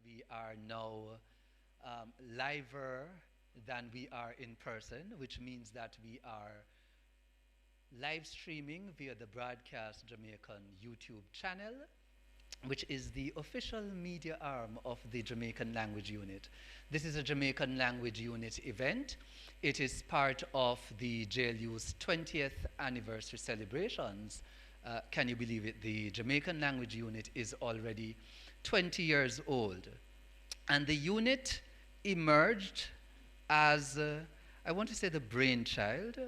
we are now liver than we are in person, which means that we are live streaming via the Broadcast Jamaican YouTube channel, which is the official media arm of the Jamaican Language Unit. This is a Jamaican Language Unit event. It is part of the JLU's 20th anniversary celebrations. Can you believe it? The Jamaican Language Unit is already 20 years old. And the unit emerged as, I want to say, the brainchild,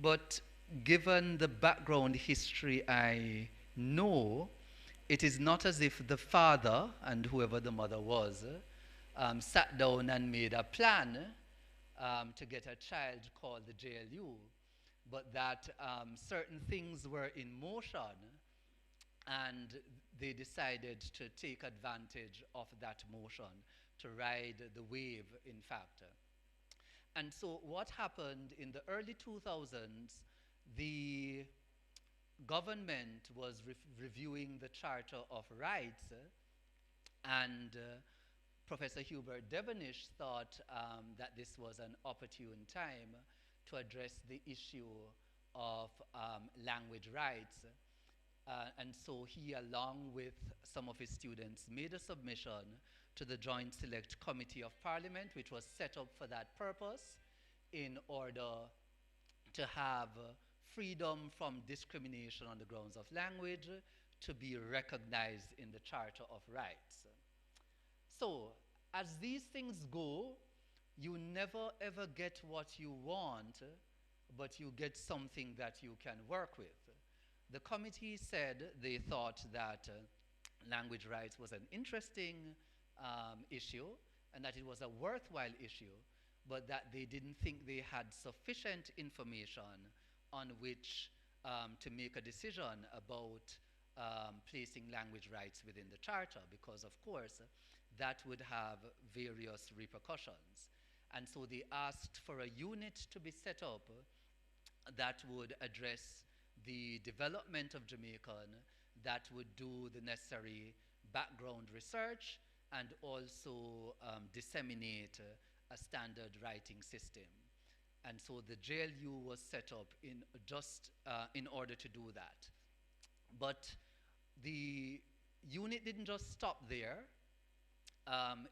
but given the background history I know, it is not as if the father and whoever the mother was sat down and made a plan to get a child called the JLU, but that certain things were in motion and they decided to take advantage of that motion, to ride the wave, in fact. And so what happened in the early 2000s, the government was reviewing the Charter of Rights, and Professor Hubert Devonish thought that this was an opportune time to address the issue of language rights. And so he, along with some of his students, made a submission to the Joint Select Committee of Parliament, which was set up for that purpose, in order to have freedom from discrimination on the grounds of language to be recognized in the Charter of Rights. So, as these things go, you never ever get what you want, but you get something that you can work with. The committee said they thought that language rights was an interesting issue and that it was a worthwhile issue, but that they didn't think they had sufficient information on which to make a decision about placing language rights within the Charter, because of course that would have various repercussions. And so they asked for a unit to be set up that would address the development of Jamaican, that would do the necessary background research and also disseminate a standard writing system. And so the JLU was set up in order to do that. But the unit didn't just stop there.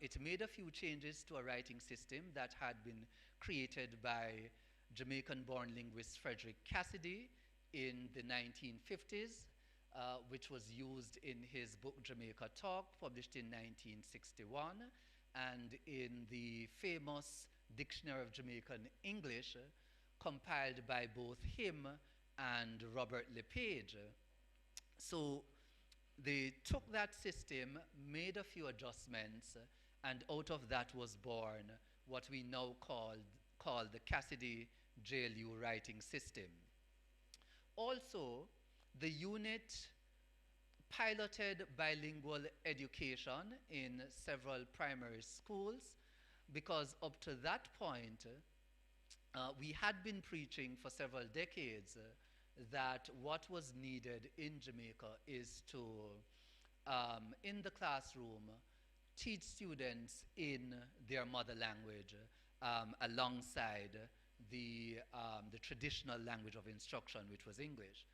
It made a few changes to a writing system that had been created by Jamaican-born linguist Frederick Cassidy in the 1950s, which was used in his book Jamaica Talk, published in 1961, and in the famous Dictionary of Jamaican English, compiled by both him and Robert LePage. So they took that system, made a few adjustments, and out of that was born what we now call the Cassidy JLU writing system. Also, the unit piloted bilingual education in several primary schools, because up to that point, we had been preaching for several decades that what was needed in Jamaica is to, in the classroom, teach students in their mother language alongside the traditional language of instruction, which was English.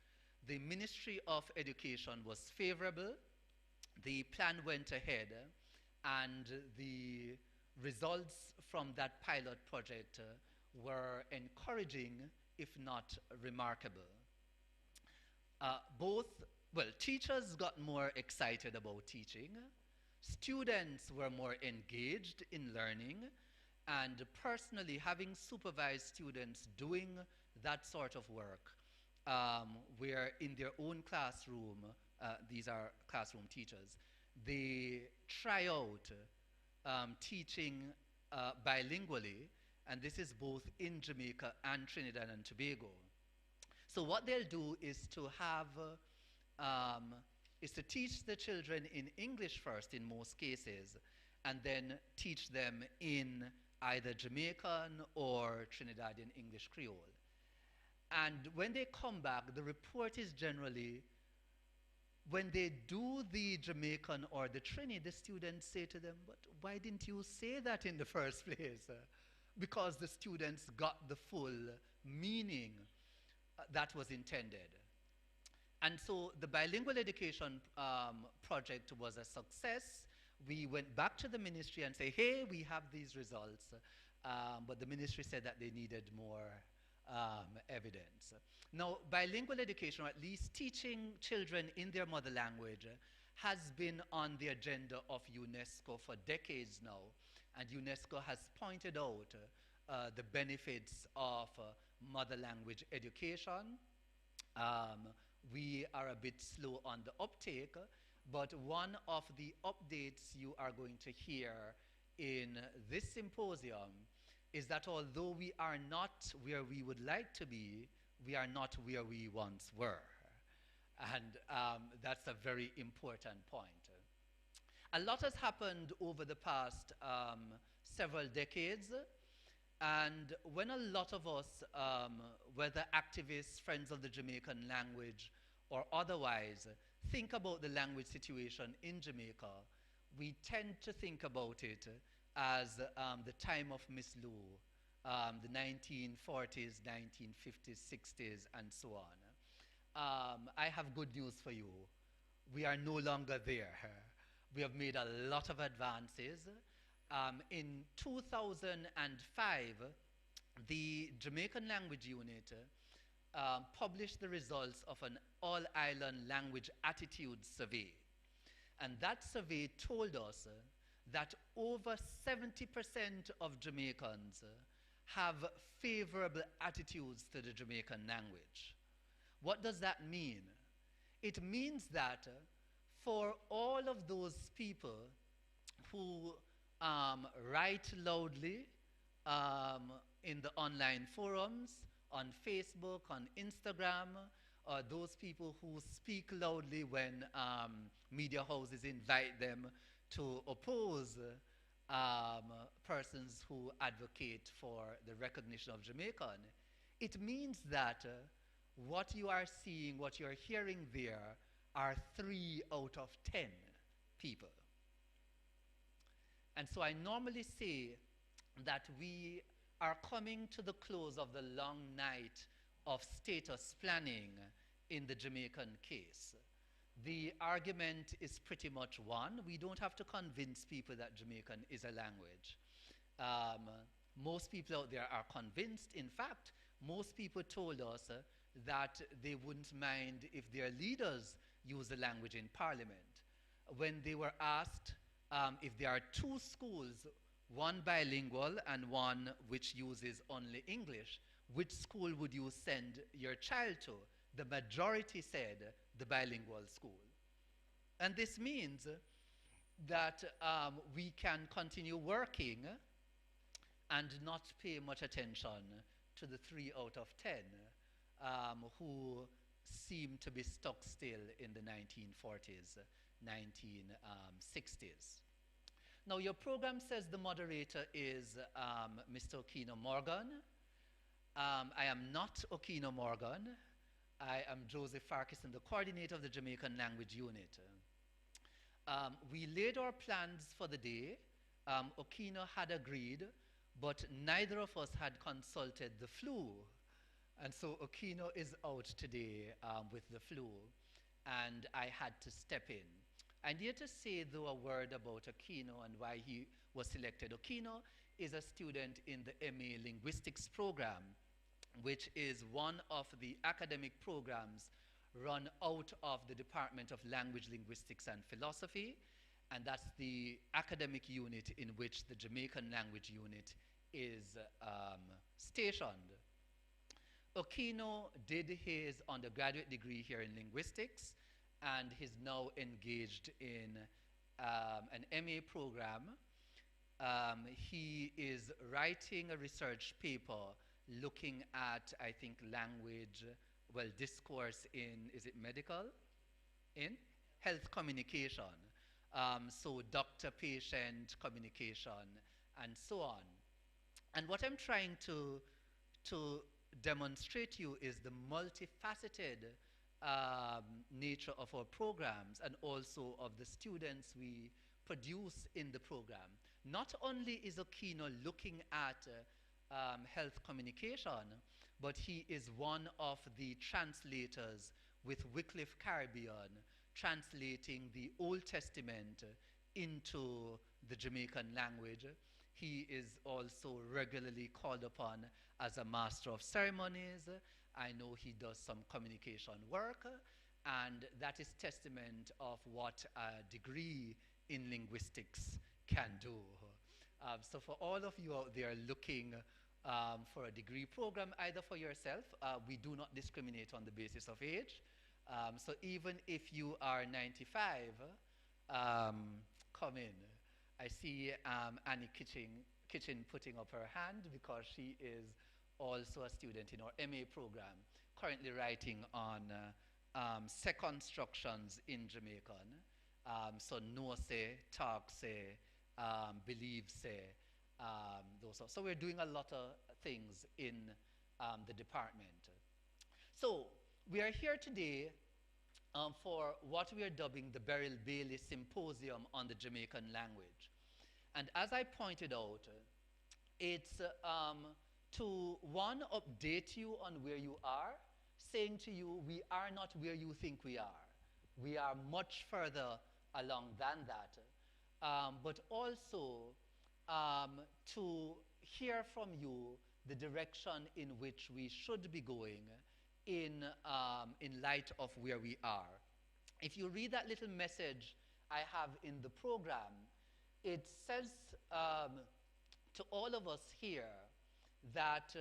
The Ministry of Education was favorable. The plan went ahead, and the results from that pilot project were encouraging, if not remarkable. Teachers got more excited about teaching. Students were more engaged in learning. And personally, having supervised students doing that sort of work, where in their own classroom, these are classroom teachers, they try out teaching bilingually, and this is both in Jamaica and Trinidad and Tobago. So what they'll do is to teach the children in English first in most cases, and then teach them in either Jamaican or Trinidadian English Creole. And when they come back, the report is generally when they do the Jamaican or the Trini, the students say to them, but why didn't you say that in the first place? Because the students got the full meaning that was intended. And so the bilingual education project was a success. We went back to the ministry and said, hey, we have these results. But the ministry said that they needed more evidence. Now, bilingual education, or at least teaching children in their mother language, has been on the agenda of UNESCO for decades now. And UNESCO has pointed out the benefits of mother language education. We are a bit slow on the uptake, but one of the updates you are going to hear in this symposium is that although we are not where we would like to be, we are not where we once were. And that's a very important point. A lot has happened over the past several decades. And when a lot of us, whether activists, friends of the Jamaican language, or otherwise, think about the language situation in Jamaica, we tend to think about it as the time of Miss Lou, the 1940s, 1950s, 60s, and so on. I have good news for you. We are no longer there. We have made a lot of advances. In 2005, the Jamaican Language Unit published the results of an all-island language attitude survey. And that survey told us that over 70% of Jamaicans have favorable attitudes to the Jamaican language. What does that mean? It means that for all of those people who write loudly in the online forums, on Facebook, on Instagram, or those people who speak loudly when media houses invite them to oppose persons who advocate for the recognition of Jamaican. It means that what you are seeing, what you're hearing there, are 3 out of 10 people. And so I normally say that we are coming to the close of the long night of status planning in the Jamaican case. The argument is pretty much one. We don't have to convince people that Jamaican is a language. Most people out there are convinced. In fact, most people told us that they wouldn't mind if their leaders use the language in Parliament. When they were asked if there are 2 schools, one bilingual and one which uses only English, which school would you send your child to? The majority said the bilingual school. And this means that we can continue working and not pay much attention to the 3 out of 10 who seem to be stuck still in the 1940s, 1960s. Now, your program says the moderator is Mr. Okino Morgan. I am not Okino Morgan. I am Joseph Farquharson, the coordinator of the Jamaican Language Unit. We laid our plans for the day. Okino had agreed, but neither of us had consulted the flu. And so Okino is out today with the flu, and I had to step in. I need to say, though, a word about Okino and why he was selected. Okino is a student in the MA Linguistics program, which is one of the academic programs run out of the Department of Language, Linguistics, and Philosophy, and that's the academic unit in which the Jamaican Language Unit is stationed. Okino did his undergraduate degree here in linguistics, and he's now engaged in an MA program. He is writing a research paper looking at, I think, language, well, discourse in, is it medical? In health communication. So doctor-patient communication and so on. And what I'm trying to demonstrate to you is the multifaceted nature of our programs and also of the students we produce in the program. Not only is Okino looking at health communication, but he is one of the translators with Wycliffe Caribbean, translating the Old Testament into the Jamaican language. He is also regularly called upon as a master of ceremonies. I know he does some communication work, and that is testament of what a degree in linguistics can do. So for all of you out there looking for a degree program, either for yourself, we do not discriminate on the basis of age. So even if you are 95, come in. I see Annie Kitchen putting up her hand because she is also a student in our MA program, currently writing on seconstructions in Jamaican. So know say, talk say, believe say, those. So we're doing a lot of things in the department. So we are here today for what we are dubbing the Beryl Bailey Symposium on the Jamaican language. And as I pointed out, it's to, one, update you on where you are, saying to you, we are not where you think we are. We are much further along than that. But also to hear from you the direction in which we should be going in light of where we are. If you read that little message I have in the program, it says to all of us here that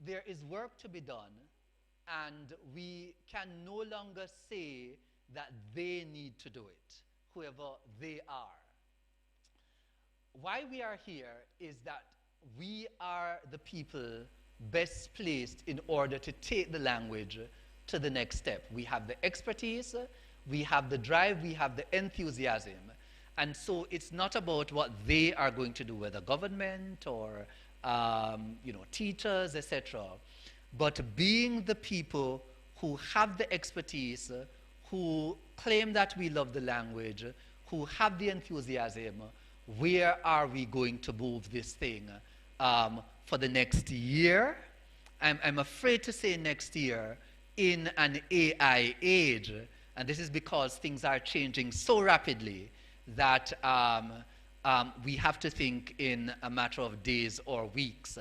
there is work to be done, and we can no longer say that they need to do it, whoever they are. Why we are here is that we are the people best placed in order to take the language to the next step. We have the expertise, we have the drive, we have the enthusiasm. And so it's not about what they are going to do, whether government or teachers, etc., but being the people who have the expertise, who claim that we love the language, who have the enthusiasm. Where are we going to move this thing for the next year? I'm afraid to say next year in an AI age, and this is because things are changing so rapidly that we have to think in a matter of days or weeks.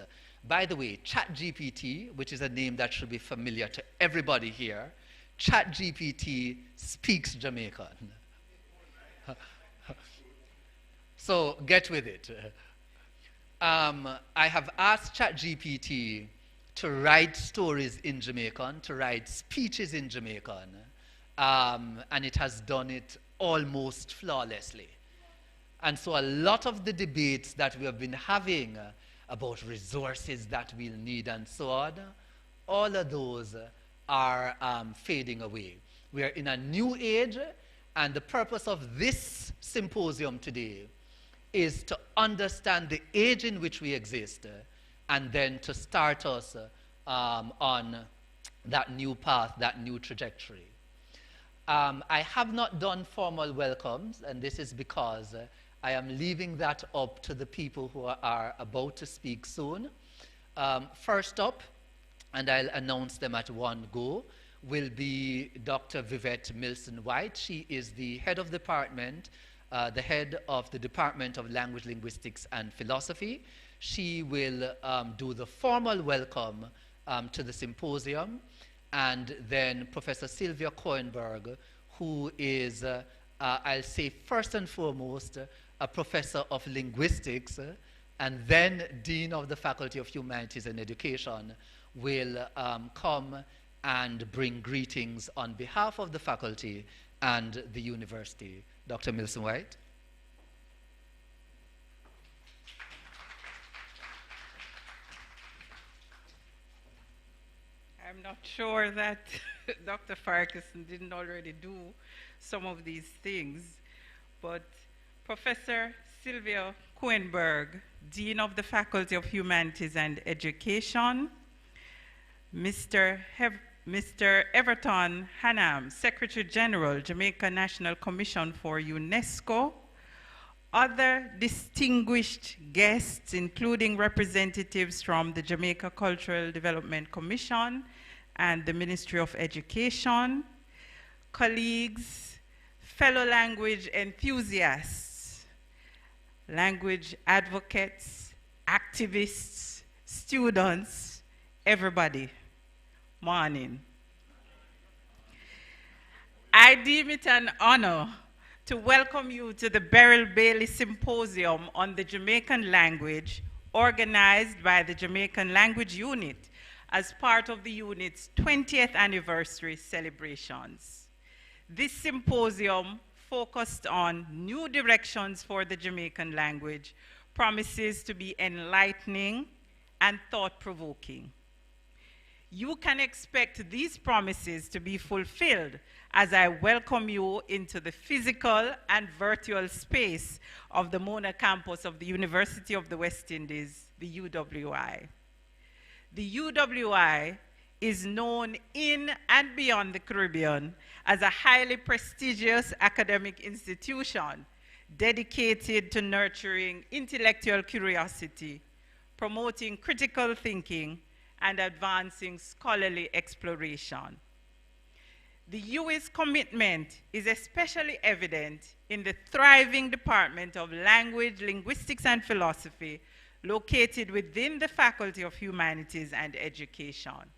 By the way, ChatGPT, which is a name that should be familiar to everybody here, ChatGPT speaks Jamaican. So get with it. I have asked ChatGPT to write stories in Jamaican, to write speeches in Jamaican, and it has done it almost flawlessly. And so a lot of the debates that we have been having about resources that we'll need and so on, all of those are fading away. We are in a new age, and the purpose of this symposium today is to understand the age in which we exist, and then to start us on that new path, that new trajectory. I have not done formal welcomes, and this is because I am leaving that up to the people who are about to speak soon. First up, and I'll announce them at one go, will be Dr. Vivette Milson-White. She is the head of department, the head of the Department of Language, Linguistics, and Philosophy. She will do the formal welcome to the symposium. And then Professor Sylvia Coenberg, who is, I'll say first and foremost, a professor of linguistics, and then Dean of the Faculty of Humanities and Education, will come and bring greetings on behalf of the faculty and the university. Dr. Milson-White. I'm not sure that Dr. Farquharson didn't already do some of these things, but Professor Sylvia Coenberg, Dean of the Faculty of Humanities and Education, Mr. Mr. Everton Hannam, Secretary General, Jamaica National Commission for UNESCO, other distinguished guests, including representatives from the Jamaica Cultural Development Commission and the Ministry of Education, colleagues, fellow language enthusiasts, language advocates, activists, students, everybody. Morning. I deem it an honor to welcome you to the Beryl Bailey Symposium on the Jamaican language, organized by the Jamaican Language Unit as part of the unit's 20th anniversary celebrations. This symposium focused on new directions for the Jamaican language, promises to be enlightening and thought-provoking. You can expect these promises to be fulfilled as I welcome you into the physical and virtual space of the Mona campus of the University of the West Indies, the UWI. The UWI is known in and beyond the Caribbean as a highly prestigious academic institution dedicated to nurturing intellectual curiosity, promoting critical thinking, and advancing scholarly exploration. The UWI's commitment is especially evident in the thriving Department of Language, Linguistics, and Philosophy located within the Faculty of Humanities and Education.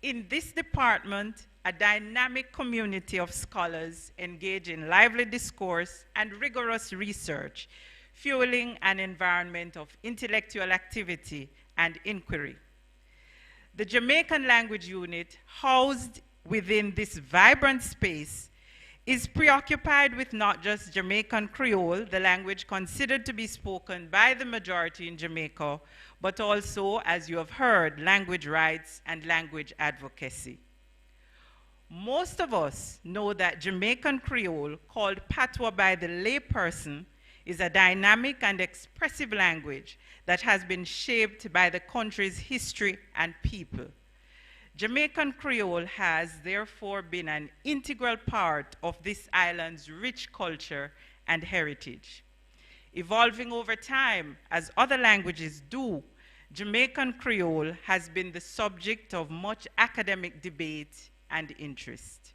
In this department, a dynamic community of scholars engage in lively discourse and rigorous research, fueling an environment of intellectual activity and inquiry. The Jamaican Language Unit, housed within this vibrant space, is preoccupied with not just Jamaican Creole, the language considered to be spoken by the majority in Jamaica, but also, as you have heard, language rights and language advocacy. Most of us know that Jamaican Creole, called patois by the layperson, is a dynamic and expressive language that has been shaped by the country's history and people. Jamaican Creole has therefore been an integral part of this island's rich culture and heritage. Evolving over time, as other languages do, Jamaican Creole has been the subject of much academic debate and interest.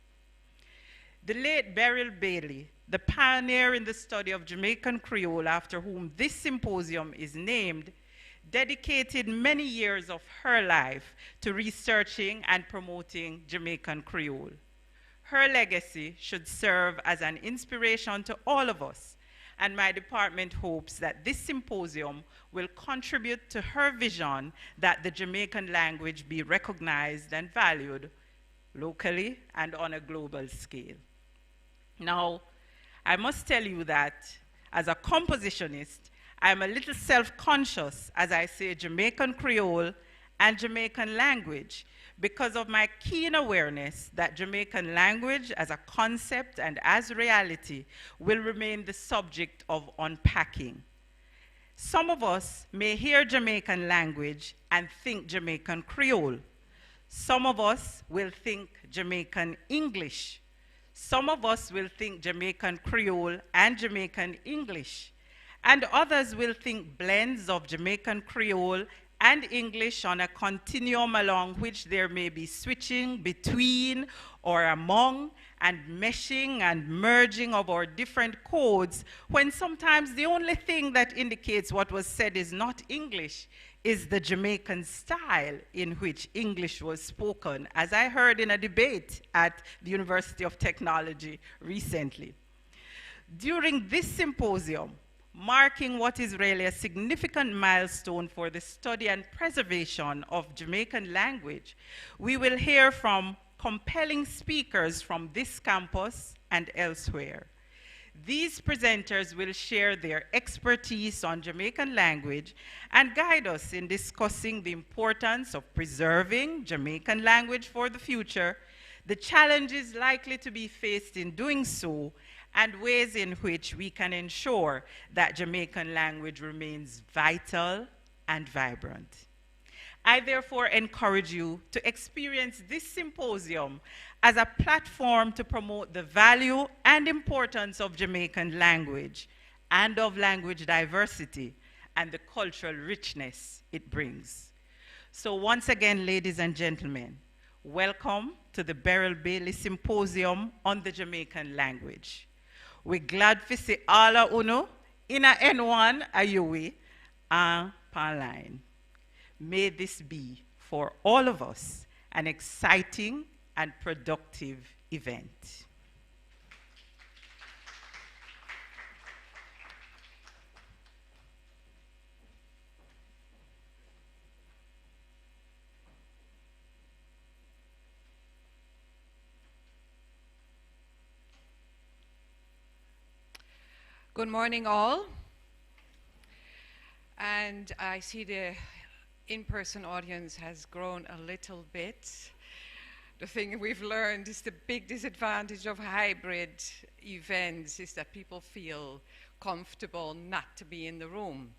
The late Beryl Bailey, the pioneer in the study of Jamaican Creole, after whom this symposium is named, dedicated many years of her life to researching and promoting Jamaican Creole. Her legacy should serve as an inspiration to all of us, and my department hopes that this symposium will contribute to her vision that the Jamaican language be recognized and valued locally and on a global scale. Now, I must tell you that as a compositionist, I'm a little self-conscious as I say Jamaican Creole and Jamaican language because of my keen awareness that Jamaican language as a concept and as reality will remain the subject of unpacking. Some of us may hear Jamaican language and think Jamaican Creole. Some of us will think Jamaican English. Some of us will think Jamaican Creole and Jamaican English. And others will think blends of Jamaican Creole and English on a continuum along which there may be switching between or among and meshing and merging of our different codes, when sometimes the only thing that indicates what was said is not English, is the Jamaican style in which English was spoken, as I heard in a debate at the University of Technology recently. During this symposium, marking what is really a significant milestone for the study and preservation of Jamaican language, we will hear from compelling speakers from this campus and elsewhere. These presenters will share their expertise on Jamaican language and guide us in discussing the importance of preserving Jamaican language for the future, the challenges likely to be faced in doing so, and ways in which we can ensure that Jamaican language remains vital and vibrant. I therefore encourage you to experience this symposium as a platform to promote the value and importance of Jamaican language and of language diversity and the cultural richness it brings. So once again, ladies and gentlemen, welcome to the Beryl Bailey Symposium on the Jamaican language. We're glad to see all of you in a N1 Ayui and Panline. May this be, for all of us, an exciting and productive event. Good morning, all. And I see the in-person audience has grown a little bit. The thing we've learned is the big disadvantage of hybrid events is that people feel comfortable not to be in the room.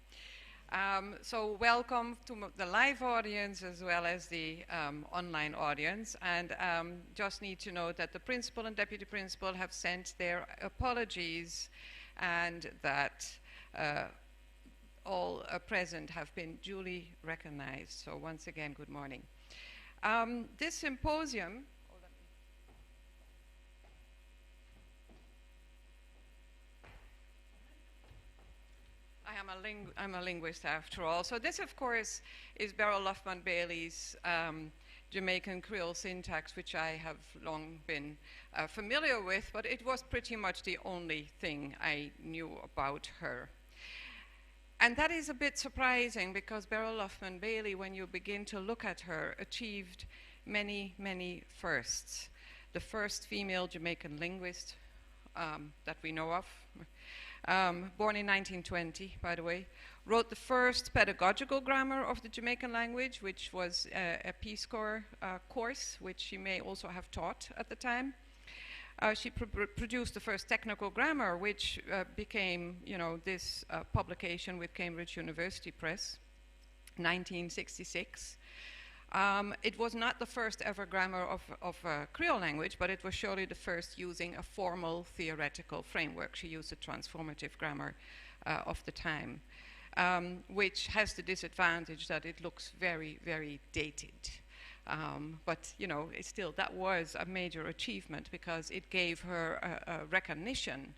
So welcome to the live audience as well as the online audience. And just need to note that the principal and deputy principal have sent their apologies and that all present have been duly recognized. So once again, good morning. This symposium, I'm a linguist after all. So this, of course, is Beryl Luffman Bailey's Jamaican Creole syntax, which I have long been familiar with, but it was pretty much the only thing I knew about her. And that is a bit surprising because Beryl Luffman Bailey, when you begin to look at her, achieved many, many firsts. The first female Jamaican linguist that we know of, born in 1920, by the way, wrote the first pedagogical grammar of the Jamaican language, which was a Peace Corps course, which she may also have taught at the time. She produced the first technical grammar, which became, this publication with Cambridge University Press, 1966. It was not the first ever grammar of Creole language, but it was surely the first using a formal theoretical framework. She used the transformative grammar of the time, which has the disadvantage that it looks very, very dated. But it's still, that was a major achievement because it gave her a recognition,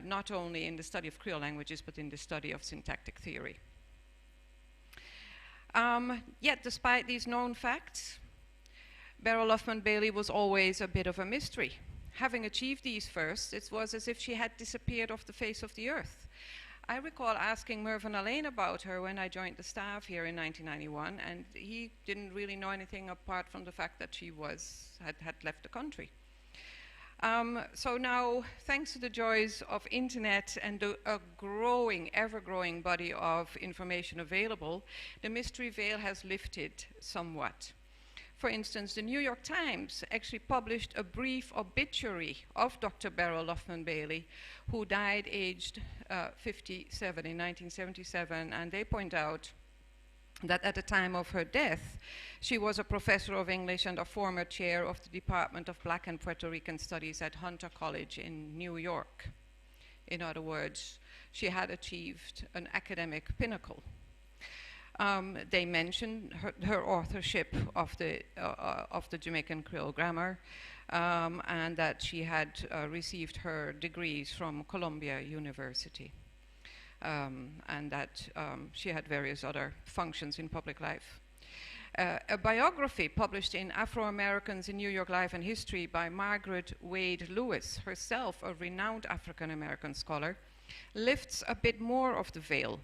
not only in the study of Creole languages, but in the study of syntactic theory. Yet, despite these known facts, Beryl Luffman Bailey was always a bit of a mystery. Having achieved these firsts, it was as if she had disappeared off the face of the earth. I recall asking Mervyn Allain about her when I joined the staff here in 1991, and he didn't really know anything apart from the fact that she had left the country. So now, thanks to the joys of internet and a ever-growing body of information available, the mystery veil has lifted somewhat. For instance, the New York Times actually published a brief obituary of Dr. Beryl Luffman Bailey, who died aged 57 in 1977, and they point out that at the time of her death, she was a professor of English and a former chair of the Department of Black and Puerto Rican Studies at Hunter College in New York. In other words, she had achieved an academic pinnacle. They mentioned her authorship of the Jamaican Creole grammar, and that she had received her degrees from Columbia University. And that she had various other functions in public life. A biography published in Afro-Americans in New York Life and History by Margaret Wade Lewis, herself a renowned African-American scholar, lifts a bit more of the veil.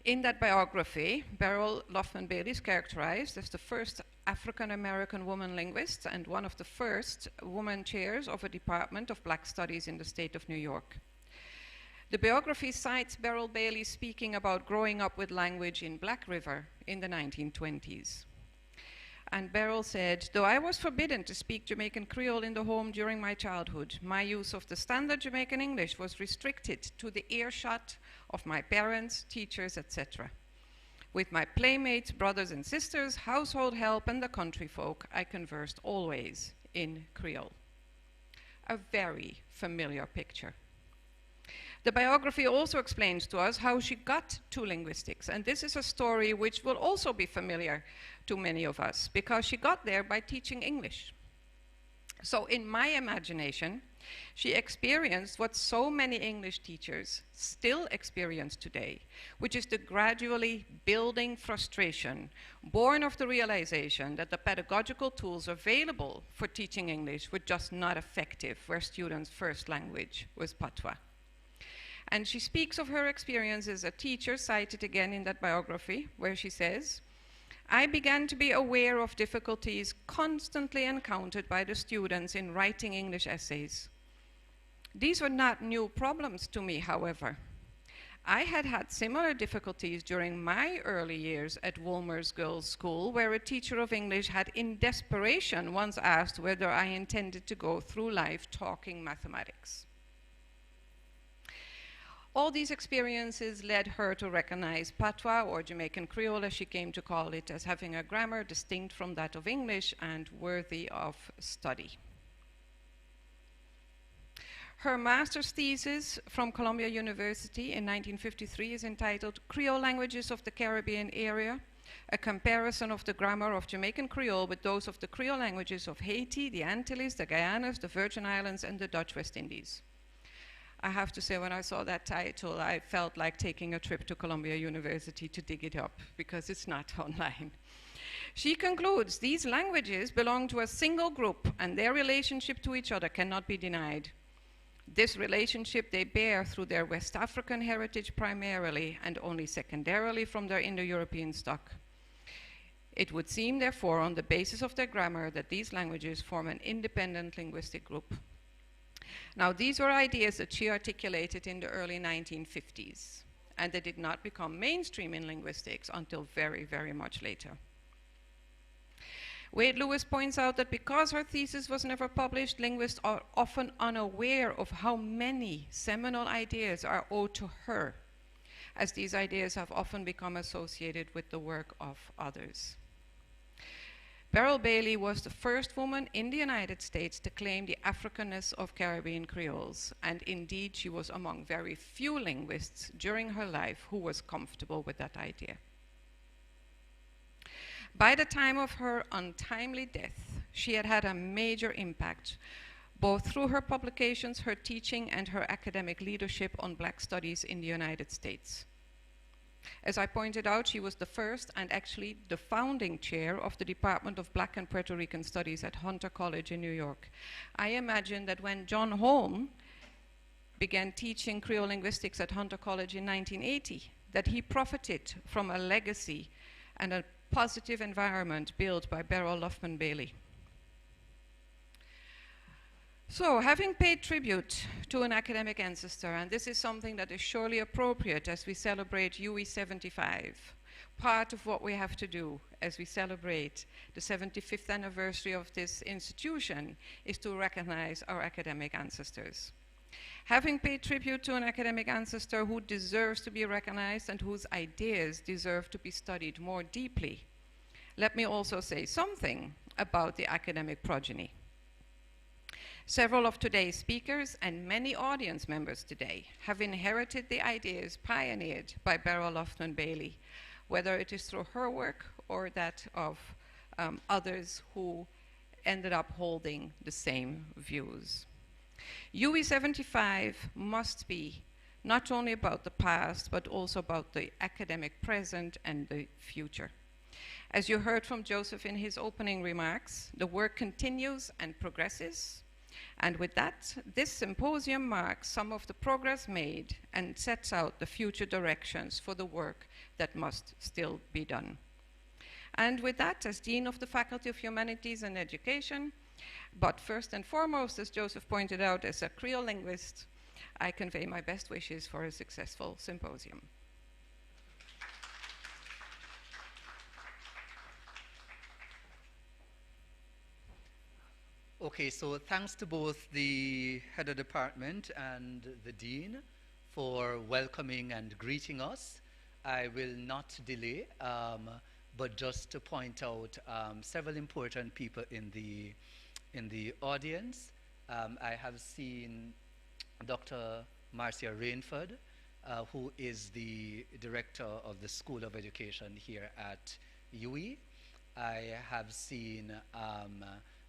In that biography, Beryl Luffman Bailey is characterized as the first African-American woman linguist and one of the first woman chairs of a Department of Black Studies in the state of New York. The biography cites Beryl Bailey speaking about growing up with language in Black River in the 1920s. And Beryl said, "Though I was forbidden to speak Jamaican Creole in the home during my childhood, my use of the standard Jamaican English was restricted to the earshot of my parents, teachers, etc. With my playmates, brothers and sisters, household help, and the country folk, I conversed always in Creole. A very familiar picture. The biography also explains to us how she got to linguistics, and this is a story which will also be familiar to many of us, because she got there by teaching English. So in my imagination, she experienced what so many English teachers still experience today, which is the gradually building frustration born of the realization that the pedagogical tools available for teaching English were just not effective where students' first language was Patois. And she speaks of her experience as a teacher, cited again in that biography, where she says, I began to be aware of difficulties constantly encountered by the students in writing English essays. These were not new problems to me, however. I had had similar difficulties during my early years at Wolmer's Girls' School, where a teacher of English had in desperation once asked whether I intended to go through life talking mathematics. All these experiences led her to recognize Patois, or Jamaican Creole as she came to call it, as having a grammar distinct from that of English and worthy of study. Her master's thesis from Columbia University in 1953 is entitled Creole Languages of the Caribbean Area, a comparison of the grammar of Jamaican Creole with those of the Creole languages of Haiti, the Antilles, the Guyanas, the Virgin Islands, and the Dutch West Indies. I have to say, when I saw that title, I felt like taking a trip to Columbia University to dig it up, because it's not online. She concludes, these languages belong to a single group, and their relationship to each other cannot be denied. This relationship they bear through their West African heritage primarily, and only secondarily from their Indo-European stock. It would seem, therefore, on the basis of their grammar, that these languages form an independent linguistic group. Now, these were ideas that she articulated in the early 1950s, and they did not become mainstream in linguistics until very, very much later. Wade Lewis points out that because her thesis was never published, linguists are often unaware of how many seminal ideas are owed to her, as these ideas have often become associated with the work of others. Beryl Bailey was the first woman in the United States to claim the Africanness of Caribbean Creoles, and indeed she was among very few linguists during her life who was comfortable with that idea. By the time of her untimely death, she had had a major impact, both through her publications, her teaching, and her academic leadership on Black studies in the United States. As I pointed out, she was the first and actually the founding chair of the Department of Black and Puerto Rican Studies at Hunter College in New York. I imagine that when John Holm began teaching Creole linguistics at Hunter College in 1980, that he profited from a legacy and a positive environment built by Beryl Luffman Bailey. So, having paid tribute to an academic ancestor, and this is something that is surely appropriate as we celebrate UE 75, part of what we have to do as we celebrate the 75th anniversary of this institution is to recognize our academic ancestors. Having paid tribute to an academic ancestor who deserves to be recognized and whose ideas deserve to be studied more deeply, let me also say something about the academic progeny. Several of today's speakers and many audience members today have inherited the ideas pioneered by Beryl Luffman Bailey, whether it is through her work or that of others who ended up holding the same views. UE 75 must be not only about the past, but also about the academic present and the future. As you heard from Joseph in his opening remarks, the work continues and progresses. And with that, this symposium marks some of the progress made and sets out the future directions for the work that must still be done. And with that, as Dean of the Faculty of Humanities and Education, but first and foremost, as Joseph pointed out, as a Creole linguist, I convey my best wishes for a successful symposium. Okay, so thanks to both the head of department and the dean for welcoming and greeting us. I will not delay, but just to point out several important people in the audience. I have seen Dr. Marcia Rainford, who is the director of the School of Education here at UE. I have seen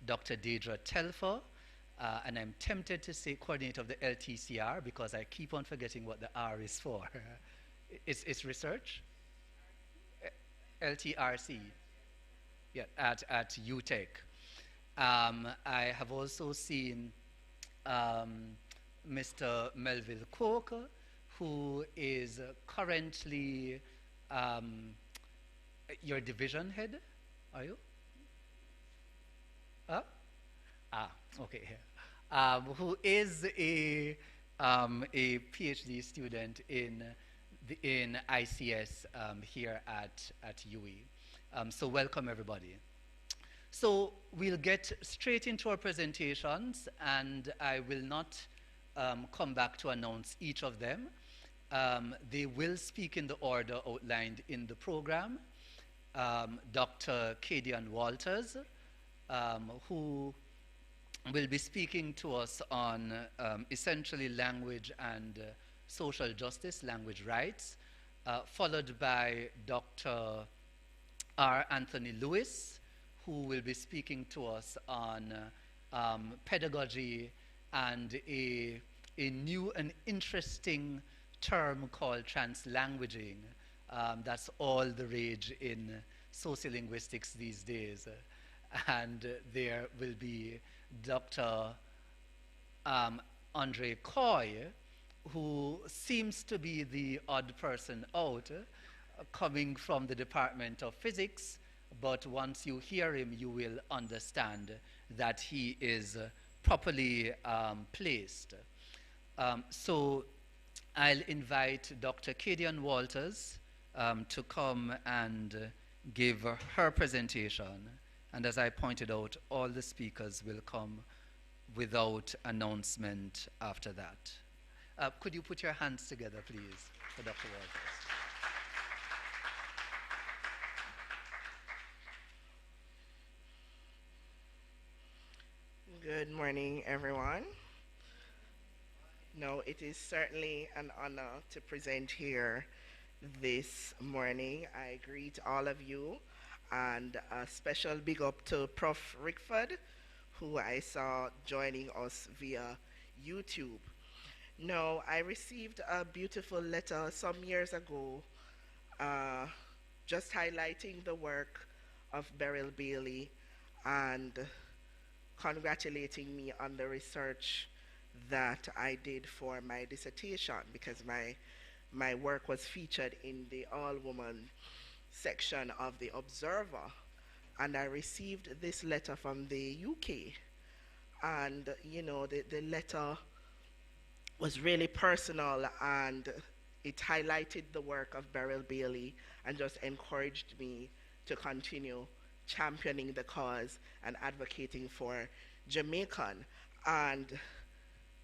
Dr. Deidre Telfer, and I'm tempted to say coordinator of the LTCR because I keep on forgetting what the R is for. It's research? LTRC, yeah, at UTech. I have also seen Mr. Melville Coker, who is currently your division head, are you? Huh? Ah, okay. Who is a PhD student in ICS here at UE. So welcome everybody. So we'll get straight into our presentations, and I will not come back to announce each of them. They will speak in the order outlined in the program. Dr. Kadian Walters, who will be speaking to us on essentially language and social justice, language rights, followed by Dr. R. Anthony Lewis, who will be speaking to us on pedagogy and a new and interesting term called translanguaging. That's all the rage in sociolinguistics these days. And there will be Dr. Andre Coy, who seems to be the odd person out, coming from the Department of Physics, but once you hear him, you will understand that he is properly placed. So I'll invite Dr. Kadian Walters to come and give her presentation. And as I pointed out, all the speakers will come without announcement after that. Could you put your hands together, please, for Dr. Walters? Good morning, everyone. No, it is certainly an honor to present here this morning. I greet all of you, and a special big up to Prof. Rickford, who I saw joining us via YouTube. No, I received a beautiful letter some years ago just highlighting the work of Beryl Bailey and congratulating me on the research that I did for my dissertation, because my work was featured in the all-woman section of the Observer, and I received this letter from the UK, and you know, the letter was really personal, and it highlighted the work of Beryl Bailey and just encouraged me to continue championing the cause and advocating for Jamaican. And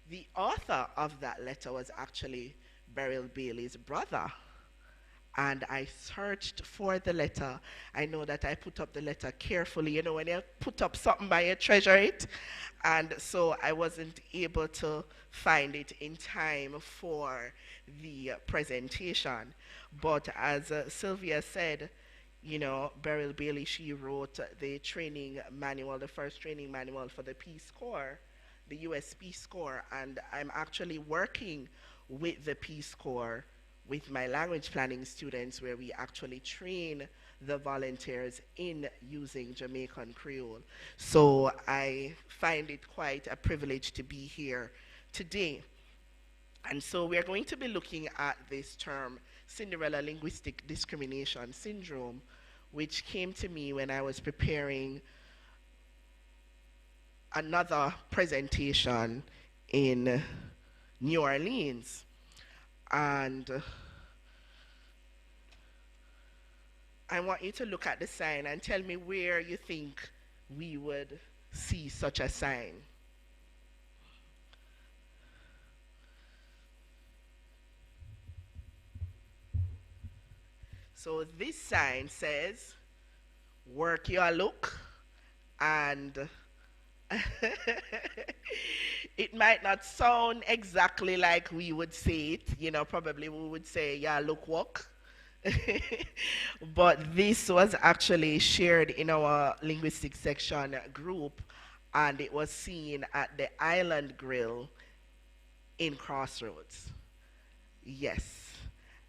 the author of that letter was actually Beryl Bailey's brother. And I searched for the letter. I know that I put up the letter carefully. You know, when you put up something by you treasure it. And so I wasn't able to find it in time for the presentation. But as Sylvia said, you know, Beryl Bailey, she wrote the training manual, the first training manual for the Peace Corps, the US Peace Corps, and I'm actually working with the Peace Corps with my language planning students, where we actually train the volunteers in using Jamaican Creole. So I find it quite a privilege to be here today. And so we're going to be looking at this term, Cinderella Linguistic Discrimination Syndrome, which came to me when I was preparing another presentation in New Orleans. And I want you to look at the sign and tell me where you think we would see such a sign. So this sign says, work your look, and it might not sound exactly like we would say it. You know, probably we would say, yeah, look, walk. But this was actually shared in our linguistic section group, and it was seen at the Island Grill in Crossroads. Yes.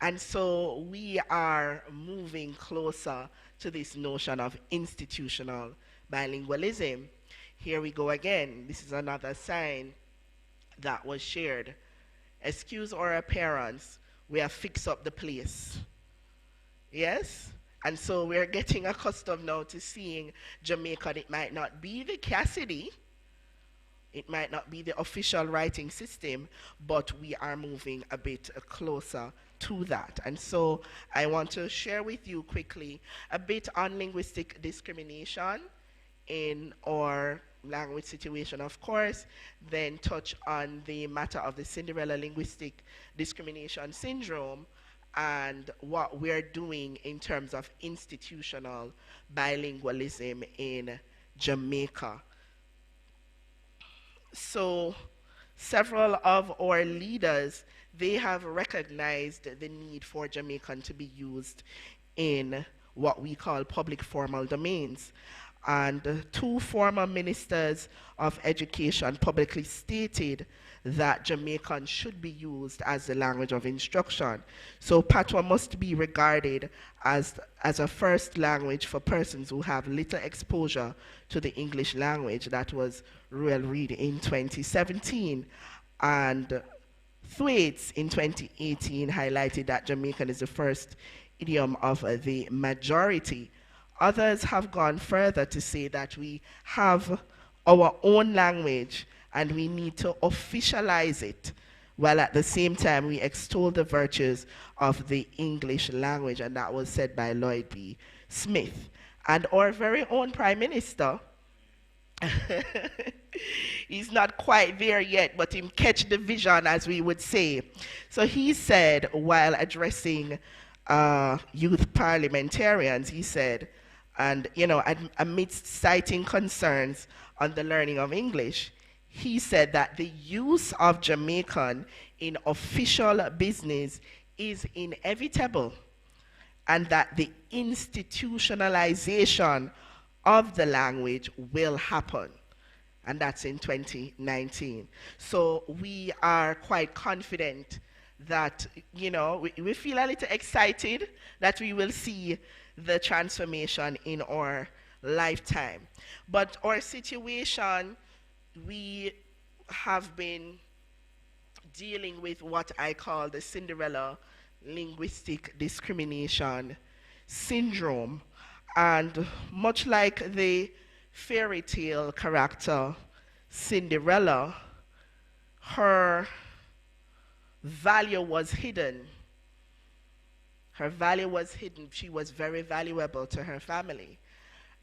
And so we are moving closer to this notion of institutional bilingualism. Here we go again. This is another sign that was shared. Excuse our appearance. We have fixed up the place. Yes? And so we're getting accustomed now to seeing Jamaican. It might not be the Cassidy. It might not be the official writing system, but we are moving a bit closer to that. And so I want to share with you quickly a bit on linguistic discrimination in our language situation, of course, then touch on the matter of the Cinderella linguistic discrimination syndrome and what we're doing in terms of institutional bilingualism in Jamaica. So several of our leaders, they have recognized the need for Jamaican to be used in what we call public formal domains. And two former ministers of education publicly stated that Jamaican should be used as the language of instruction. So Patois must be regarded as a first language for persons who have little exposure to the English language. That was Royal Reed in 2017. And Thwaites in 2018 highlighted that Jamaican is the first idiom of the majority. Others have gone further to say that we have our own language and we need to officialize it, while at the same time we extol the virtues of the English language. And that was said by Lloyd B. Smith. And our very own Prime Minister, he's not quite there yet, but him catch the vision, as we would say. So he said, while addressing youth parliamentarians, he said, and you know, amidst citing concerns on the learning of English, he said that the use of Jamaican in official business is inevitable, and that the institutionalization of the language will happen. And that's in 2019. So we are quite confident that, you know, we feel a little excited that we will see the transformation in our lifetime. But our situation, we have been dealing with what I call the Cinderella linguistic discrimination syndrome. And much like the fairy tale character Cinderella, her value was hidden. Her value was hidden. She was very valuable to her family.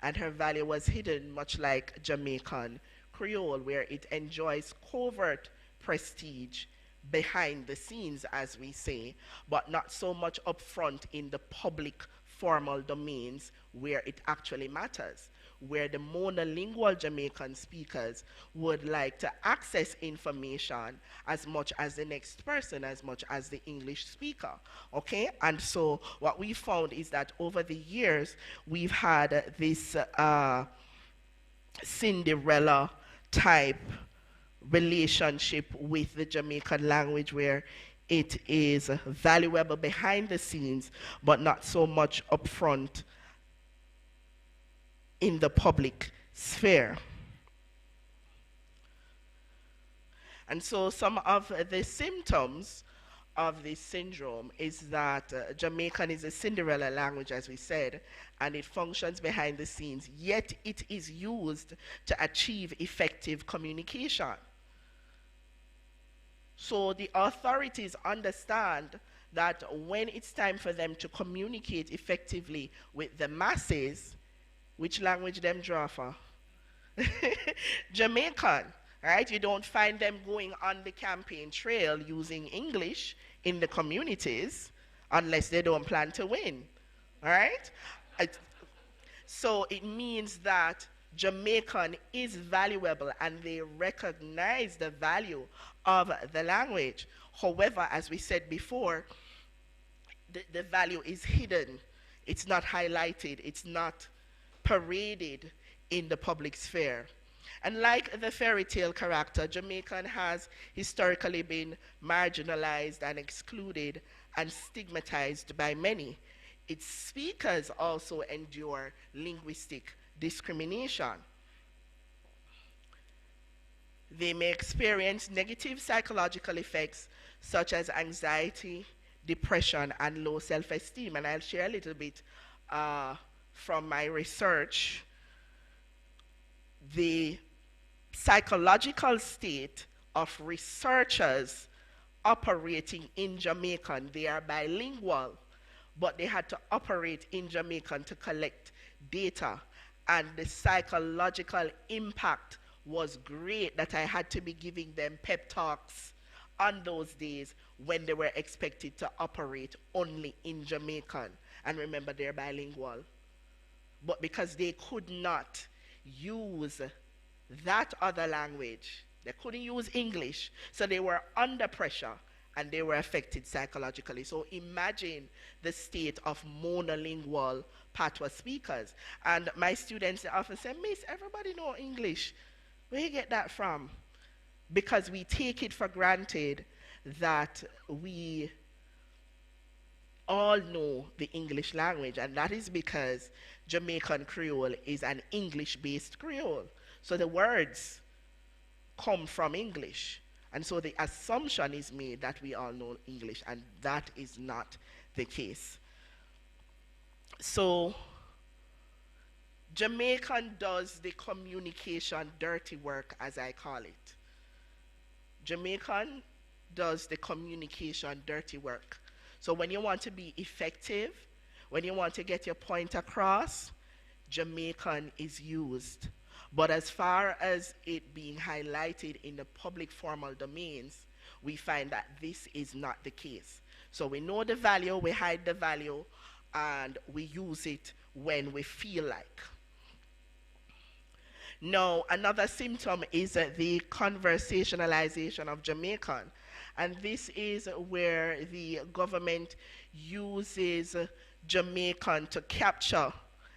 And her value was hidden, much like Jamaican Creole, where it enjoys covert prestige behind the scenes, as we say, but not so much upfront in the public formal domains where it actually matters, where the monolingual Jamaican speakers would like to access information as much as the next person, as much as the English speaker, okay? And so what we found is that over the years, we've had this Cinderella type relationship with the Jamaican language, where it is valuable behind the scenes, but not so much upfront in the public sphere. And so some of the symptoms of this syndrome is that Jamaican is a Cinderella language, as we said, and it functions behind the scenes, yet it is used to achieve effective communication. So the authorities understand that when it's time for them to communicate effectively with the masses, which language them draw for? Jamaican, right? You don't find them going on the campaign trail using English in the communities unless they don't plan to win. All right? It- So it means that Jamaican is valuable and they recognize the value of the language. However, as we said before, the value is hidden. It's not highlighted. It's not paraded in the public sphere. And like the fairy tale character, Jamaican has historically been marginalized and excluded and stigmatized by many. Its speakers also endure linguistic discrimination. They may experience negative psychological effects such as anxiety, depression, and low self esteem. And I'll share a little bit from my research. The psychological state of researchers operating in Jamaican, they are bilingual, but they had to operate in Jamaican to collect data. And the psychological impact was great that I had to be giving them pep talks on those days when they were expected to operate only in Jamaican. And remember, they're bilingual. But because they could not use that other language, they couldn't use English, so they were under pressure and they were affected psychologically. So imagine the state of monolingual patois speakers. And my students often say, Miss, everybody know English. Where you get that from? Because we take it for granted that we all know the English language, and that is because Jamaican Creole is an English-based Creole. So the words come from English. And so the assumption is made that we all know English, and that is not the case. So Jamaican does the communication dirty work, as I call it. Jamaican does the communication dirty work. So when you want to be effective, when you want to get your point across, Jamaican is used. But as far as it being highlighted in the public formal domains, we find that this is not the case. So we know the value, we hide the value, and we use it when we feel like. Now, another symptom is the conversationalization of Jamaican. And this is where the government uses Jamaican to capture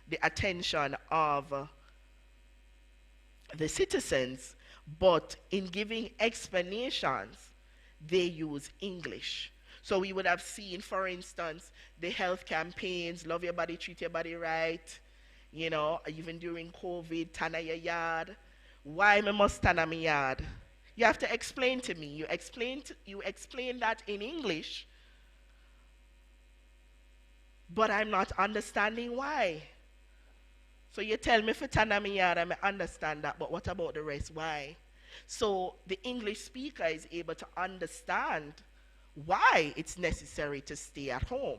the attention of the citizens, but in giving explanations, they use English. So we would have seen, for instance, the health campaigns, love your body, treat your body right, you know, even during COVID, tan your yard. Why me must tan my yard? You have to explain to me. You explain that in English, but I'm not understanding why. So you tell me for tan my yard, I may understand that, but what about the rest? Why? So the English speaker is able to understand why it's necessary to stay at home.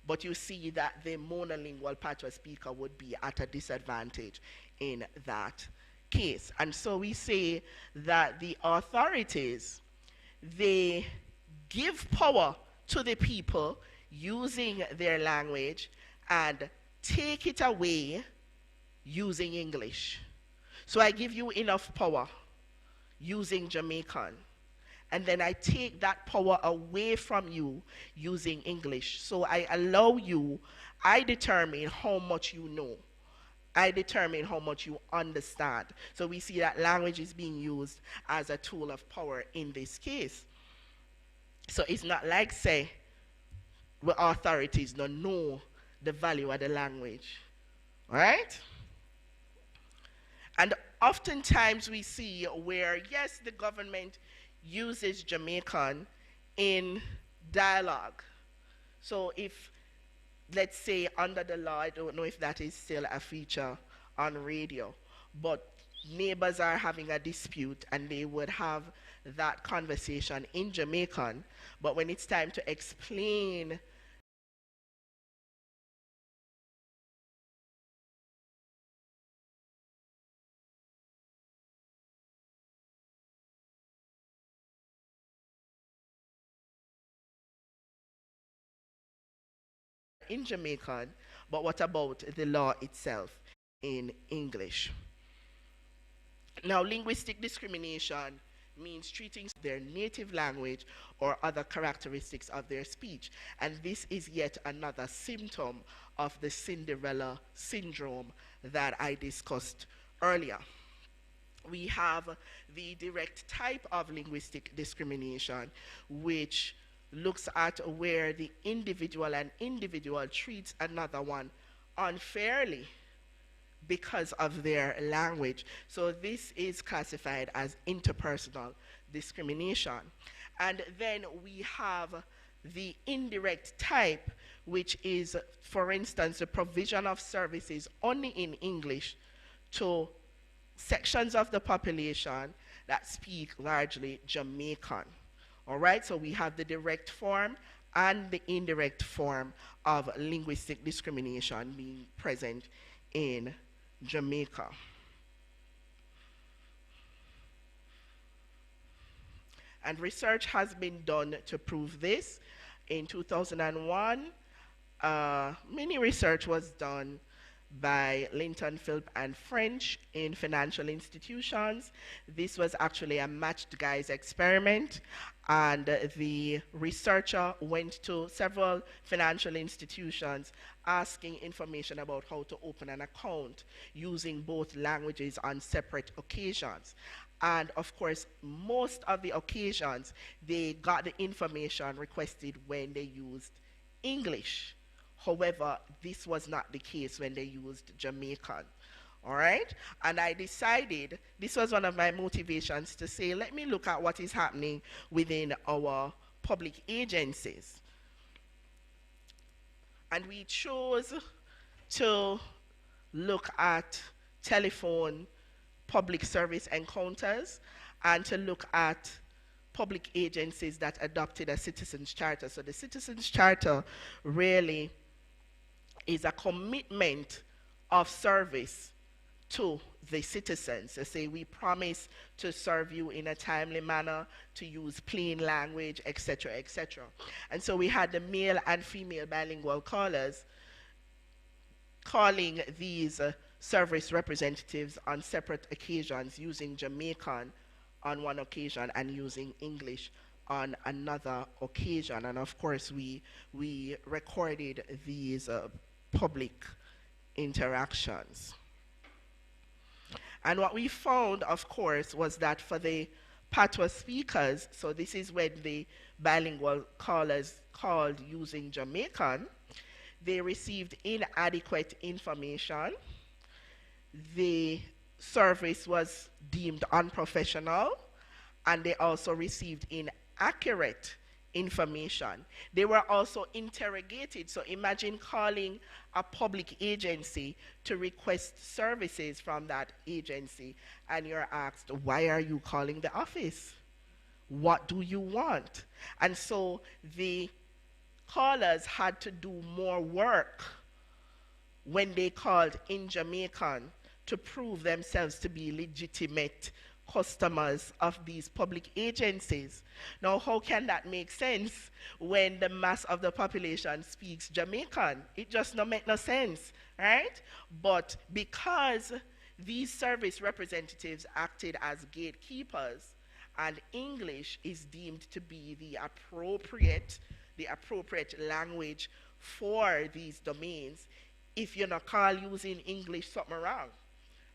But you see that the monolingual patois speaker would be at a disadvantage in that case. And so we say that the authorities, they give power to the people using their language and take it away using English. So I give you enough power using Jamaican, and then I take that power away from you using English. So I allow you, I determine how much you know. I determine how much you understand. So we see that language is being used as a tool of power in this case. So it's not like, say, the authorities don't know the value of the language. All right? And oftentimes we see where, yes, the government uses Jamaican in dialogue. So if, let's say, under the law, I don't know if that is still a feature on radio, but neighbors are having a dispute and they would have that conversation in Jamaican, but when it's time to explain in Jamaican, but what about the law itself in English? Now, linguistic discrimination means treating their native language or other characteristics of their speech. And this is yet another symptom of the Cinderella syndrome that I discussed earlier. We have the direct type of linguistic discrimination, which looks at where the individual treats another one unfairly because of their language. So this is classified as interpersonal discrimination. And then we have the indirect type, which is, for instance, the provision of services only in English to sections of the population that speak largely Jamaican. All right, so we have the direct form and the indirect form of linguistic discrimination being present in Jamaica. And research has been done to prove this. In 2001, many research was done by Linton, Philp, and French in financial institutions. This was actually a matched guys experiment, and the researcher went to several financial institutions asking information about how to open an account using both languages on separate occasions. And of course, most of the occasions, they got the information requested when they used English. However, this was not the case when they used Jamaican. All right? And I decided, this was one of my motivations to say, let me look at what is happening within our public agencies. And we chose to look at telephone public service encounters and to look at public agencies that adopted a citizens charter. So the citizens charter really is a commitment of service to the citizens. They say, we promise to serve you in a timely manner, to use plain language, etc., etc. And so we had the male and female bilingual callers calling these service representatives on separate occasions, using Jamaican on one occasion and using English on another occasion. And of course, we recorded these public interactions. And what we found, of course, was that for the patois speakers, so this is when the bilingual callers called using Jamaican, they received inadequate information. The service was deemed unprofessional, and they also received inaccurate information. They were also interrogated. So imagine calling a public agency to request services from that agency, and you're asked, why are you calling the office? What do you want? And so the callers had to do more work when they called in Jamaican to prove themselves to be legitimate customers of these public agencies. Now, how can that make sense when the mass of the population speaks Jamaican? It just don't make no sense, right? But because these service representatives acted as gatekeepers, and English is deemed to be the appropriate language for these domains, if you're not call using English, something wrong.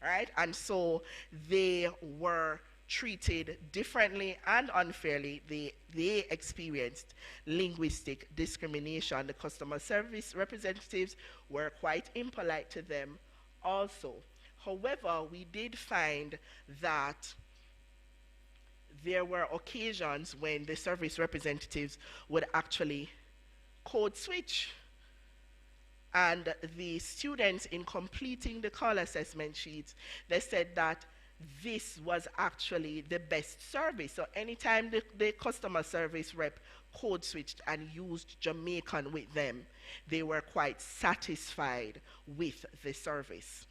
Right? And so they were treated differently and unfairly. They experienced linguistic discrimination. The customer service representatives were quite impolite to them also. However, we did find that there were occasions when the service representatives would actually code switch. And the students, in completing the call assessment sheets, they said that this was actually the best service. So anytime the customer service rep code switched and used Jamaican with them, they were quite satisfied with the service.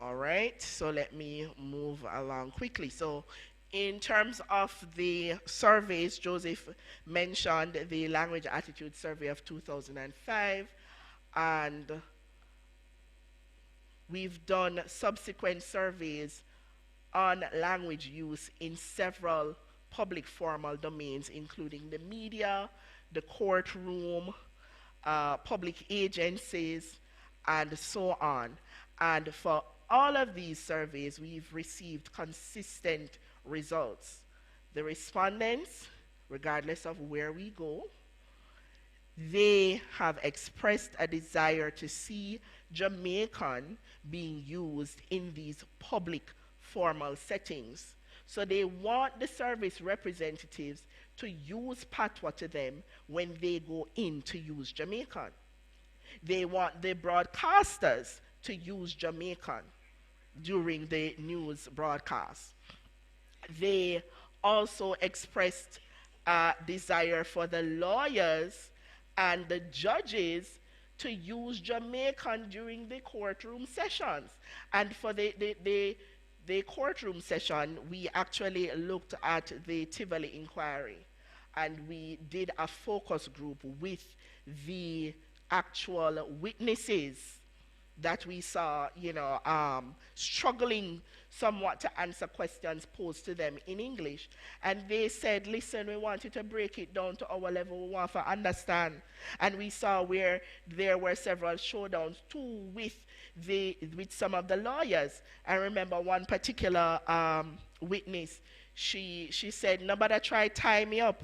All right, so let me move along quickly. So In terms of the surveys, Joseph mentioned the Language Attitude Survey of 2005, and we've done subsequent surveys on language use in several public formal domains, including the media, the courtroom, public agencies, and so on. And for all of these surveys, we've received consistent results. The respondents, regardless of where we go, they have expressed a desire to see Jamaican being used in these public formal settings. So they want the service representatives to use patois to them when they go in to use Jamaican. They want the broadcasters to use Jamaican during the news broadcast. They also expressed a desire for the lawyers and the judges to use Jamaican during the courtroom sessions. And for the courtroom session, we actually looked at the Tivoli inquiry, and we did a focus group with the actual witnesses that we saw, struggling somewhat to answer questions posed to them in English. And they said, listen, we want you to break it down to our level, we want to understand. And we saw where there were several showdowns too with some of the lawyers. I remember one particular witness, she said, nobody try tie me up.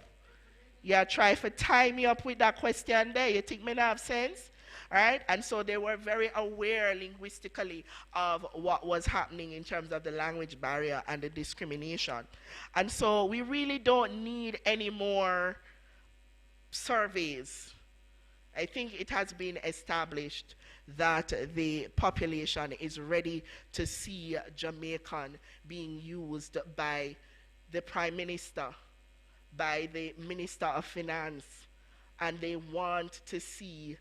Yeah, try to tie me up with that question there. You think me not have sense? Right? And so they were very aware linguistically of what was happening in terms of the language barrier and the discrimination. And so we really don't need any more surveys. I think it has been established that the population is ready to see Jamaican being used by the Prime Minister, by the Minister of Finance, and they want to see,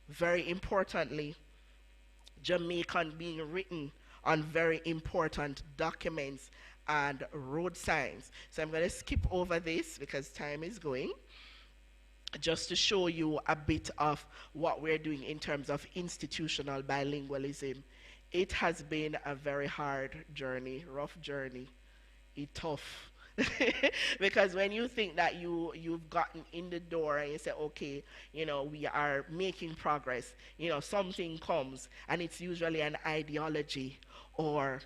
very importantly, Jamaican being written on very important documents and road signs. So I'm going to skip over this because time is going, just to show you a bit of what we're doing in terms of institutional bilingualism. It has been a very hard journey, rough journey, tough. Because when you think that you've gotten in the door and you say, okay, we are making progress, something comes, and it's usually an ideology or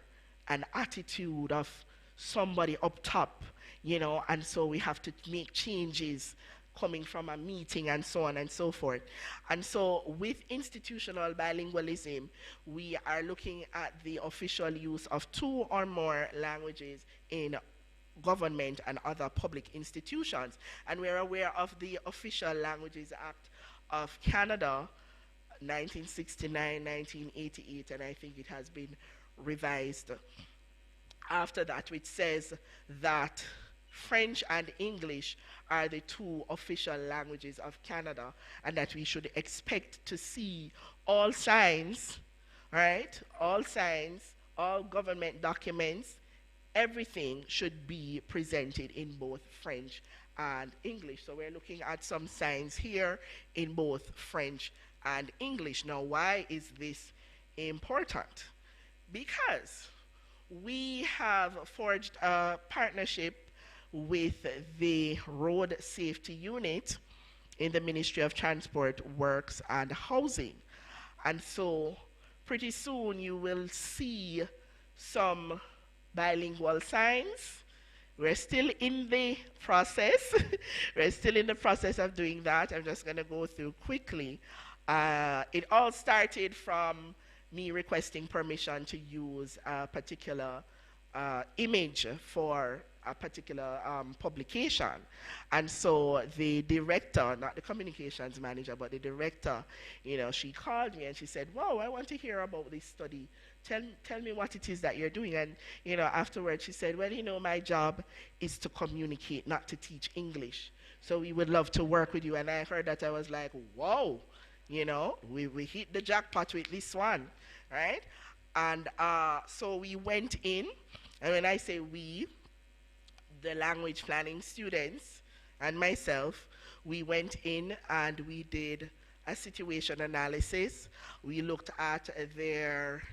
an attitude of somebody up top, and so we have to make changes coming from a meeting and so on and so forth. And so with institutional bilingualism, we are looking at the official use of 2 or more languages in government and other public institutions. And we're aware of the Official Languages Act of Canada, 1969, 1988, and I think it has been revised after that, which says that French and English are the 2 official languages of Canada, and that we should expect to see all signs, right? All signs, all government documents, everything should be presented in both French and English. So we're looking at some signs here in both French and English. Now, why is this important? Because we have forged a partnership with the Road Safety Unit in the Ministry of Transport, Works and Housing. And so pretty soon you will see some bilingual signs. We're still in the process. We're still in the process of doing that. I'm just going to go through quickly. It all started from me requesting permission to use a particular image for a particular publication. And so the director, not the communications manager, but the director, she called me and she said, wow, I want to hear about this study. Tell me what it is that you're doing. And, afterwards she said, well, my job is to communicate, not to teach English. So we would love to work with you. And I heard that, I was like, whoa, we hit the jackpot with this one, right? And so we went in, and when I say we, the language planning students and myself, we went in and we did a situation analysis. We looked at their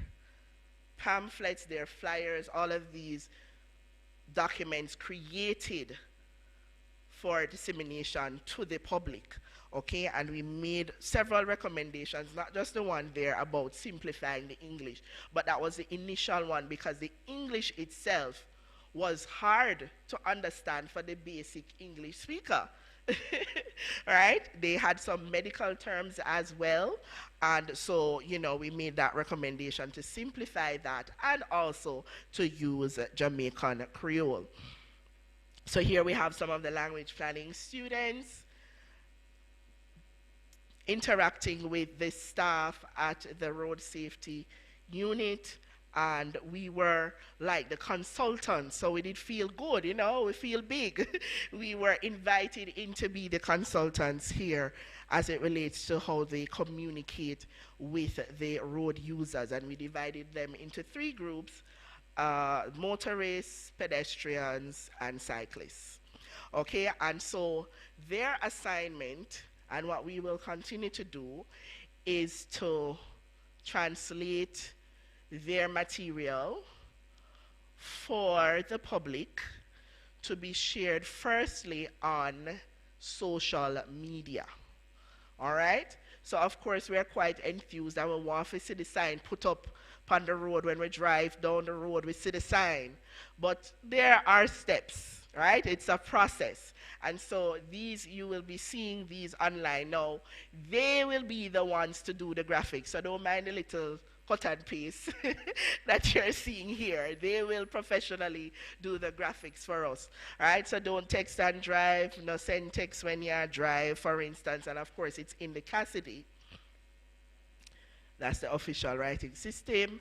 pamphlets, their flyers, all of these documents created for dissemination to the public. Okay, and we made several recommendations, not just the one there about simplifying the English, but that was the initial one because the English itself was hard to understand for the basic English speaker. Right? They had some medical terms as well, and so, you know, we made that recommendation to simplify that and also to use Jamaican Creole. So here we have some of the language planning students interacting with the staff at the road safety unit, and we were like the consultants, so we did feel good, you know, we feel big. We were invited in to be the consultants here as it relates to how they communicate with the road users, and we divided them into 3 groups: motorists, pedestrians, and cyclists. Okay, and so their assignment, and what we will continue to do, is to translate their material for the public to be shared firstly on social media. All right? So of course we're quite enthused and we want to see the sign put up on the road. When we drive down the road, we see the sign. But there are steps, right? It's a process. And so these, you will be seeing these online. Now, they will be the ones to do the graphics. So don't mind the little cut and paste that you're seeing here. They will professionally do the graphics for us. Right? So don't text and drive. No, send text when you drive, for instance. And of course, it's in the Cassidy. That's the official writing system.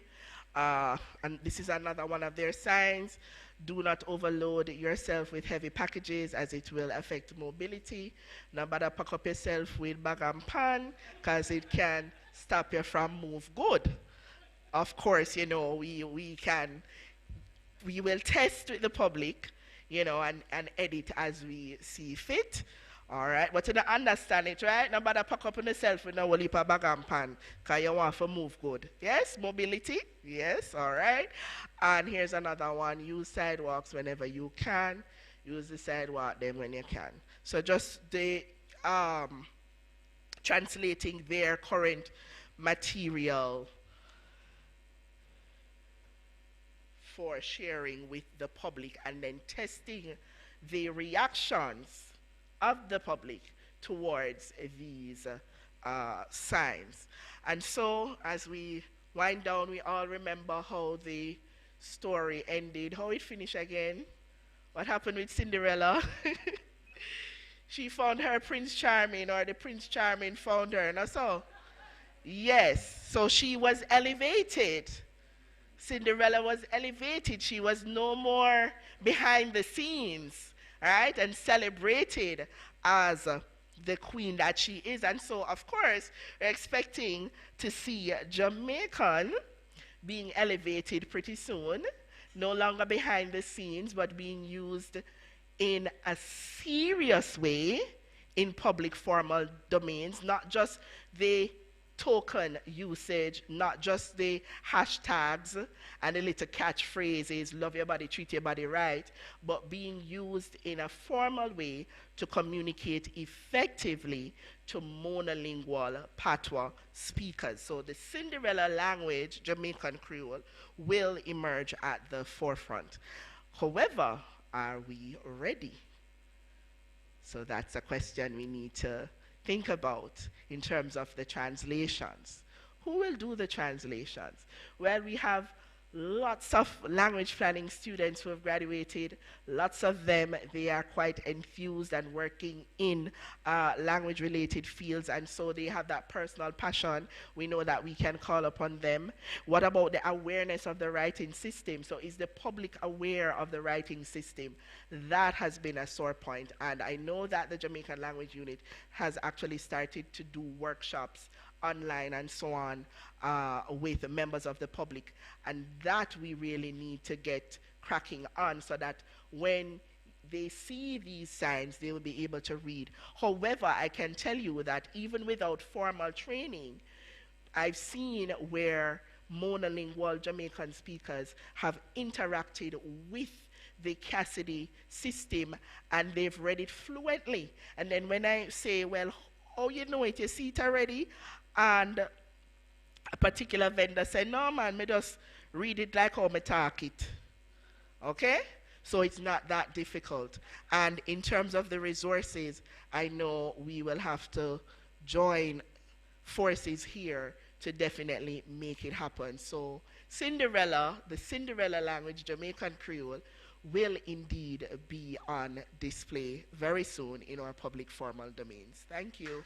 And this is another one of their signs. Do not overload yourself with heavy packages as it will affect mobility. Now better pack up yourself with bag and pan because it can stop you from move good. Of course, you know, we will test with the public, you know, and edit as we see fit. All right, but you don't understand it, right? Now better pack up on yourself with no heap of bag and pan because you want to move good. Yes, mobility. Yes, all right. And here's another one. Use sidewalks whenever you can. Use the sidewalk then when you can. So just the translating their current material for sharing with the public and then testing the reactions of the public towards these signs. And so as we wind down, we all remember how the story ended, how it finished again. What happened with Cinderella? She found her Prince Charming, or the Prince Charming found her, and so yes, so she was elevated. Cinderella was elevated. She was no more behind the scenes, right, and celebrated as the queen that she is. And so, of course, we're expecting to see Jamaican being elevated pretty soon, no longer behind the scenes, but being used in a serious way in public formal domains, not just the token usage, not just the hashtags and the little catchphrases, love your body, treat your body right, but being used in a formal way to communicate effectively to monolingual patois speakers. So the Cinderella language, Jamaican Creole, will emerge at the forefront. However, are we ready? So that's a question we need to think about in terms of the translations. Who will do the translations? Well, we have lots of language planning students who have graduated. Lots of them, they are quite enthused and working in language-related fields, and so they have that personal passion. We know that we can call upon them. What about the awareness of the writing system? So is the public aware of the writing system? That has been a sore point, and I know that the Jamaican Language Unit has actually started to do workshops online and so on with members of the public, and that we really need to get cracking on so that when they see these signs, they will be able to read. However, I can tell you that even without formal training, I've seen where monolingual Jamaican speakers have interacted with the Cassidy system and they've read it fluently. And then when I say, well, oh, you know it, you see it already? And a particular vendor said, no, man, me just read it like how me talk it. Okay? So it's not that difficult. And in terms of the resources, I know we will have to join forces here to definitely make it happen. So Cinderella, the Cinderella language, Jamaican Creole, will indeed be on display very soon in our public formal domains. Thank you.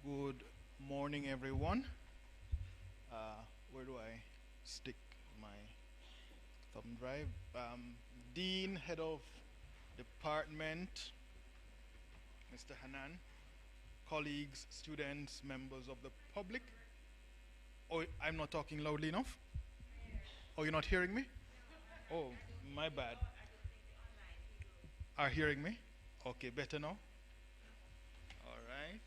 Good morning, everyone. Where do I stick my thumb drive? Dean, Head of Department, Mr. Hanan, colleagues, students, members of the public. Oh, I'm not talking loudly enough? Oh, you're not hearing me? Oh, my bad. Are hearing me? Okay, better now? All right.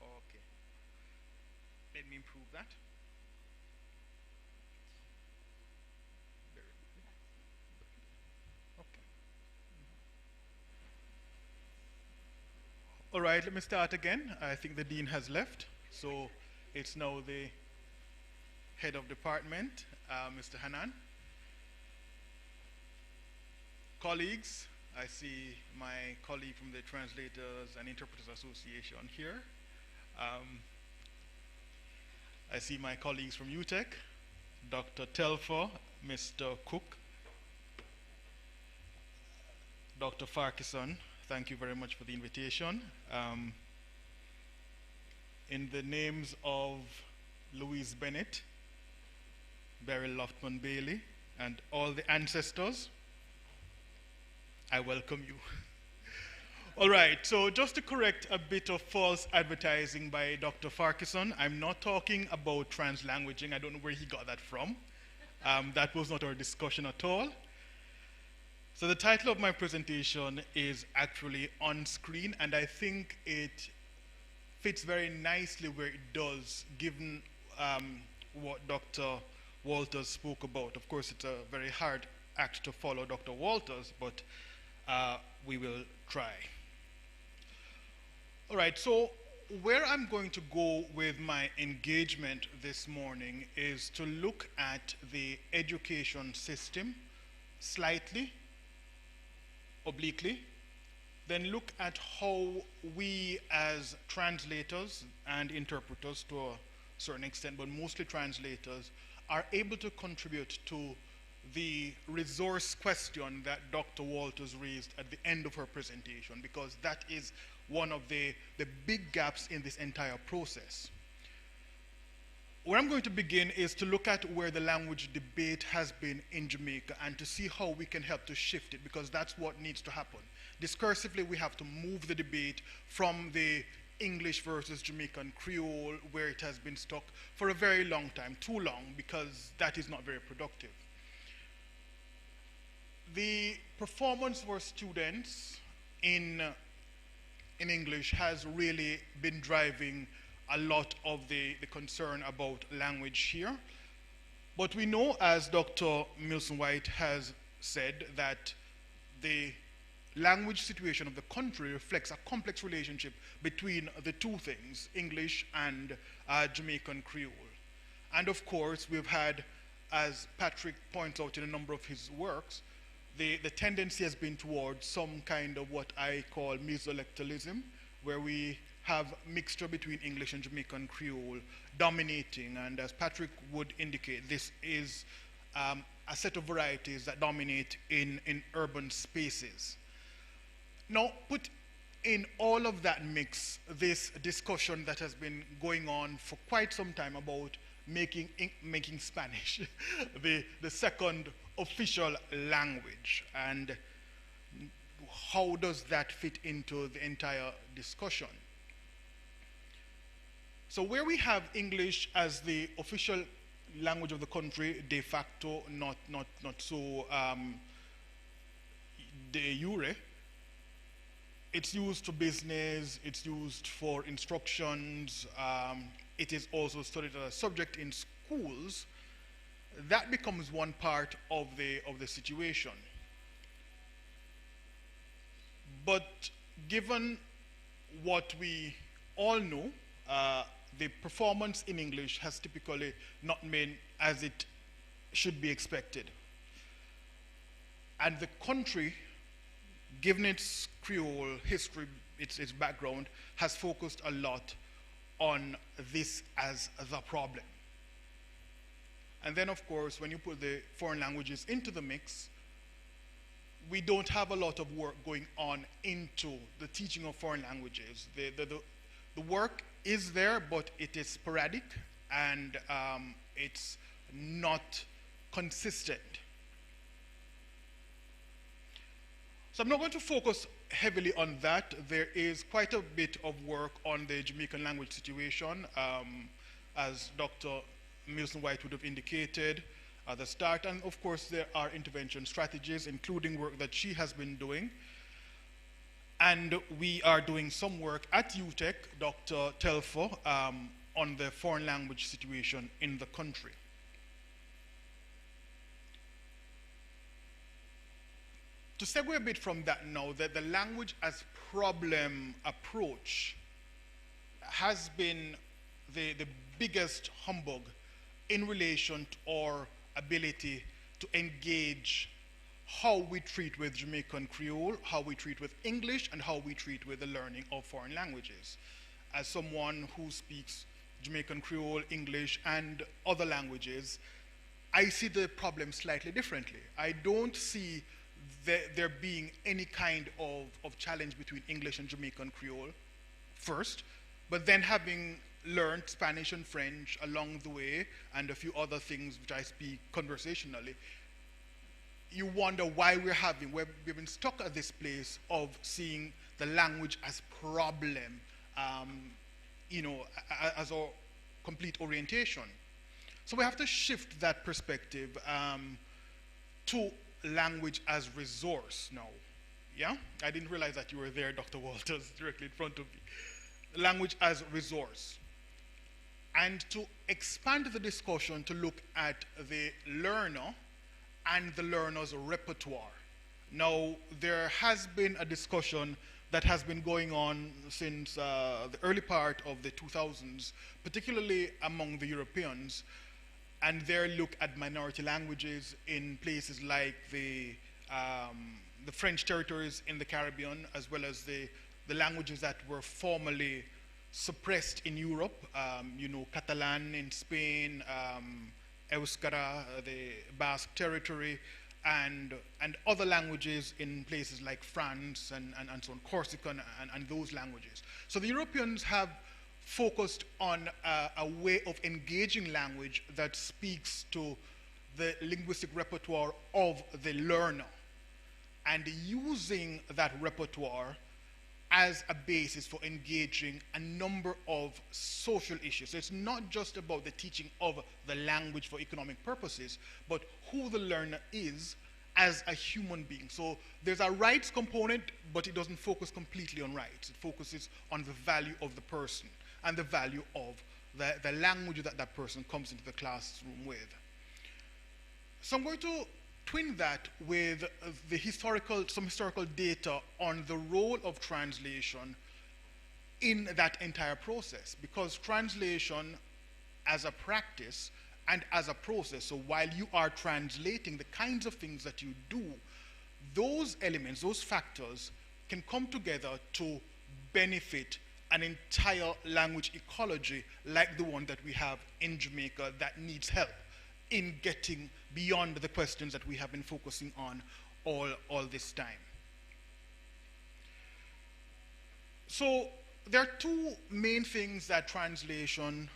Okay. Let me improve that. Okay. All right, let me start again. I think the dean has left, so it's now the head of department, Mr. Hanan. Colleagues, I see my colleague from the Translators and Interpreters Association here. I see my colleagues from UTEC, Dr. Telfer, Mr. Cook, Dr. Farquharson, thank you very much for the invitation. In the names of Louise Bennett, Beryl Loftman Bailey, and all the ancestors, I welcome you. All right, so just to correct a bit of false advertising by Dr. Farquharson, I'm not talking about translanguaging. I don't know where he got that from. That was not our discussion at all. So the title of my presentation is actually on screen, and I think it fits very nicely where it does, given what Dr. Walters spoke about. Of course, it's a very hard act to follow Dr. Walters, but we will try. All right, so where I'm going to go with my engagement this morning is to look at the education system slightly, obliquely, then look at how we as translators and interpreters to a certain extent, but mostly translators, are able to contribute to the resource question that Dr. Walters raised at the end of her presentation, because that is one of the big gaps in this entire process. Where I'm going to begin is to look at where the language debate has been in Jamaica and to see how we can help to shift it, because that's what needs to happen. Discursively, we have to move the debate from the English versus Jamaican Creole, where it has been stuck for a very long time, too long, because that is not very productive. The performance for students in English has really been driving a lot of the concern about language here. But we know, as Dr. Milson White has said, that the language situation of the country reflects a complex relationship between the two things, English and Jamaican Creole. And of course, we've had, as Patrick points out in a number of his works, the tendency has been towards some kind of what I call mesolectalism, where we have mixture between English and Jamaican Creole dominating, and as Patrick would indicate, this is a set of varieties that dominate in urban spaces. Now, put in all of that mix, this discussion that has been going on for quite some time about making Spanish the second official language, and how does that fit into the entire discussion? So where we have English as the official language of the country, de facto, not so de jure, it's used to business, it's used for instructions, it is also studied as a subject in schools. That becomes one part of the situation. But given what we all know, the performance in English has typically not been as it should be expected. And the country, given its Creole history, its background, has focused a lot on this as the problem. And then, of course, when you put the foreign languages into the mix, we don't have a lot of work going on into the teaching of foreign languages. The work is there, but it is sporadic, and it's not consistent. So I'm not going to focus heavily on that. There is quite a bit of work on the Jamaican language situation, as Dr. Milson White would have indicated at the start. And of course, there are intervention strategies, including work that she has been doing. And we are doing some work at UTEC, Dr. Telfo, on the foreign language situation in the country. To segue a bit from that now, that the language as problem approach has been the biggest humbug in relation to our ability to engage how we treat with Jamaican Creole, how we treat with English, and how we treat with the learning of foreign languages. As someone who speaks Jamaican Creole, English, and other languages, I see the problem slightly differently. I don't see there being any kind of challenge between English and Jamaican Creole first, but then having learned Spanish and French along the way, and a few other things which I speak conversationally, you wonder why we've been stuck at this place of seeing the language as problem, as our complete orientation. So we have to shift that perspective to language as resource now. Yeah? I didn't realize that you were there, Dr. Walters, directly in front of me. Language as resource. And to expand the discussion to look at the learner and the learner's repertoire. Now, there has been a discussion that has been going on since the early part of the 2000s, particularly among the Europeans, and their look at minority languages in places like the French territories in the Caribbean, as well as the languages that were formerly suppressed in Europe, Catalan in Spain, Euskara, the Basque territory, and other languages in places like France and so on, Corsican and those languages. So the Europeans have focused on a way of engaging language that speaks to the linguistic repertoire of the learner, and using that repertoire as a basis for engaging a number of social issues. So it's not just about the teaching of the language for economic purposes, but who the learner is as a human being. So there's a rights component, but it doesn't focus completely on rights. It focuses on the value of the person and the value of the language that that person comes into the classroom with. So I'm going to twin that with some historical data on the role of translation in that entire process, because translation as a practice and as a process, so while you are translating the kinds of things that you do, those elements, those factors can come together to benefit an entire language ecology like the one that we have in Jamaica that needs help in getting beyond the questions that we have been focusing on all this time. So there are two main things that translation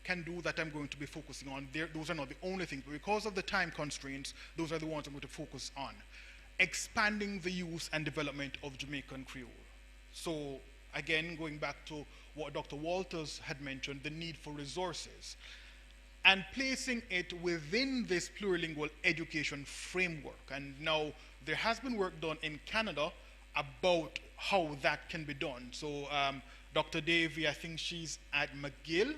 can do that I'm going to be focusing on. Those are not the only things, but because of the time constraints, those are the ones I'm going to focus on. Expanding the use and development of Jamaican Creole. So again, going back to what Dr. Walters had mentioned, the need for resources, and placing it within this plurilingual education framework. And now there has been work done in Canada about how that can be done. So Dr. Davy, I think she's at McGill.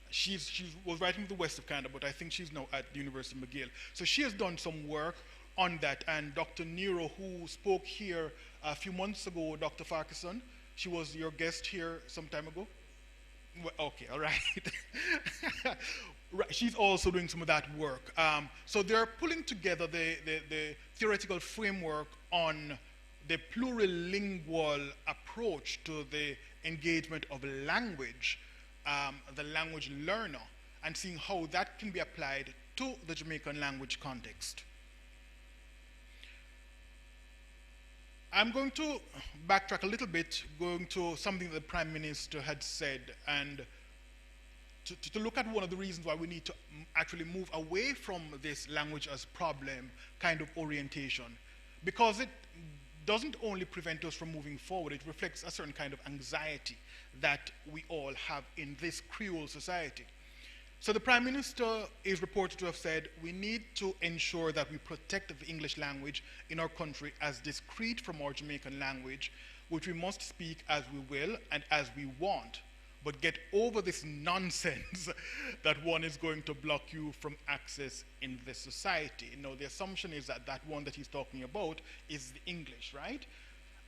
She was writing for the west of Canada, but I think she's now at the University of McGill. So she has done some work on that. And Dr. Nero, who spoke here a few months ago, Dr. Farquharson, she was your guest here some time ago. Well, okay, all right. Right. She's also doing some of that work. So they're pulling together the theoretical framework on the plurilingual approach to the engagement of language, the language learner, and seeing how that can be applied to the Jamaican language context. I'm going to backtrack a little bit, going to something that the Prime Minister had said, and to look at one of the reasons why we need to actually move away from this language as problem kind of orientation, because it doesn't only prevent us from moving forward, it reflects a certain kind of anxiety that we all have in this Creole society. So the Prime Minister is reported to have said, we need to ensure that we protect the English language in our country as discrete from our Jamaican language, which we must speak as we will and as we want, but get over this nonsense that one is going to block you from access in this society. You know, the assumption is that that one that he's talking about is the English, right?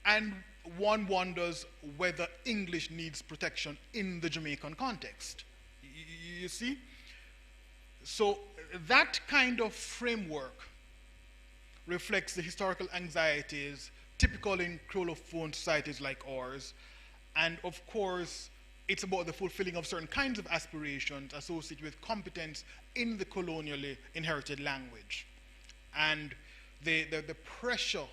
And one wonders whether English needs protection in the Jamaican context. You see? So that kind of framework reflects the historical anxieties typical in Creolophone societies like ours. And of course, it's about the fulfilling of certain kinds of aspirations associated with competence in the colonially inherited language. And the pressure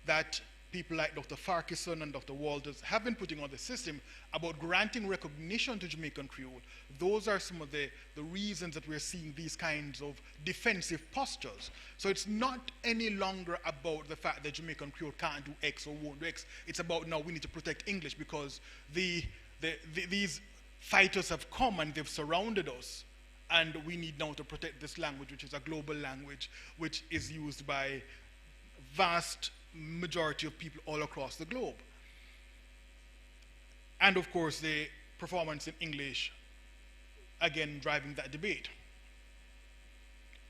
that people like Dr. Farquharson and Dr. Walters have been putting on the system about granting recognition to Jamaican Creole, those are some of the reasons that we're seeing these kinds of defensive postures. So it's not any longer about the fact that Jamaican Creole can't do X or won't do X. It's about now we need to protect English because these fighters have come and they've surrounded us, and we need now to protect this language, which is a global language, which is used by vast majority of people all across the globe. And of course, the performance in English, again, driving that debate.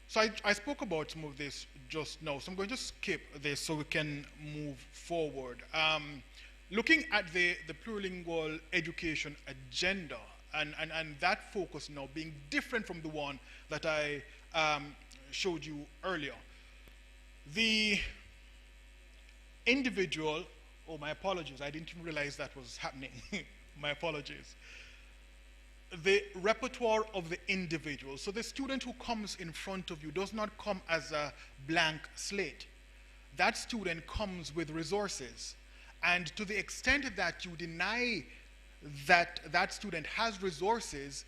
So I spoke about some of this just now, so I'm going to skip this so we can move forward. Looking at the plurilingual education agenda, and that focus now being different from the one that I showed you earlier. The individual, oh, my apologies, I didn't even realize that was happening. My apologies. The repertoire of the individual. So the student who comes in front of you does not come as a blank slate. That student comes with resources. And to the extent that you deny that that student has resources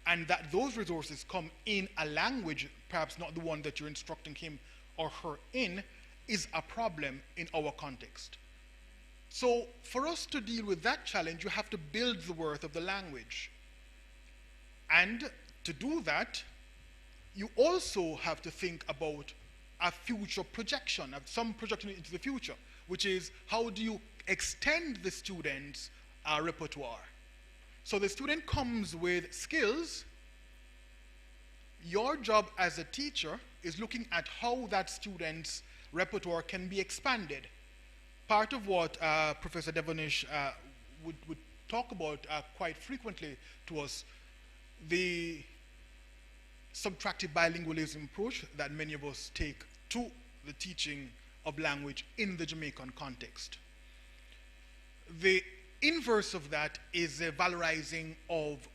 and that those resources come in a language, perhaps not the one that you're instructing him or her in, is a problem in our context. So for us to deal with that challenge, you have to build the worth of the language. And to do that, you also have to think about a future projection, some projection into the future, which is how do you extend the student's repertoire? So the student comes with skills. Your job as a teacher is looking at how that student's repertoire can be expanded. Part of what Professor Devonish would talk about quite frequently to us, the subtractive bilingualism approach that many of us take to the teaching of language in the Jamaican context. The inverse of that is a valorizing of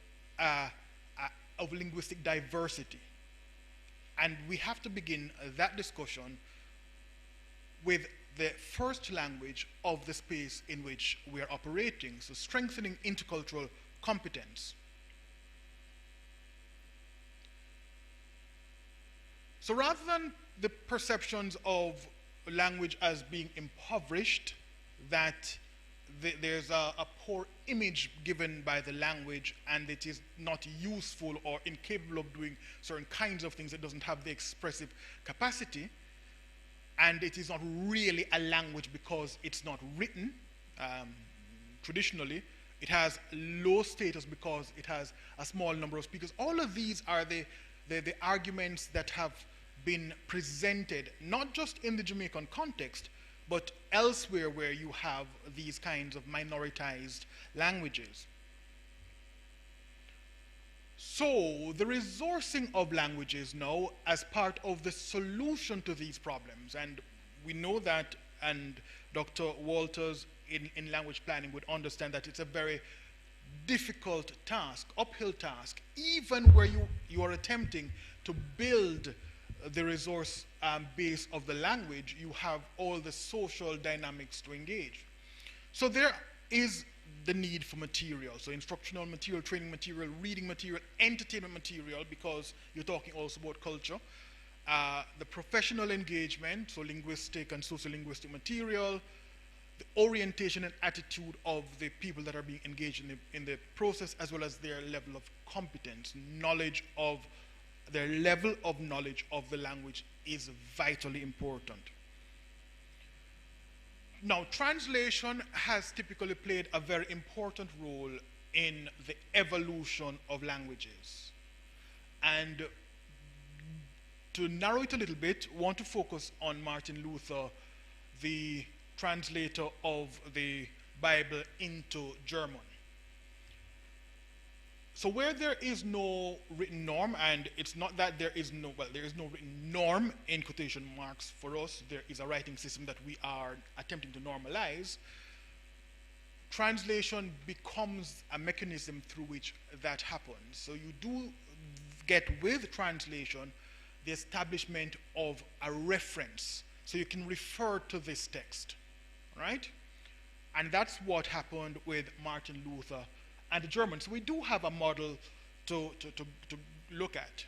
linguistic diversity. And we have to begin that discussion with the first language of the space in which we are operating, so strengthening intercultural competence. So rather than the perceptions of language as being impoverished, that there's a poor image given by the language and it is not useful or incapable of doing certain kinds of things, it doesn't have the expressive capacity, and it is not really a language because it's not written traditionally. It has low status because it has a small number of speakers. All of these are the arguments that have been presented, not just in the Jamaican context, but elsewhere where you have these kinds of minoritized languages. So the resourcing of languages now as part of the solution to these problems, and we know that, and Dr. Walters in language planning would understand that it's a very difficult task, uphill task, even where you are attempting to build the resource base of the language, you have all the social dynamics to engage. So there is the need for material, so instructional material, training material, reading material, entertainment material, because you're talking also about culture. The professional engagement, so linguistic and sociolinguistic material, the orientation and attitude of the people that are being engaged in the process, as well as their level of competence, their level of knowledge of the language is vitally important. Now, translation has typically played a very important role in the evolution of languages. And to narrow it a little bit, I want to focus on Martin Luther, the translator of the Bible into German. So where there is no written norm, and it's not that there is no written norm in quotation marks for us, there is a writing system that we are attempting to normalize, translation becomes a mechanism through which that happens. So you do get with translation the establishment of a reference. So you can refer to this text, right? And that's what happened with Martin Luther and the Germans. So we do have a model to look at.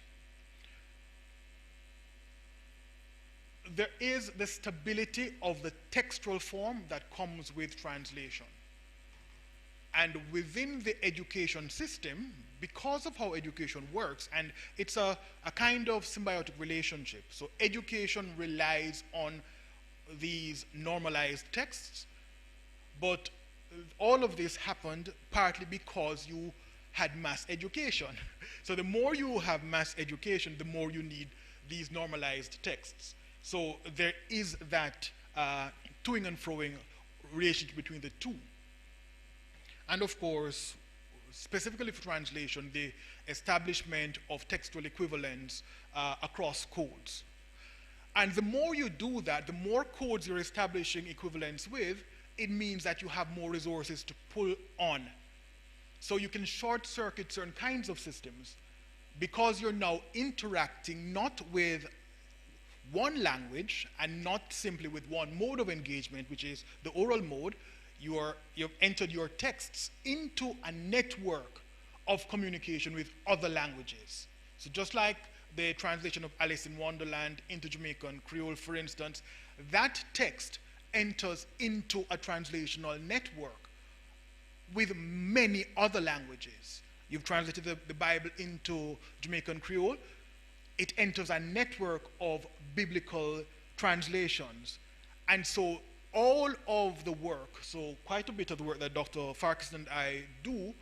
There is the stability of the textual form that comes with translation. And within the education system, because of how education works, and it's a kind of symbiotic relationship. So education relies on these normalized texts, but all of this happened partly because you had mass education. So the more you have mass education, the more you need these normalized texts. So there is that toing and froing relationship between the two. And of course, specifically for translation, the establishment of textual equivalents across codes. And the more you do that, the more codes you're establishing equivalents with, it means that you have more resources to pull on. So you can short circuit certain kinds of systems because you're now interacting not with one language and not simply with one mode of engagement, which is the oral mode. You've entered your texts into a network of communication with other languages. So just like the translation of Alice in Wonderland into Jamaican Creole, for instance, that text enters into a translational network with many other languages. You've translated the Bible into Jamaican Creole. It enters a network of biblical translations. And so all of the work, so quite a bit of the work that Dr. Farkas and I do,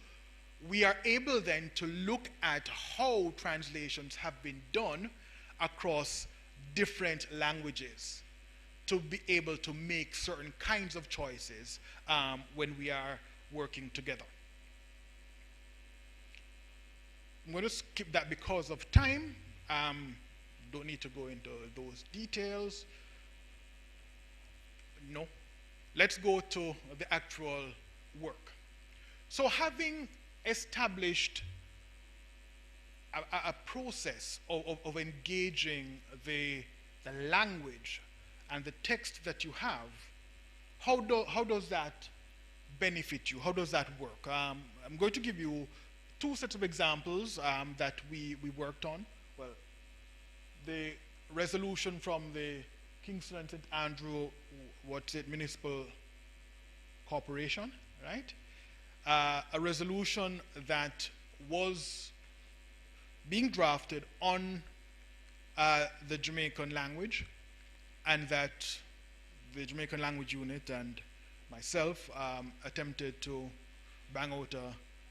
we are able then to look at how translations have been done across different languages to be able to make certain kinds of choices when we are working together. I'm going to skip that because of time. Don't need to go into those details. No. Let's go to the actual work. So having established a process of engaging the language and the text that you have, how does that benefit you? How does that work? I'm going to give you two sets of examples that we worked on. Well, the resolution from the Kingston and St. Andrew, what's it, Municipal Corporation, right? A resolution that was being drafted on the Jamaican language, and that the Jamaican language unit and myself attempted to bang out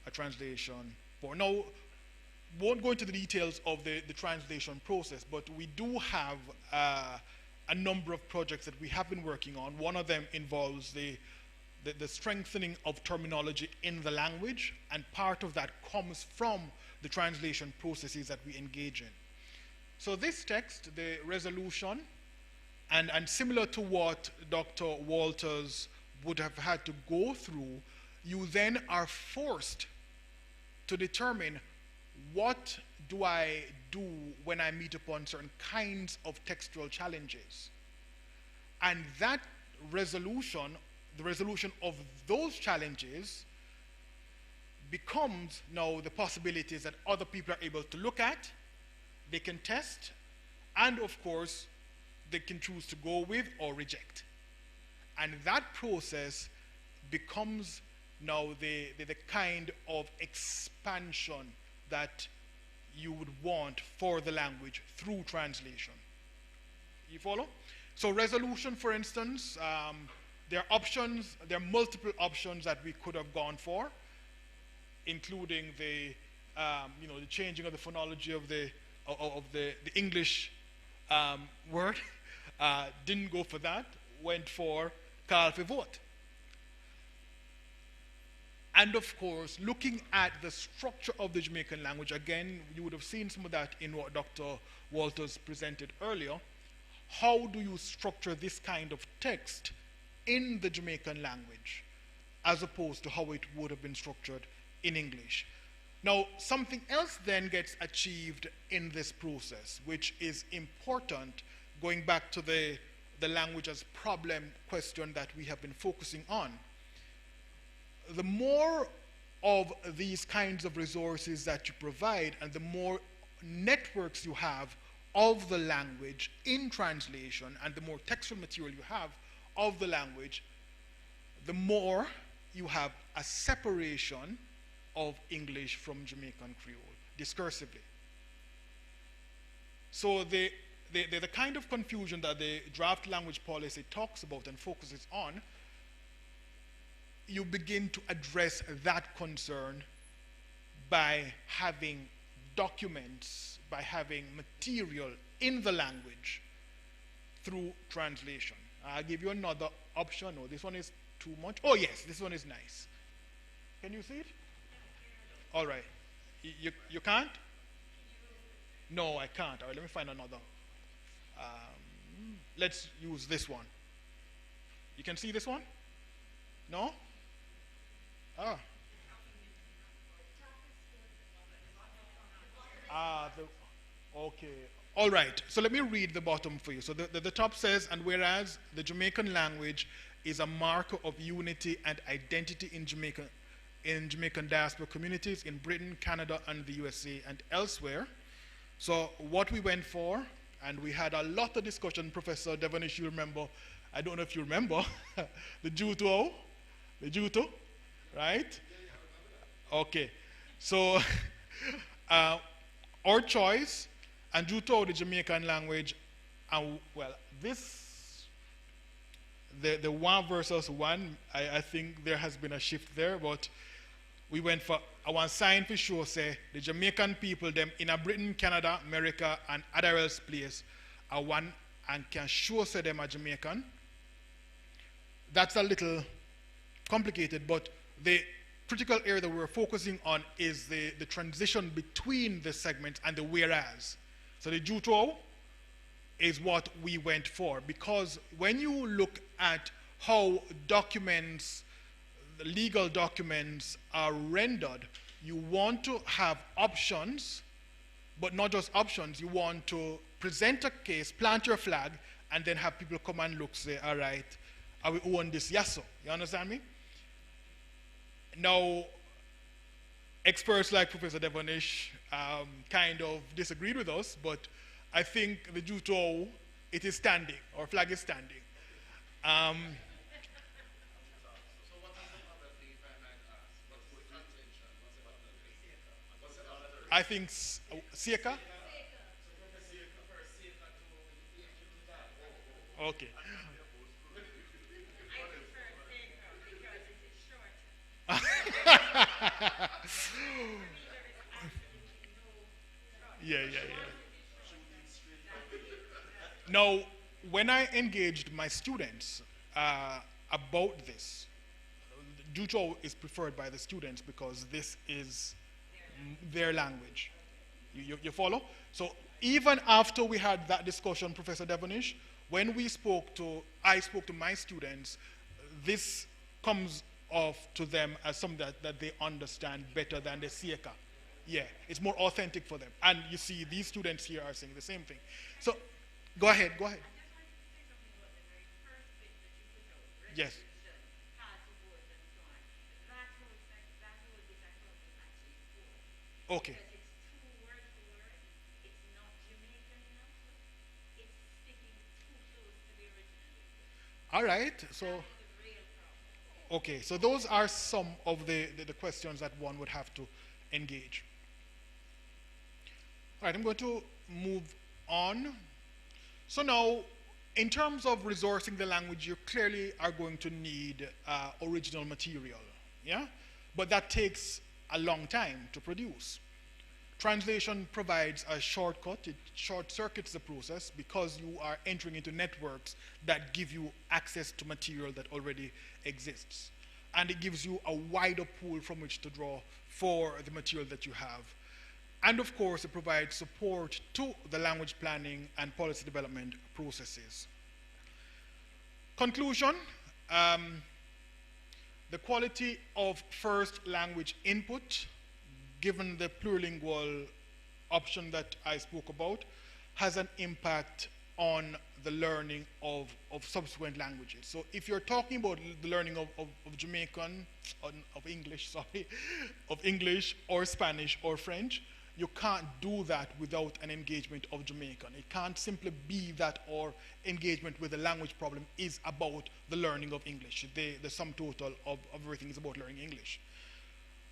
a translation for. Now, won't go into the details of the translation process, but we do have a number of projects that we have been working on. One of them involves the strengthening of terminology in the language, and part of that comes from the translation processes that we engage in. So this text, the resolution, and similar to what Dr. Walters would have had to go through, you then are forced to determine, what do I do when I meet upon certain kinds of textual challenges? And that resolution, the resolution of those challenges, becomes now the possibilities that other people are able to look at, they can test, and of course, they can choose to go with or reject. And that process becomes now the kind of expansion that you would want for the language through translation. You follow? So resolution, for instance, there are options, there are multiple options that we could have gone for, including the changing of the phonology of the English word. Didn't go for that, went for call for vote. And of course, looking at the structure of the Jamaican language, again, you would have seen some of that in what Dr. Walters presented earlier. How do you structure this kind of text in the Jamaican language, as opposed to how it would have been structured in English? Now, something else then gets achieved in this process, which is important, going back to the language as problem question that we have been focusing on. The more of these kinds of resources that you provide, and the more networks you have of the language in translation, and the more textual material you have of the language, the more you have a separation of English from Jamaican Creole, discursively. So the kind of confusion that the draft language policy talks about and focuses on, you begin to address that concern by having documents, by having material in the language through translation. I'll give you another option. Oh, this one is too much. Oh yes, this one is nice. Can you see it? All right. You can't? No, I can't. All right, let me find another. Let's use this one. You can see this one? No? Ah. Okay. All right. So let me read the bottom for you. So the top says, and whereas the Jamaican language is a marker of unity and identity in Jamaican diaspora communities in Britain, Canada, and the USA, and elsewhere. So what we went for, and we had a lot of discussion, Professor Devonish, you remember, I don't know if you remember, the Juto, right? Okay. So our choice, and Juto, the Jamaican language, and well, this, the one versus one, I think there has been a shift there, but we went for, I want sign for sure, say, the Jamaican people, them in a Britain, Canada, America, and other else place, are one, and can sure say them are Jamaican. That's a little complicated, but the critical area that we're focusing on is the transition between the segments and the whereas. So the Juto is what we went for, because when you look at how documents, the legal documents are rendered, you want to have options, but not just options. You want to present a case, plant your flag, and then have people come and look, say, all right, I will own this, yes, sir. You understand me? Now, experts like Professor Devonish kind of disagreed with us, but I think the Juto, it is standing, our flag is standing. I think Sieka? Okay. Yeah. Now, when I engaged my students about this, Jucho is preferred by the students because this is their language. You follow? So even after we had that discussion, Professor Devonish, when I spoke to my students, this comes off to them as something that they understand better than the Sieka. Yeah, it's more authentic for them. And you see, these students here are saying the same thing. So, go ahead. Yes. Okay. All right. So, okay. So those are some of the questions that one would have to engage. All right. I'm going to move on. So now, in terms of resourcing the language, you clearly are going to need original material. Yeah. But that takes a long time to produce. Translation provides a shortcut. It short circuits the process because you are entering into networks that give you access to material that already exists. And it gives you a wider pool from which to draw for the material that you have. And of course, it provides support to the language planning and policy development processes. Conclusion, the quality of first language input, given the plurilingual option that I spoke about, has an impact on the learning of subsequent languages. So if you're talking about the learning of Jamaican, of English or Spanish or French, you can't do that without an engagement of Jamaican. It can't simply be that our engagement with the language problem is about the learning of English. The sum total of everything is about learning English.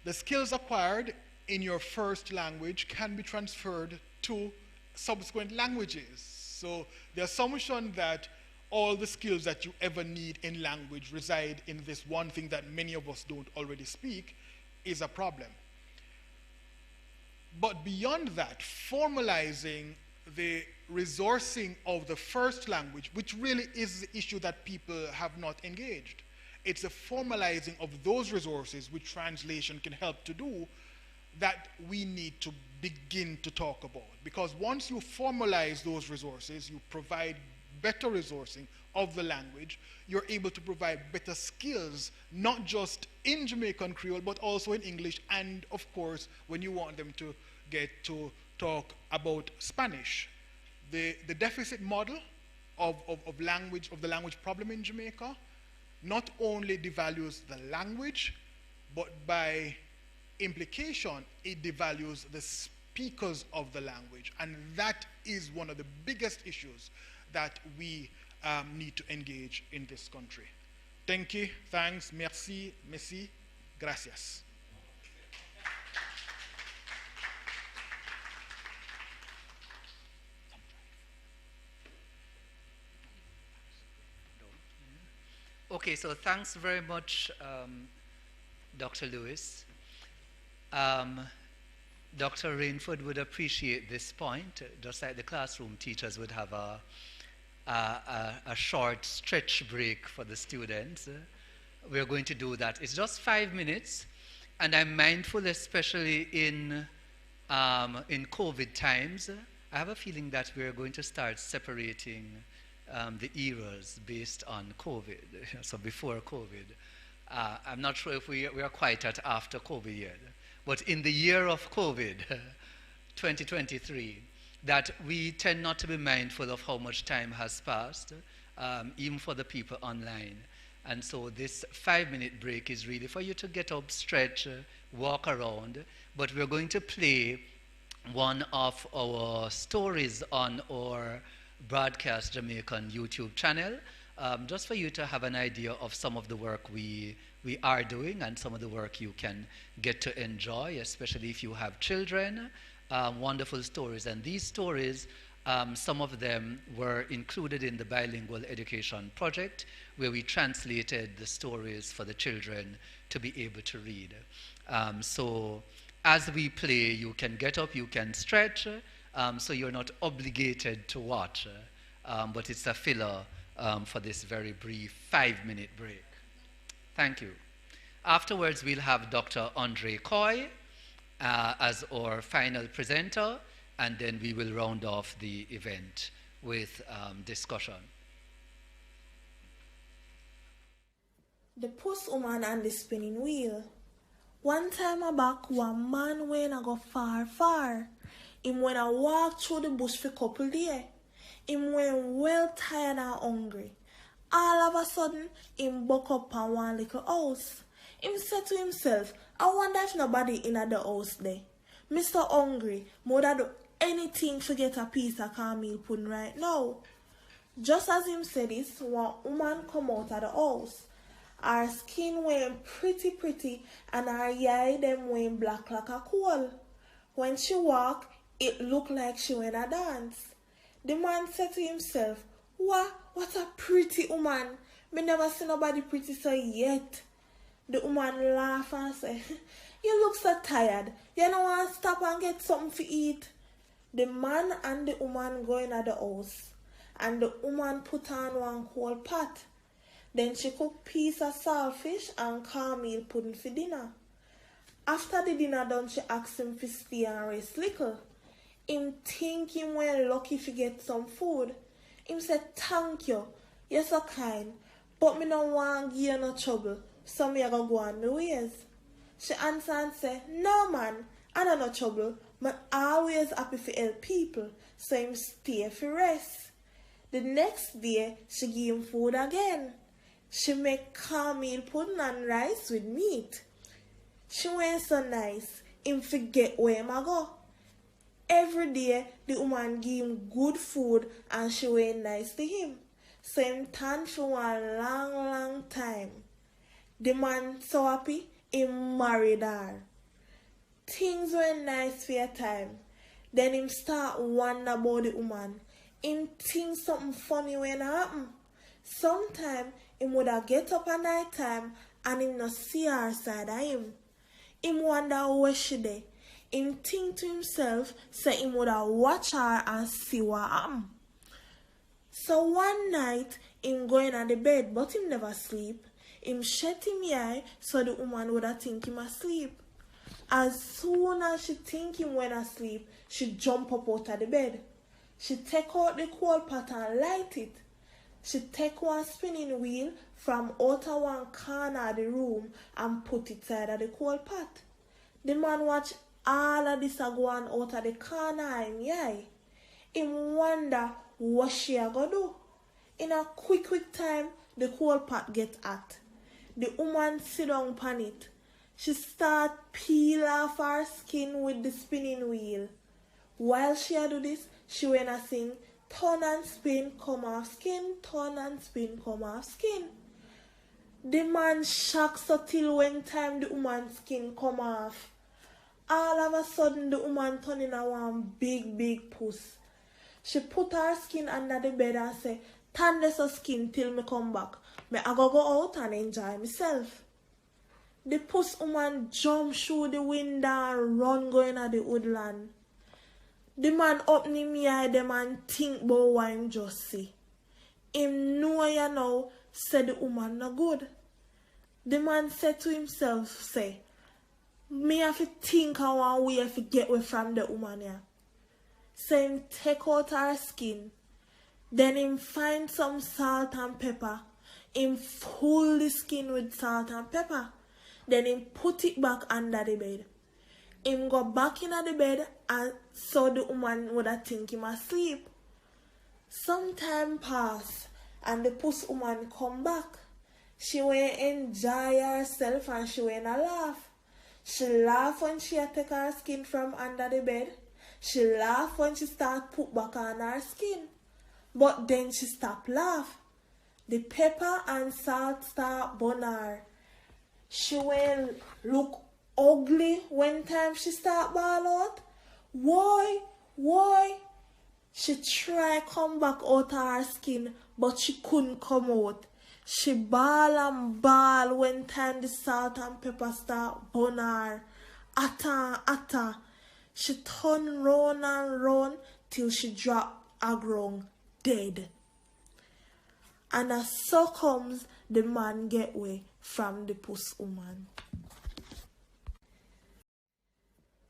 The skills acquired in your first language can be transferred to subsequent languages. So the assumption that all the skills that you ever need in language reside in this one thing that many of us don't already speak is a problem. But beyond that, formalizing the resourcing of the first language, which really is the issue that people have not engaged. It's the formalizing of those resources, which translation can help to do, that we need to begin to talk about. Because once you formalize those resources, you provide better resourcing of the language, you're able to provide better skills, not just in Jamaican Creole, but also in English, and of course, when you want them to get to talk about Spanish. The deficit model of the language problem in Jamaica not only devalues the language, but by implication, it devalues the speakers of the language. And that is one of the biggest issues that we need to engage in this country. Thank you, thanks, merci, gracias. Okay, so thanks very much, Dr. Lewis. Dr. Rainford would appreciate this point, just like the classroom teachers would have a short stretch break for the students. We're going to do that. It's just 5 minutes, and I'm mindful, especially in COVID times, I have a feeling that we're going to start separating the eras based on COVID, so before COVID. I'm not sure if we are quite at after COVID yet, but in the year of COVID, 2023, that we tend not to be mindful of how much time has passed, even for the people online. And so this 5-minute break is really for you to get up, stretch, walk around, but we're going to play one of our stories on our Broadcast Jamaican YouTube channel, just for you to have an idea of some of the work we are doing and some of the work you can get to enjoy, especially if you have children. Wonderful stories. And these stories, some of them were included in the bilingual education project, where we translated the stories for the children to be able to read. So as we play, you can get up, you can stretch, so you're not obligated to watch, but it's a filler for this very brief 5-minute break. Thank you. Afterwards, we'll have Dr. Andre Coy as our final presenter, and then we will round off the event with discussion. The Puss Woman and the Spinning Wheel. One time I back, one man when I go far, far. Him when I walk through the bush for couple days. Him when well tired and hungry. All of a sudden, him buck up on one little house. Him said to himself, I wonder if nobody in the house there. Mr. Hungry, mother do anything to get a piece of cornmeal pudding right now. Just as him said this, one woman come out of the house. Her skin went pretty and her eye them went black like a coal. When she walk, it looked like she went a dance. The man said to himself, what a pretty woman. Me never seen nobody pretty so yet. The woman laugh and say, you look so tired. You don't want to stop and get something to eat. The man and the woman go in at the house. And the woman put on one whole pot. Then she cook piece of saltfish and cornmeal pudding for dinner. After the dinner done, she asked him to stay and rest little. Him think him well lucky to get some food. Him said, thank you, you're so kind, but me don't want to give you no trouble, so me go on my ways. She answered and said, no man, I don't no trouble, but always happy to help people, so him stay for rest. The next day, she give him food again. She make cornmeal pudding and rice with meat. She went so nice, him forget where him a go. Every day, the woman give him good food and she went nice to him. So him turned for a long time. The man so happy, he married her. Things went nice for a time. Then him start wonder about the woman. Him think something funny when happen. Sometime, him woulda get up at night time and him not see her side of him. Him wonder where she dey. Him think to himself, say him woulda watch her and see what happen. So one night, him going at the bed, but him never sleep. Him shut him eye so the woman woulda think him asleep. As soon as she think him went asleep, she jump up out of the bed. She take out the coal pot and light it. She take one spinning wheel from out of one corner of the room and put it side of the coal pot. The man watch all of this a go on out of the corner of him eye. Him wonder what she a go do. In a quick time, the coal pot get hot. The woman sit down upon it. She start peel off her skin with the spinning wheel. While she a do this, she wanna sing, turn and spin, come off skin, turn and spin, come off skin. The man shocked so till when time the woman's skin come off. All of a sudden the woman turn in a one big puss. She put her skin under the bed and say, turn this skin till me come back. Me I go out and enjoy myself. The puss woman jump through the window and run going at the woodland. The man open him eye them and think about what him just see. Him know you know, said the woman no good. The man said to himself, say, me have to think of one way to get away from the woman here. So him take out her skin. Then him find some salt and pepper. Him fill the skin with salt and pepper. Then him put it back under the bed. Him go back in the bed and so the woman would have think him asleep. Some time pass and the puss woman come back. She went enjoy herself and she went a laugh. She laugh when she take her skin from under the bed. She laugh when she start put back on her skin. But then she stop laugh. The pepper and salt start burn her. She will look ugly when time she start ball out. Why? She try come back out of her skin, but she couldn't come out. She ball and ball when time the salt and pepper start burn her. Atta. She turn round and round till she drop a ground dead. And so comes the man get away from the puss woman.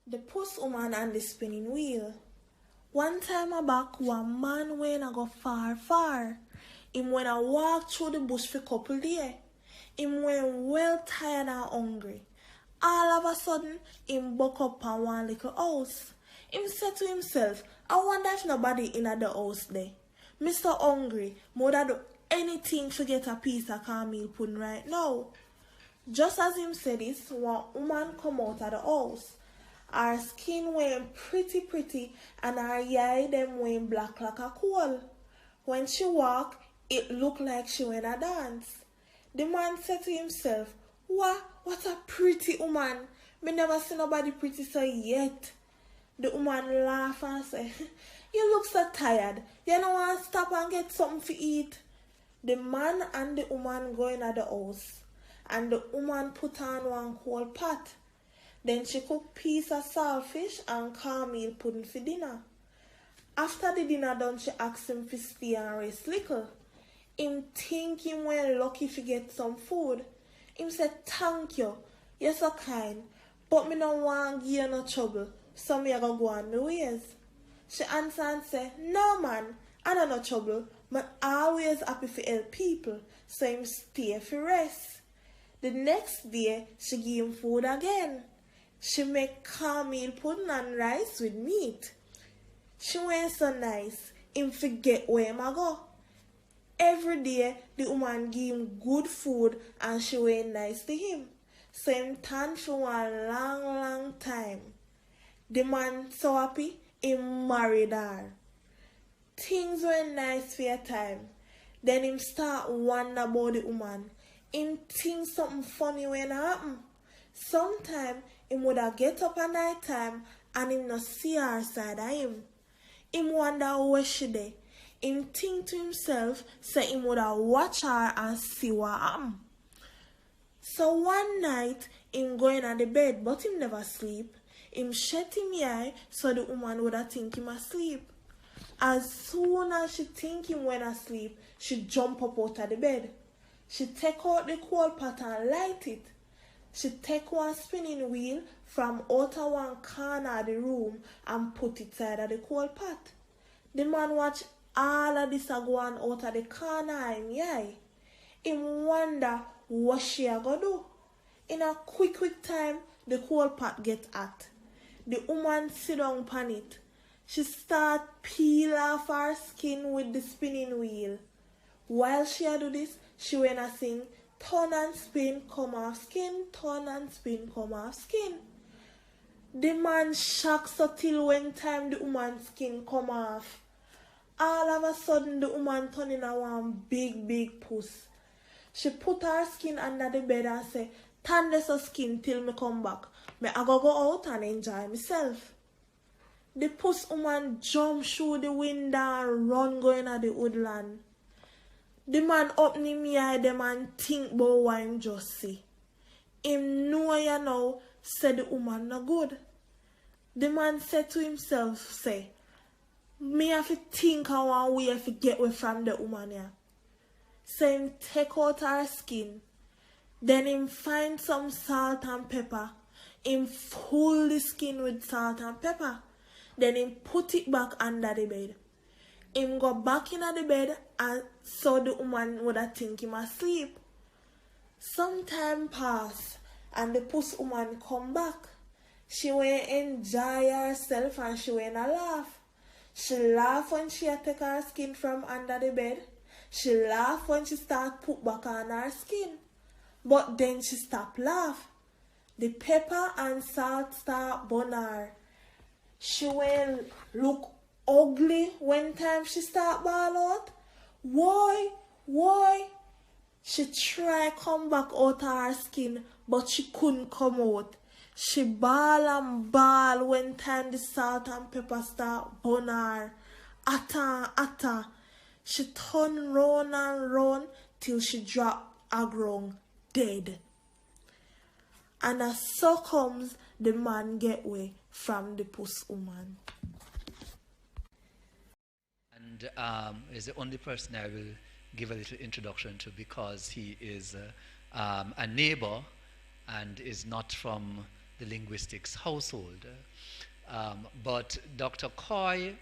The puss woman and the spinning wheel. One time I back, one man when I go far. Him when I walk through the bush for couple days. Him when well tired and hungry. All of a sudden, him buck up on one little house. Him said to himself, I wonder if nobody in the house there. Mr. Hungry, mother do anything to get a piece of cornmeal pudding right now. Just as him said this, one woman come out of the house. Her skin went pretty and her eye them went black like a coal. When she walk, it looked like she went a dance. The man said to himself, what a pretty woman. Me never see nobody pretty so yet. The woman laugh and say, you look so tired. You don't want to stop and get something to eat. The man and the woman go in at the house. And the woman put on one whole pot. Then she cook piece of saltfish and cornmeal pudding for dinner. After the dinner done, she asked him to stay and rest little. Him think him well lucky to get some food. Him said, thank you, you're so kind, but me don't want to give you no trouble, so me go on my ways. She answered and said, no man, I don't no trouble, but always happy to help people, so him stay for rest. The next day, she give him food again. She make cornmeal pudding and rice with meat. She went so nice, him forget where him go. Every day, the woman give him good food and she went nice to him. So him turned for a long time. The man so happy, he married her. Things went nice for a time. Then him start wonder about the woman. Him think something funny when happen. Sometime, him woulda get up at night time and him not see her side of him. Him wonder where she dey. Him think to himself, say him woulda watch her and see what happen. So one night, him going at the bed, but him never sleep. Him shut him eye so the woman woulda think him asleep. As soon as she think him went asleep, she jump up out of the bed. She take out the coal pot and light it. She take one spinning wheel from out of one corner of the room and put it side of the coal pot. The man watch all of this a go on out of the corner of him eye. Him wonder what she a go do. In a quick time, the coal pot get hot. The woman sit down upon it. She start peel off her skin with the spinning wheel. While she a do this, she wanna sing, turn and spin, come off skin, turn and spin, come off skin. The man shocked so till when time the woman's skin come off. All of a sudden, the woman turn in a one big puss. She put her skin under the bed and say, turn this skin till me come back. Me I go out and enjoy myself. The puss woman jump through the window and run going at the woodland. The man open him eye them and think about what him just see. Him know you know, said the woman no good. The man said to himself, say, me have to think of one way to get away from the woman here. So him take out her skin. Then him find some salt and pepper. Him fill the skin with salt and pepper. Then him put it back under the bed. Him go back in the bed and so the woman would have think him asleep. Some time pass and the puss woman come back. She will enjoy herself and she will laugh. She laugh when she take her skin from under the bed. She laugh when she start put back on her skin. But then she stop laugh. The pepper and salt start burn her. she will look ugly when time she start ball out. Why? She try come back out of her skin, but she couldn't come out. She ball and ball when time the salt and pepper start burn her. Atta. She turn round and round till she drop a ground dead. And as so comes the man get away from the puss woman. And is the only person I will give a little introduction to because he is a neighbor and is not from the linguistics household. But Dr. Coy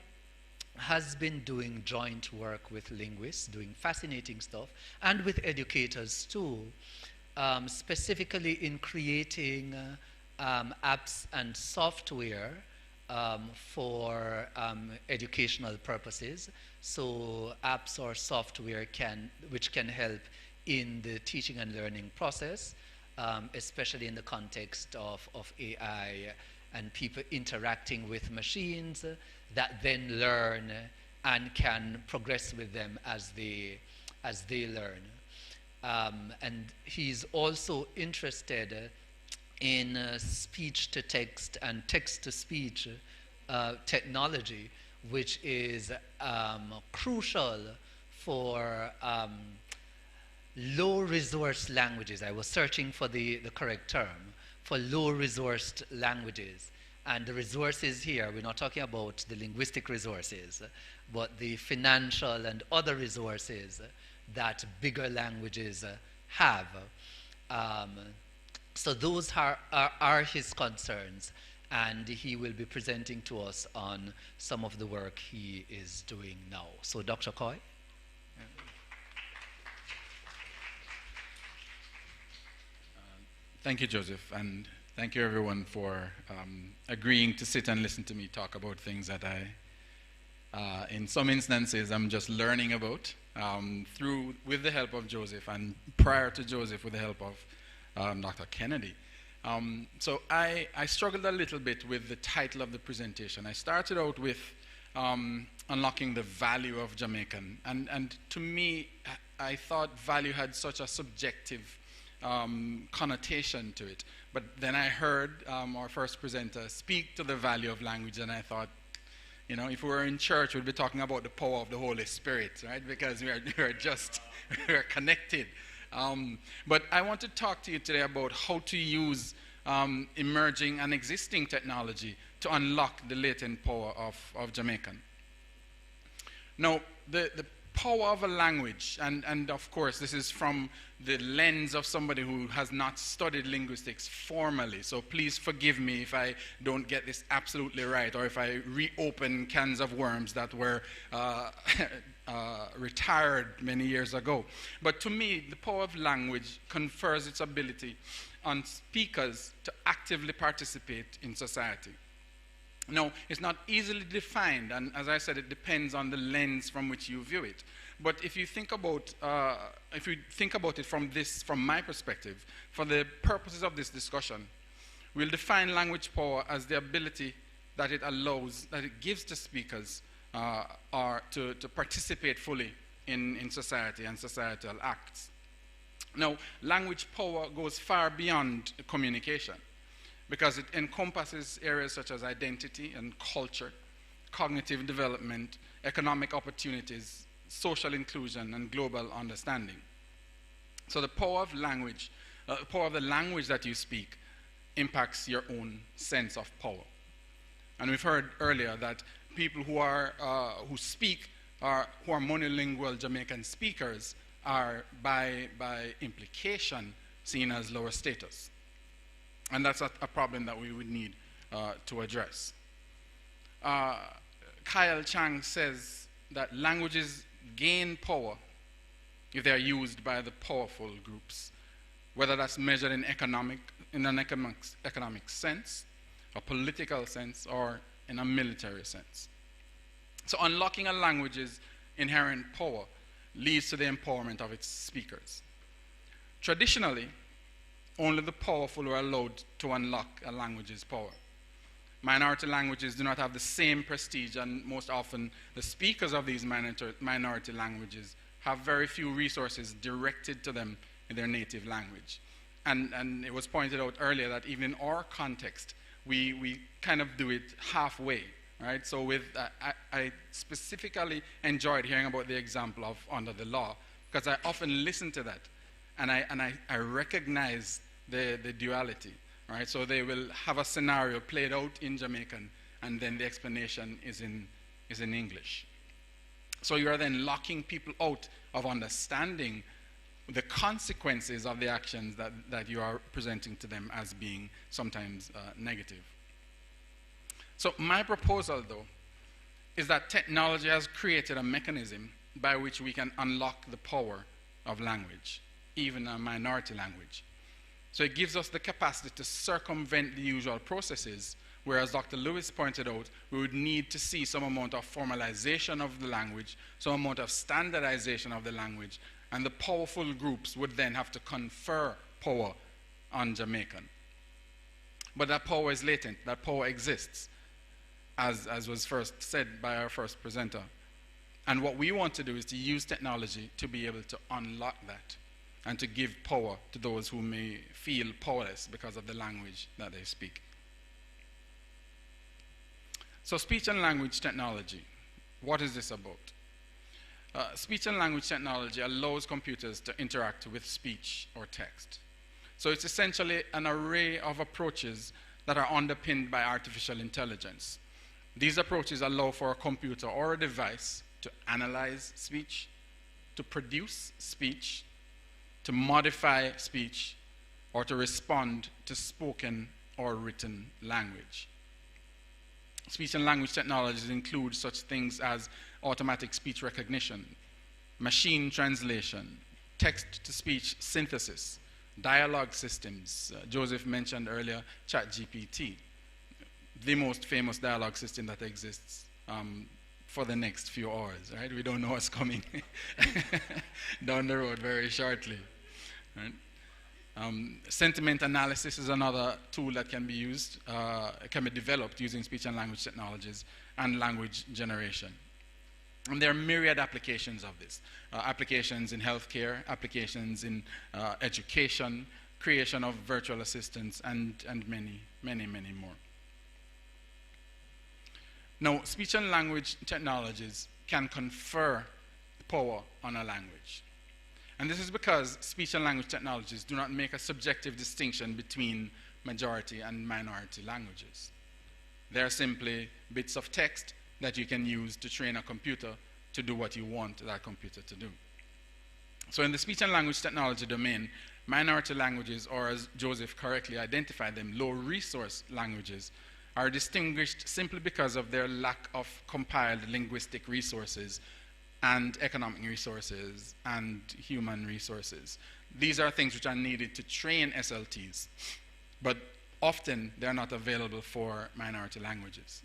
has been doing joint work with linguists, doing fascinating stuff, and with educators too, specifically in creating apps and software for educational purposes. So apps or software which can help in the teaching and learning process, especially in the context of AI and people interacting with machines that then learn and can progress with them as they learn. And he's also interested in speech-to-text and text-to-speech technology, which is crucial for low-resource languages. I was searching for the correct term, for low-resourced languages. And the resources here, we're not talking about the linguistic resources, but the financial and other resources that bigger languages have. So those are his concerns, and he will be presenting to us on some of the work he is doing now. So Dr. Coy. Thank you, Joseph, and thank you everyone for agreeing to sit and listen to me talk about things that I, in some instances, I'm just learning about with the help of Joseph, and prior to Joseph, with the help of Dr. Kennedy. So I struggled a little bit with the title of the presentation. I started out with unlocking the value of Jamaican, and to me, I thought value had such a subjective connotation to it. But then I heard our first presenter speak to the value of language, and I thought, you know, if we were in church, we'd be talking about the power of the Holy Spirit, right? Because we are connected. But I want to talk to you today about how to use emerging and existing technology to unlock the latent power of Jamaican. Now, the power of a language, and of course this is from the lens of somebody who has not studied linguistics formally, so please forgive me if I don't get this absolutely right, or if I reopen cans of worms that were retired many years ago. But to me, the power of language confers its ability on speakers to actively participate in society. Now, it's not easily defined, and as I said, it depends on the lens from which you view it. But if you think about it from my perspective, for the purposes of this discussion, we'll define language power as the ability that it gives to speakers to participate fully in society and societal acts. Now, language power goes far beyond communication, because it encompasses areas such as identity and culture, cognitive development, economic opportunities, social inclusion, and global understanding. So the power of language, the power of the language that you speak, impacts your own sense of power. And we've heard earlier that people who are monolingual Jamaican speakers are by implication seen as lower status. And that's a problem that we would need to address. Kyle Chang says that languages gain power if they are used by the powerful groups, whether that's measured in an economic sense, a political sense, or in a military sense. So unlocking a language's inherent power leads to the empowerment of its speakers. Traditionally, only the powerful were allowed to unlock a language's power. Minority languages do not have the same prestige, and most often the speakers of these minority languages have very few resources directed to them in their native language. And it was pointed out earlier that even in our context, we kind of do it halfway, right? So I specifically enjoyed hearing about the example of under the law, because I often listen to that, and I recognize the duality, right? So they will have a scenario played out in Jamaican, and then the explanation is in English. So you are then locking people out of understanding the consequences of the actions that you are presenting to them as being sometimes negative. So my proposal, though, is that technology has created a mechanism by which we can unlock the power of language, even a minority language. So it gives us the capacity to circumvent the usual processes, whereas Dr. Lewis pointed out, we would need to see some amount of formalization of the language, some amount of standardization of the language, and the powerful groups would then have to confer power on Jamaican. But that power is latent, that power exists, as was first said by our first presenter. And what we want to do is to use technology to be able to unlock that and to give power to those who may feel powerless because of the language that they speak. So speech and language technology, what is this about? Speech and language technology allows computers to interact with speech or text. So it's essentially an array of approaches that are underpinned by artificial intelligence. These approaches allow for a computer or a device to analyze speech, to produce speech, to modify speech, or to respond to spoken or written language. Speech and language technologies include such things as automatic speech recognition, machine translation, text-to-speech synthesis, dialogue systems. Joseph mentioned earlier ChatGPT, the most famous dialogue system that exists for the next few hours, right? We don't know what's coming down the road very shortly, right? Sentiment analysis is another tool that can be used, can be developed using speech and language technologies and language generation. And there are myriad applications of this. Applications in healthcare, applications in education, creation of virtual assistants, and many, many, many more. Now, speech and language technologies can confer power on a language. And this is because speech and language technologies do not make a subjective distinction between majority and minority languages. They are simply bits of text that you can use to train a computer to do what you want that computer to do. So in the speech and language technology domain, minority languages, or as Joseph correctly identified them, low-resource languages, are distinguished simply because of their lack of compiled linguistic resources and economic resources and human resources. These are things which are needed to train SLTs, but often they're not available for minority languages.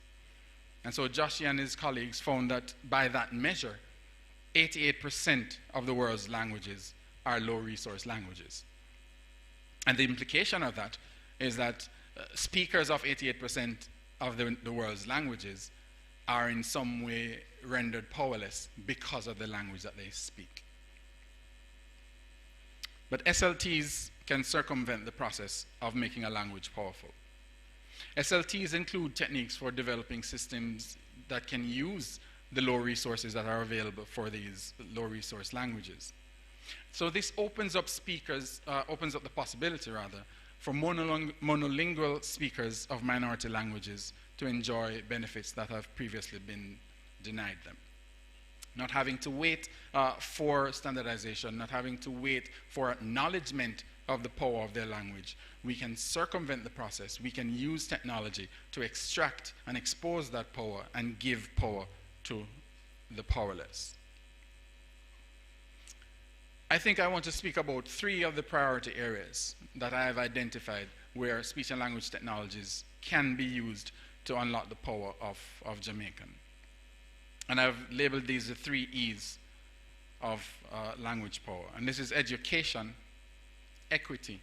And so Joshi and his colleagues found that by that measure, 88% of the world's languages are low-resource languages. And the implication of that is that speakers of 88% of the world's languages are in some way rendered powerless because of the language that they speak. But SLTs can circumvent the process of making a language powerful. SLTs include techniques for developing systems that can use the low resources that are available for these low resource languages. So this opens up opens up the possibility rather, for monolingual speakers of minority languages to enjoy benefits that have previously been denied them. Not having to wait for standardization, not having to wait for acknowledgement of the power of their language. We can circumvent the process. We can use technology to extract and expose that power and give power to the powerless. I think I want to speak about 3 of the priority areas that I have identified where speech and language technologies can be used to unlock the power of Jamaican. And I've labeled these the 3 E's of language power. And this is education, equity,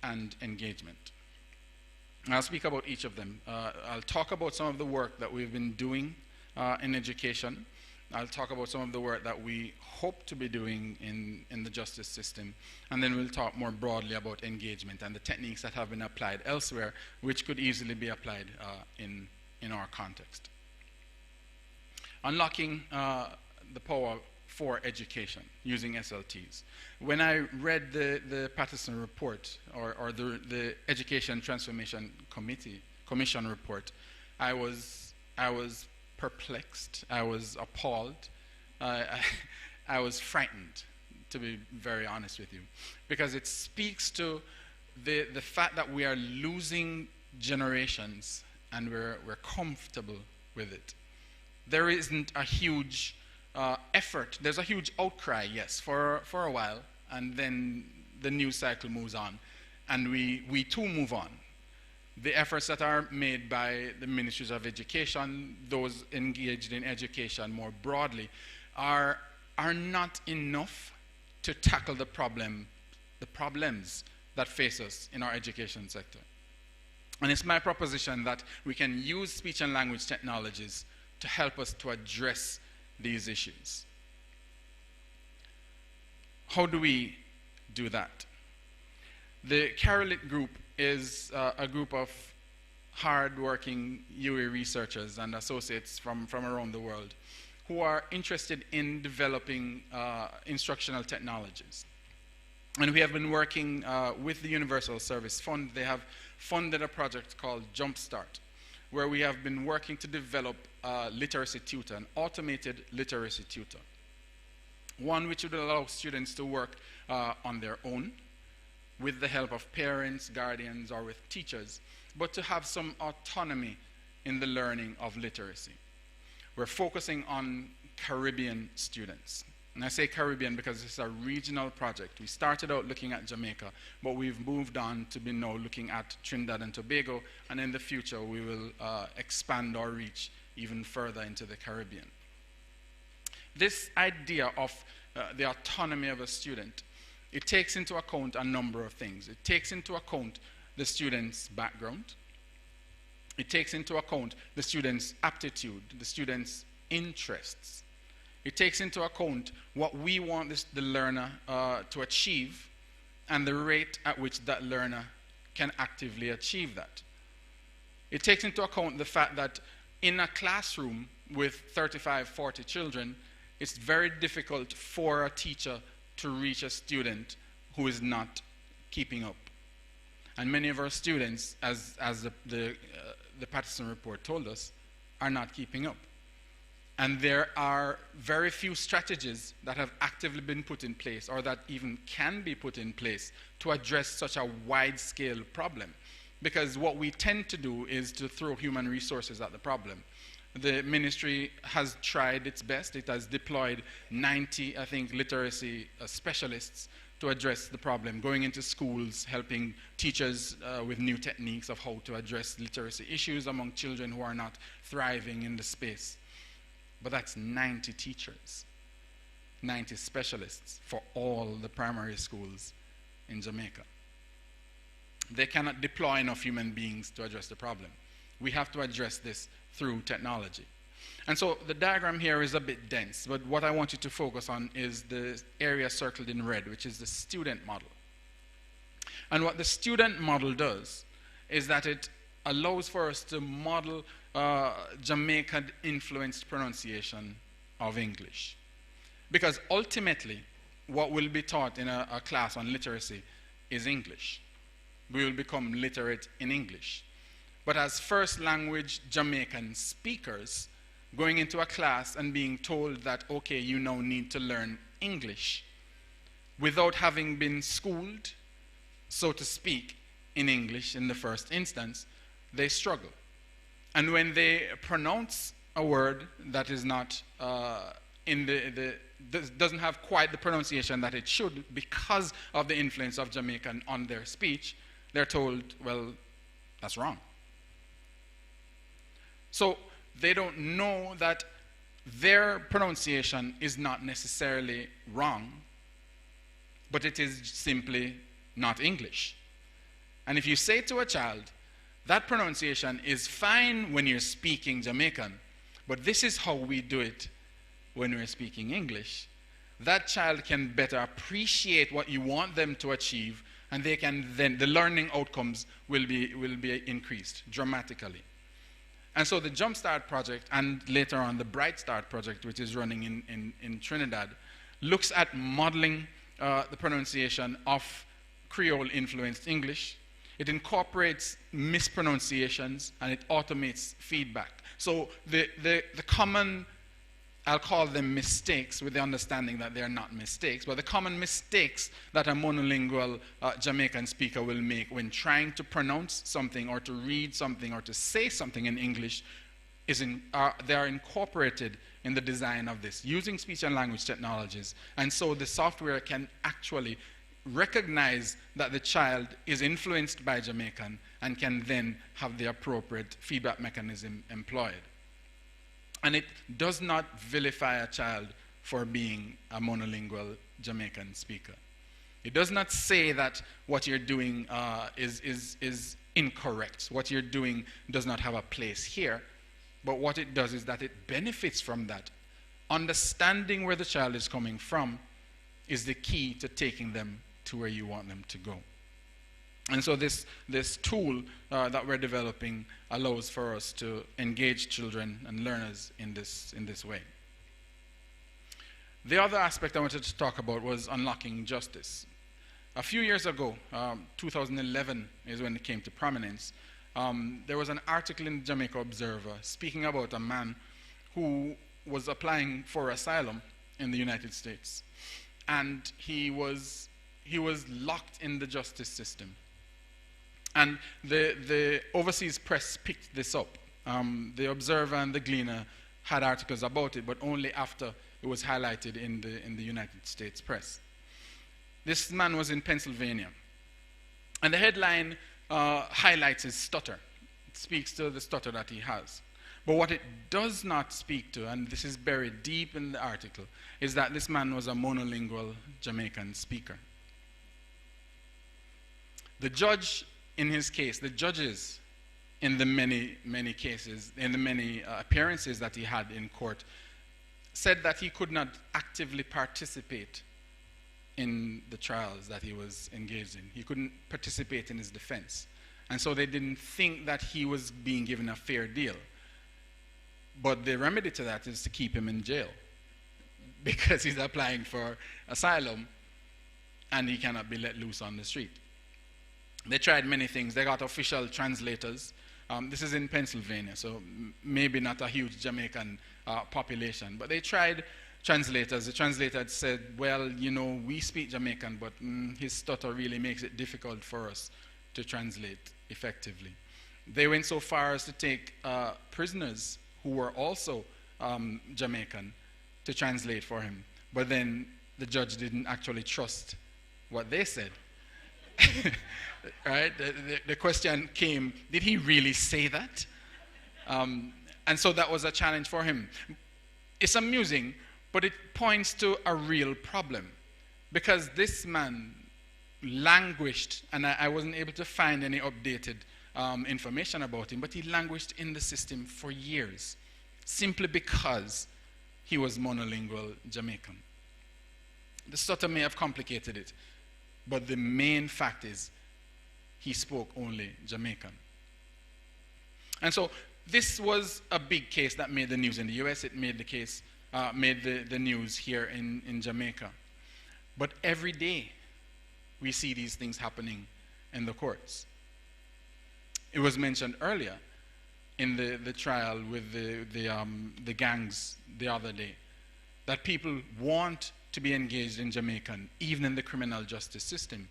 and engagement. I'll speak about each of them. I'll talk about some of the work that we've been doing in education. I'll talk about some of the work that we hope to be doing in the justice system. And then we'll talk more broadly about engagement and the techniques that have been applied elsewhere, which could easily be applied in our context. Unlocking the power for education using SLTs. When I read the Patterson report, or the Education Transformation Commission report, I was perplexed, I was appalled, I was frightened, to be very honest with you, because it speaks to the fact that we are losing generations and we're comfortable with it. There isn't a huge effort. There's a huge outcry, yes, for a while, and then the news cycle moves on, and we too move on. The efforts that are made by the ministries of education, those engaged in education more broadly, are not enough to tackle the problems that face us in our education sector. And it's my proposition that we can use speech and language technologies to help us to address these issues. How do we do that? The Carolit group is a group of hard-working UA researchers and associates from around the world who are interested in developing instructional technologies. And we have been working with the Universal Service Fund. They have funded a project called Jumpstart, where we have been working to develop a literacy tutor, an automated literacy tutor. One which would allow students to work on their own, with the help of parents, guardians, or with teachers, but to have some autonomy in the learning of literacy. We're focusing on Caribbean students. And I say Caribbean because it's a regional project. We started out looking at Jamaica, but we've moved on to be now looking at Trinidad and Tobago, and in the future we will expand our reach even further into the Caribbean. This idea of the autonomy of a student, it takes into account a number of things. It takes into account the student's background. It takes into account the student's aptitude, the student's interests. It takes into account what we want the learner to achieve and the rate at which that learner can actively achieve that. It takes into account the fact that in a classroom with 35, 40 children, it's very difficult for a teacher to reach a student who is not keeping up. And many of our students, as the Patterson report told us, are not keeping up. And there are very few strategies that have actively been put in place, or that even can be put in place, to address such a wide-scale problem. Because what we tend to do is to throw human resources at the problem. The ministry has tried its best. It has deployed 90, I think, literacy specialists to address the problem, going into schools, helping teachers with new techniques of how to address literacy issues among children who are not thriving in the space. But that's 90 teachers, 90 specialists for all the primary schools in Jamaica. They cannot deploy enough human beings to address the problem. We have to address this through technology. And so the diagram here is a bit dense, but what I want you to focus on is the area circled in red, which is the student model. And what the student model does is that it allows for us to model Jamaican-influenced pronunciation of English. Because ultimately, what will be taught in a class on literacy is English. We will become literate in English. But as first language Jamaican speakers, going into a class and being told that, okay, you now need to learn English, without having been schooled, so to speak, in English in the first instance, they struggle. And when they pronounce a word that is not doesn't have quite the pronunciation that it should because of the influence of Jamaican on their speech, they're told, well, that's wrong. So they don't know that their pronunciation is not necessarily wrong, but it is simply not English. And if you say to a child That pronunciation is fine when you're speaking Jamaican, but this is how we do it when we're speaking English. That child can better appreciate what you want them to achieve, and they can then, the learning outcomes will be increased dramatically. And so the Jumpstart project, and later on the Bright Start project, which is running in Trinidad, looks at modeling the pronunciation of Creole-influenced English. It incorporates mispronunciations, and it automates feedback. So the common, I'll call them mistakes, with the understanding that they are not mistakes, but the common mistakes that a monolingual Jamaican speaker will make when trying to pronounce something or to read something or to say something in English they are incorporated in the design of this using speech and language technologies. And so the software can actually recognize that the child is influenced by Jamaican and can then have the appropriate feedback mechanism employed. And it does not vilify a child for being a monolingual Jamaican speaker. It does not say that what you're doing is incorrect. What you're doing does not have a place here. But what it does is that it benefits from that. Understanding where the child is coming from is the key to taking them to where you want them to go. And so this tool that we're developing allows for us to engage children and learners in this way. The other aspect I wanted to talk about was unlocking justice. A few years ago, 2011 is when it came to prominence, there was an article in the Jamaica Observer speaking about a man who was applying for asylum in the United States. And he was locked in the justice system. And the overseas press picked this up. The Observer and the Gleaner had articles about it, but only after it was highlighted in the United States press. This man was in Pennsylvania. And the headline highlights his stutter. It speaks to the stutter that he has. But what it does not speak to, and this is buried deep in the article, is that this man was a monolingual Jamaican speaker. The judge in his case, the judges in the many cases, in the many appearances that he had in court, said that he could not actively participate in the trials that he was engaged in. He couldn't participate in his defense. And so they didn't think that he was being given a fair deal. But the remedy to that is to keep him in jail because he's applying for asylum and he cannot be let loose on the street. They tried many things. They got official translators. This is in Pennsylvania, so maybe not a huge Jamaican population, but they tried translators. The translator had said, well, you know, we speak Jamaican, but his stutter really makes it difficult for us to translate effectively. They went so far as to take prisoners who were also Jamaican to translate for him, but then the judge didn't actually trust what they said. Right? The question came, did he really say that? And so that was a challenge for him. It's amusing, but it points to a real problem. Because this man languished, and I wasn't able to find any updated information about him, but he languished in the system for years, simply because he was monolingual Jamaican. The stutter may have complicated it, but the main fact is he spoke only Jamaican. And so this was a big case that made the news in the US. It made the case, made the news here in Jamaica. But every day we see these things happening in the courts. It was mentioned earlier in the trial with the gangs the other day that people want to be engaged in Jamaican, even in the criminal justice system.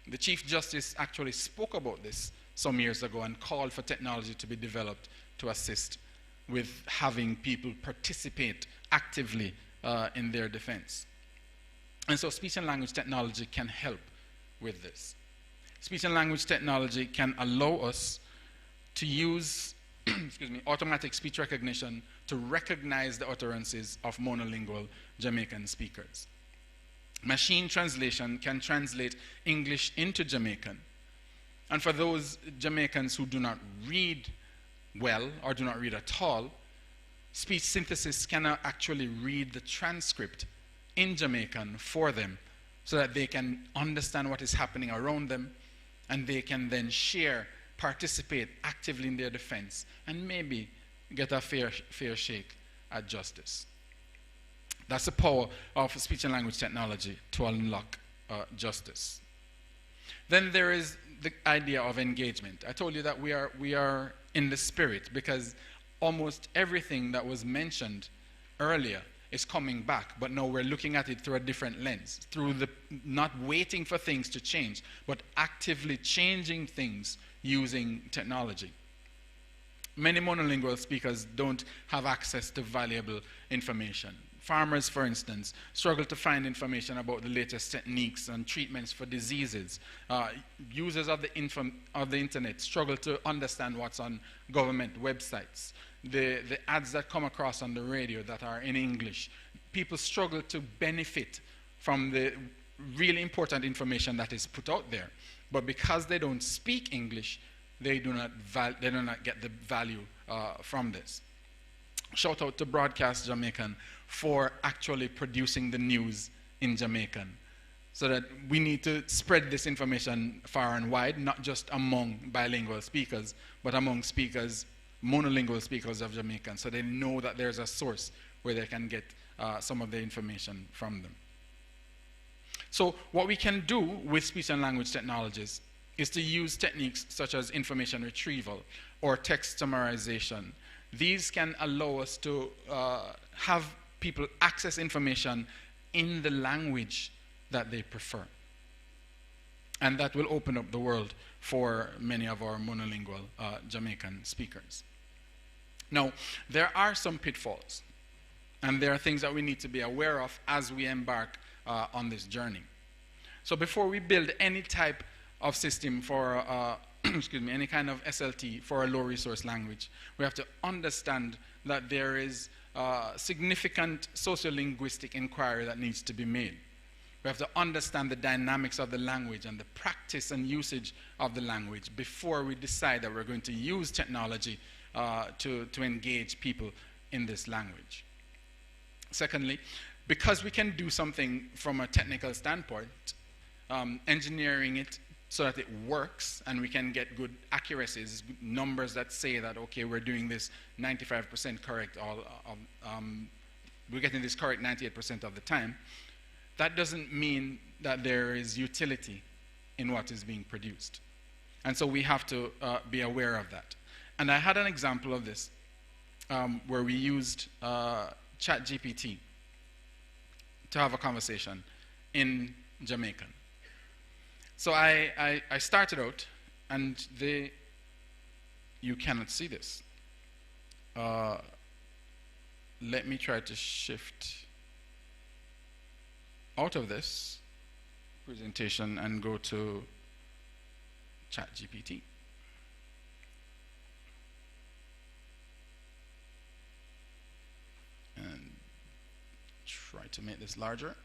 The Chief Justice actually spoke about this some years ago and called for technology to be developed to assist with having people participate actively in their defense. And so speech and language technology can help with this. Speech and language technology can allow us to use automatic speech recognition to recognize the utterances of monolingual Jamaican speakers. Machine translation can translate English into Jamaican. And for those Jamaicans who do not read well or do not read at all, speech synthesis cannot actually read the transcript in Jamaican for them so that they can understand what is happening around them, and they can then share, participate actively in their defense, and maybe get a fair shake at justice. That's the power of speech and language technology to unlock justice. Then there is the idea of engagement. I told you that we are in the spirit, because almost everything that was mentioned earlier is coming back, but now we're looking at it through a different lens, through the not waiting for things to change, but actively changing things using technology. Many monolingual speakers don't have access to valuable information. Farmers, for instance, struggle to find information about the latest techniques and treatments for diseases. Users of the internet struggle to understand what's on government websites. The ads that come across on the radio that are in English, people struggle to benefit from the really important information that is put out there. But because they don't speak English, they do not get the value from this. Shout out to Broadcast Jamaican for actually producing the news in Jamaican, so that we need to spread this information far and wide, not just among bilingual speakers, but among speakers, monolingual speakers of Jamaican, so they know that there's a source where they can get some of the information from them. So what we can do with speech and language technologies is to use techniques such as information retrieval or text summarization. These can allow us to have people access information in the language that they prefer. And that will open up the world for many of our monolingual Jamaican speakers. Now, there are some pitfalls, and there are things that we need to be aware of as we embark on this journey. So before we build any type of system for, excuse me, any kind of SLT for a low resource language, we have to understand that there is significant sociolinguistic inquiry that needs to be made. We have to understand the dynamics of the language and the practice and usage of the language before we decide that we're going to use technology to engage people in this language. Secondly, because we can do something from a technical standpoint, engineering it so that it works and we can get good accuracies, numbers that say that, okay, we're doing this 95% correct, we're getting this correct 98% of the time, that doesn't mean that there is utility in what is being produced. And so we have to be aware of that. And I had an example of this where we used ChatGPT to have a conversation in Jamaican. So I started out, and you cannot see this. Let me try to shift out of this presentation and go to ChatGPT. And try to make this larger.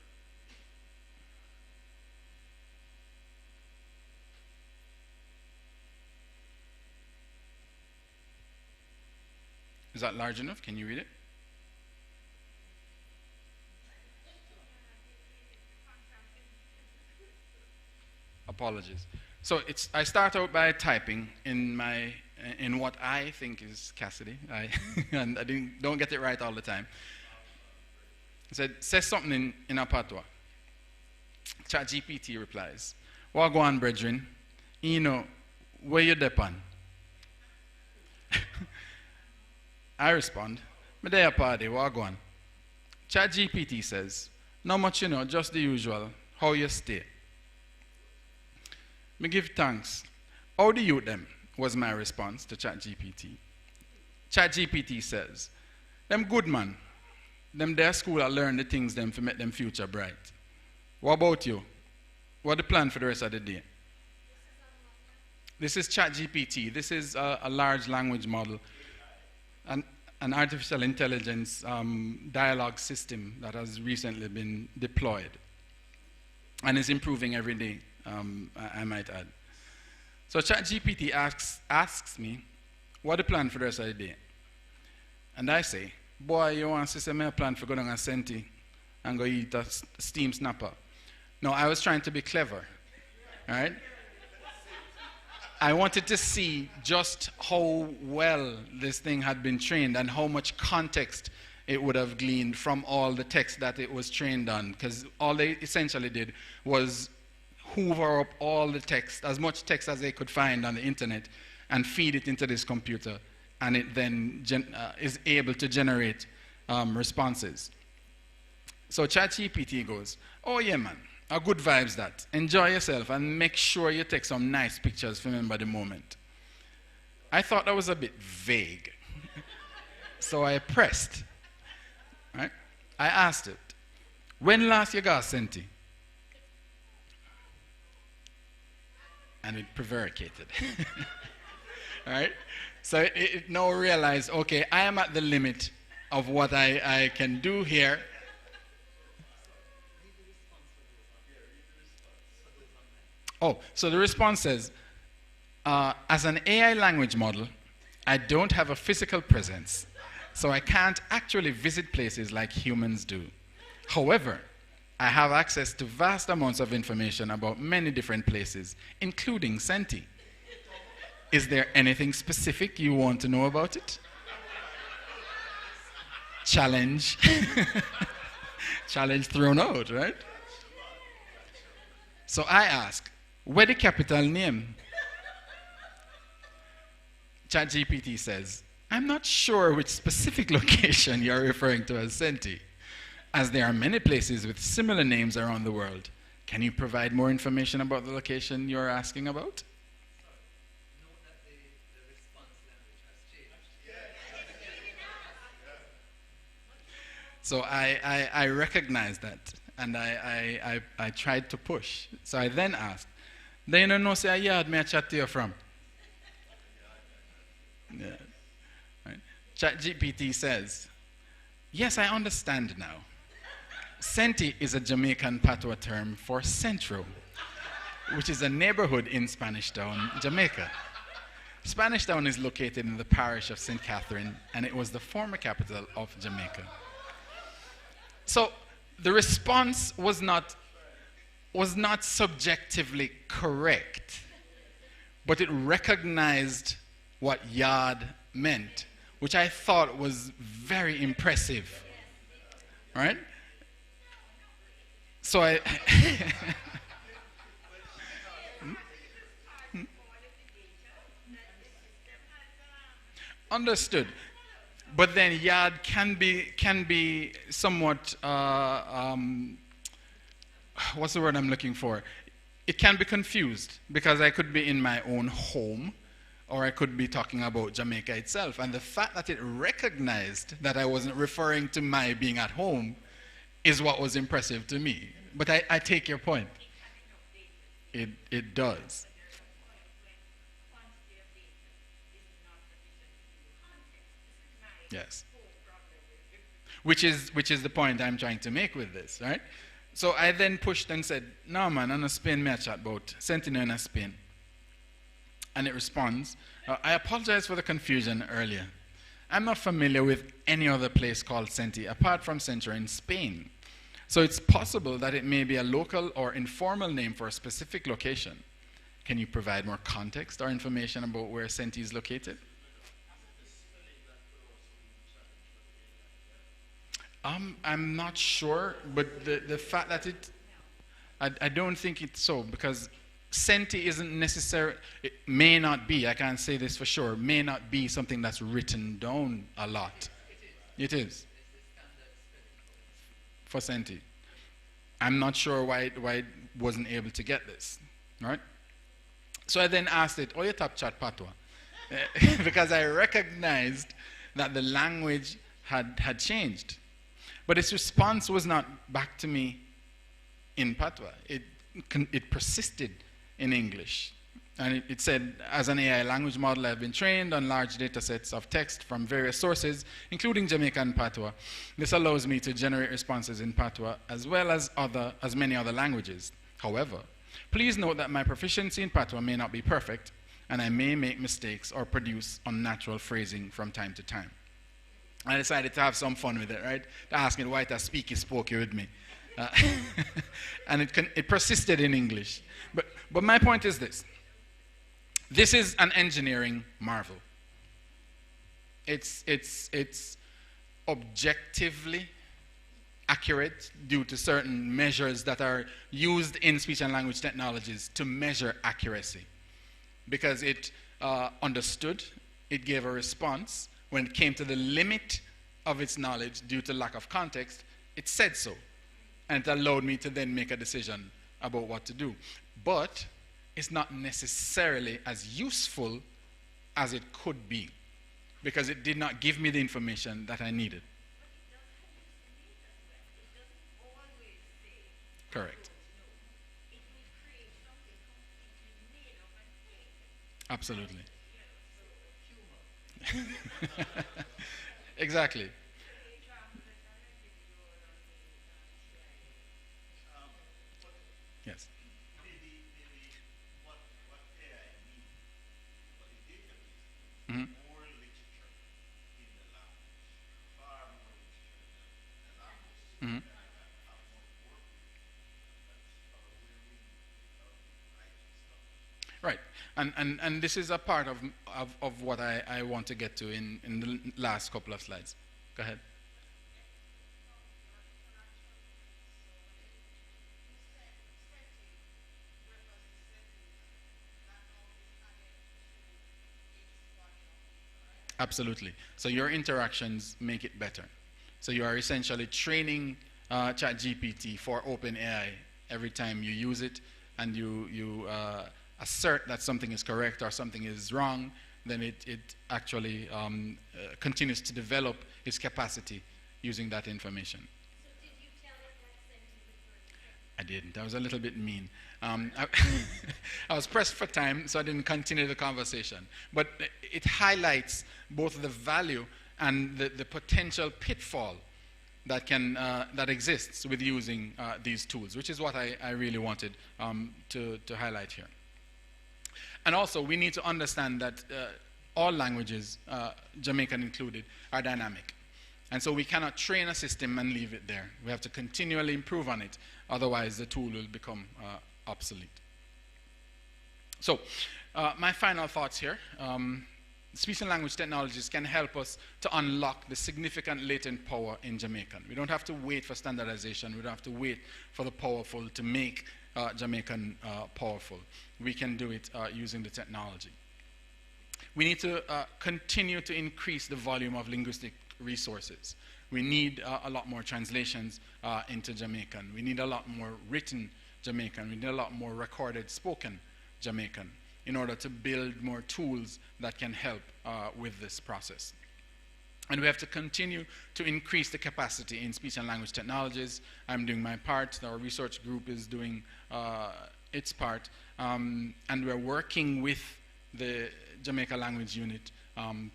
Is that large enough? Can you read it? Apologies. So I start out by typing in what I think is Cassidy, and I don't get it right all the time. I said, say something in a patois. ChatGPT replies, "What go on, brethren? You know, where you depend?" I respond, "Me there party, what go on?" ChatGPT says, "Not much, you know, just the usual. How you stay?" Me give thanks. "How do you them?" was my response to ChatGPT. ChatGPT says, "Them good man. Them their school are learn the things them to make them future bright. What about you? What the plan for the rest of the day?" This is ChatGPT. This is a large language model, an artificial intelligence dialogue system that has recently been deployed and is improving every day, I might add. So ChatGPT asks me, what the plan for the rest of the day? And I say, boy, you want to say me a plan for going to Senti and go eat a steam snapper. No, I was trying to be clever, right? I wanted to see just how well this thing had been trained and how much context it would have gleaned from all the text that it was trained on, because all they essentially did was hoover up all the text, as much text as they could find on the internet, and feed it into this computer, and it then is able to generate responses. So ChatGPT goes, oh yeah man, a good vibes that. Enjoy yourself and make sure you take some nice pictures to remember the moment. I thought that was a bit vague. So I pressed. Right? I asked it, when last you got Senti? And it prevaricated. Right? So it now realized, okay, I am at the limit of what I can do here. Oh, so the response says, as an AI language model, I don't have a physical presence, so I can't actually visit places like humans do. However, I have access to vast amounts of information about many different places, including Senti. Is there anything specific you want to know about it? Challenge. Challenge thrown out, right? So I ask, where the capital name? ChatGPT says, I'm not sure which specific location you're referring to as Senti, as there are many places with similar names around the world. Can you provide more information about the location you're asking about? So I recognized that, and I tried to push. So I then asked, then you know, say a yard me I chat to you from? Yeah. Right. ChatGPT says, yes, I understand now. Senti is a Jamaican patois term for Centro, which is a neighborhood in Spanish Town, Jamaica. Spanish Town is located in the parish of St. Catherine, and it was the former capital of Jamaica. So the response was not subjectively correct, but it recognized what yard meant, which I thought was very impressive. Right? So I understood. But then yard can be somewhat what's the word I'm looking for? It can be confused, because I could be in my own home, or I could be talking about Jamaica itself. And the fact that it recognized that I wasn't referring to my being at home is what was impressive to me. But I take your point. It does. Yes. Which is the point I'm trying to make with this, right? So I then pushed and said, no man, I'm a Spain me a chat about, Sentinel in Spain. And it responds, I apologize for the confusion earlier. I'm not familiar with any other place called Senti apart from Centro in Spain. So it's possible that it may be a local or informal name for a specific location. Can you provide more context or information about where Senti is located? I'm not sure, but the fact that I don't think it's so, because Senti isn't necessary, it may not be, I can't say this for sure, may not be something that's written down a lot. It is. For Senti. I'm not sure why it wasn't able to get this, right? So I then asked it, oh, you tap chat patois? Because I recognized that the language had changed. But its response was not back to me in patois. It persisted in English. And it said, as an AI language model, I've been trained on large data sets of text from various sources, including Jamaican patois. This allows me to generate responses in patois as well as many other languages. However, please note that my proficiency in patois may not be perfect, and I may make mistakes or produce unnatural phrasing from time to time. I decided to have some fun with it, right? To ask me why to speak spoke with me. And it persisted in English. But my point is this. This is an engineering marvel. It's objectively accurate due to certain measures that are used in speech and language technologies to measure accuracy. Because it understood, it gave a response. When it came to the limit of its knowledge due to lack of context, it said so. And it allowed me to then make a decision about what to do. But it's not necessarily as useful as it could be, because it did not give me the information that I needed. Correct. Absolutely. Exactly. Yes. Mm-hmm. Mm-hmm. Right, and this is a part of what I want to get to in the last couple of slides. Go ahead. Absolutely. So your interactions make it better. So you are essentially training ChatGPT for OpenAI every time you use it, and you assert that something is correct or something is wrong, then it actually continues to develop its capacity using that information. So did you tell it that sentence? I didn't. I was a little bit mean. I was pressed for time, so I didn't continue the conversation. But it highlights both the value and the potential pitfall that that exists with using these tools, which is what I really wanted to highlight here. And also, we need to understand that all languages, Jamaican included, are dynamic. And so we cannot train a system and leave it there. We have to continually improve on it. Otherwise, the tool will become obsolete. So, my final thoughts here. Speech and language technologies can help us to unlock the significant latent power in Jamaican. We don't have to wait for standardization. We don't have to wait for the powerful to make Jamaican powerful. We can do it using the technology. We need to continue to increase the volume of linguistic resources. We need a lot more translations into Jamaican. We need a lot more written Jamaican. We need a lot more recorded spoken Jamaican in order to build more tools that can help with this process. And we have to continue to increase the capacity in speech and language technologies. I'm doing my part. Our research group is doing its part. And we're working with the Jamaica Language Unit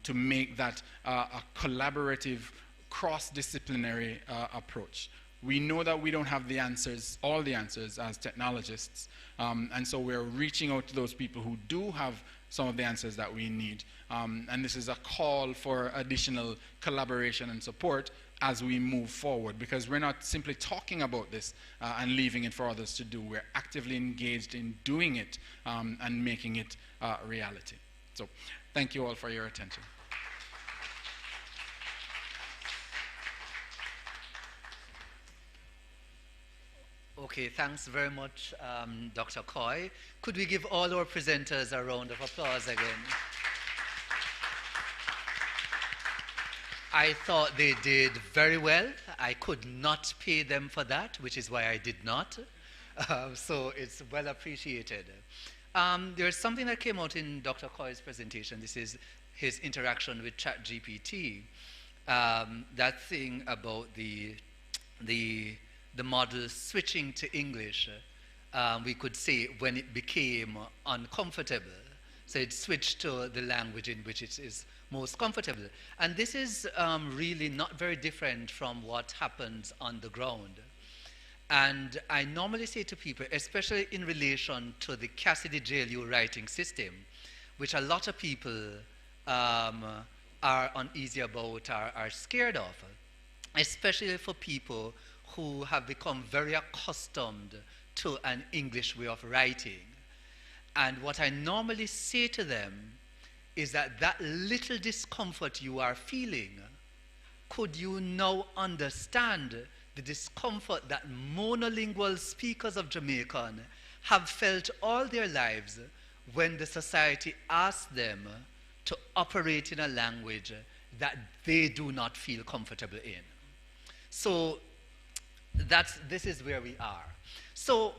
to make that a collaborative, cross-disciplinary approach. We know that we don't have the answers, all the answers as technologists, and so we're reaching out to those people who do have some of the answers that we need. And this is a call for additional collaboration and support as we move forward, because we're not simply talking about this and leaving it for others to do. We're actively engaged in doing it and making it reality. So thank you all for your attention. Okay, thanks very much, Dr. Coy. Could we give all our presenters a round of applause again? I thought they did very well. I could not pay them for that, which is why I did not. So it's well appreciated. There's something that came out in Dr. Coy's presentation. This is his interaction with ChatGPT. That thing about the model switching to English, we could say when it became uncomfortable. So it switched to the language in which it is most comfortable. And this is really not very different from what happens on the ground. And I normally say to people, especially in relation to the Cassidy JLU writing system, which a lot of people are uneasy about, are scared of, especially for people who have become very accustomed to an English way of writing. And what I normally say to them is that that little discomfort you are feeling, could you now understand the discomfort that monolingual speakers of Jamaican have felt all their lives when the society asks them to operate in a language that they do not feel comfortable in? So this is where we are. So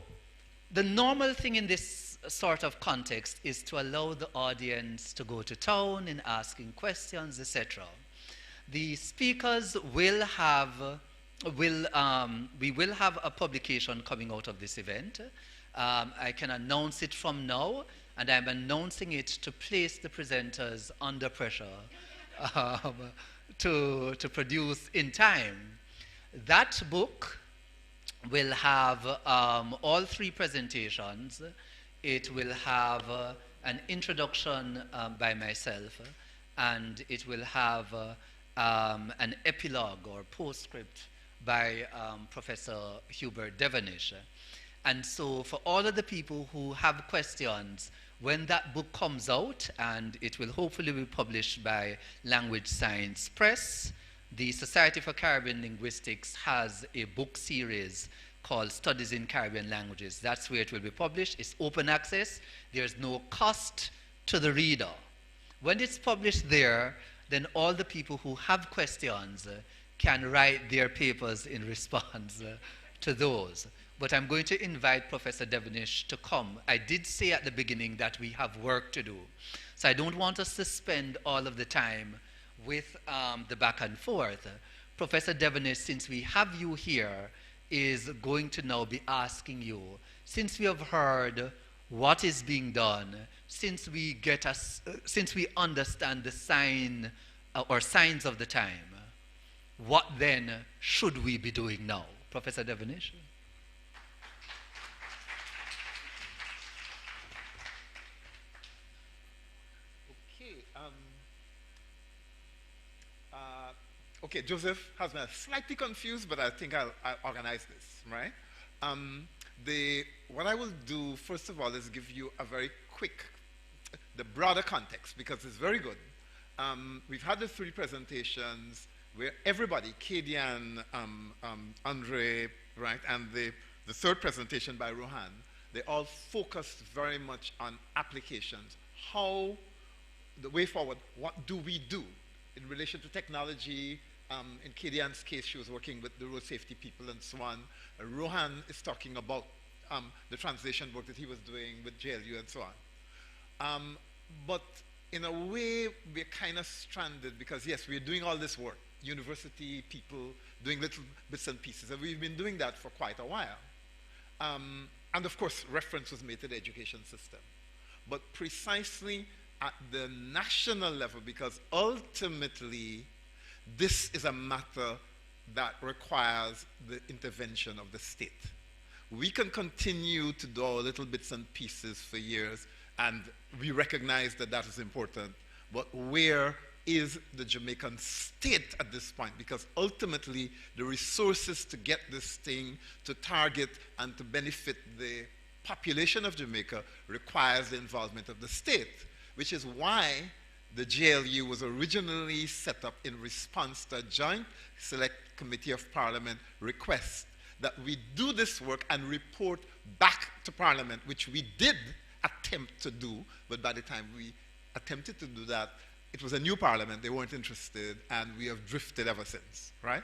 the normal thing in this sort of context is to allow the audience to go to town in asking questions, etc. The speakers will have, we will have a publication coming out of this event. I can announce it from now, and I'm announcing it to place the presenters under pressure to produce in time. That book will have all three presentations. It will have an introduction by myself, and it will have an epilogue or postscript by Professor Hubert Devonish. And so for all of the people who have questions, when that book comes out, and it will hopefully be published by Language Science Press, the Society for Caribbean Linguistics has a book series called Studies in Caribbean Languages. That's where it will be published. It's open access. There's no cost to the reader. When it's published there, then all the people who have questions can write their papers in response to those. But I'm going to invite Professor Devonish to come. I did say at the beginning that we have work to do. So I don't want us to spend all of the time with the back and forth. Professor Devonish, since we have you here, is going to now be asking you, since we have heard what is being done, since we understand the sign or signs of the time, what then should we be doing now? Professor Devonish. Okay, Joseph has been slightly confused, but I think I'll organize this, right? What I will do, first of all, is give you a very quick, the broader context, because it's very good. We've had the three presentations where everybody, Kadian, Andre, right, and the third presentation by Rohan, they all focused very much on applications. How, the way forward, what do we do in relation to technology? In Kadian's case, she was working with the road safety people and so on. Rohan is talking about the translation work that he was doing with JLU and so on. But in a way, we're kind of stranded because, yes, we're doing all this work. University people doing little bits and pieces, and we've been doing that for quite a while. And of course, reference was made to the education system. But precisely at the national level, because ultimately, this is a matter that requires the intervention of the state. We can continue to do our little bits and pieces for years, and we recognize that that is important, but where is the Jamaican state at this point? Because ultimately, the resources to get this thing to target and to benefit the population of Jamaica requires the involvement of the state, which is why the JLU was originally set up in response to a joint select committee of parliament request that we do this work and report back to parliament, which we did attempt to do, but by the time we attempted to do that, it was a new parliament, they weren't interested, and we have drifted ever since, right?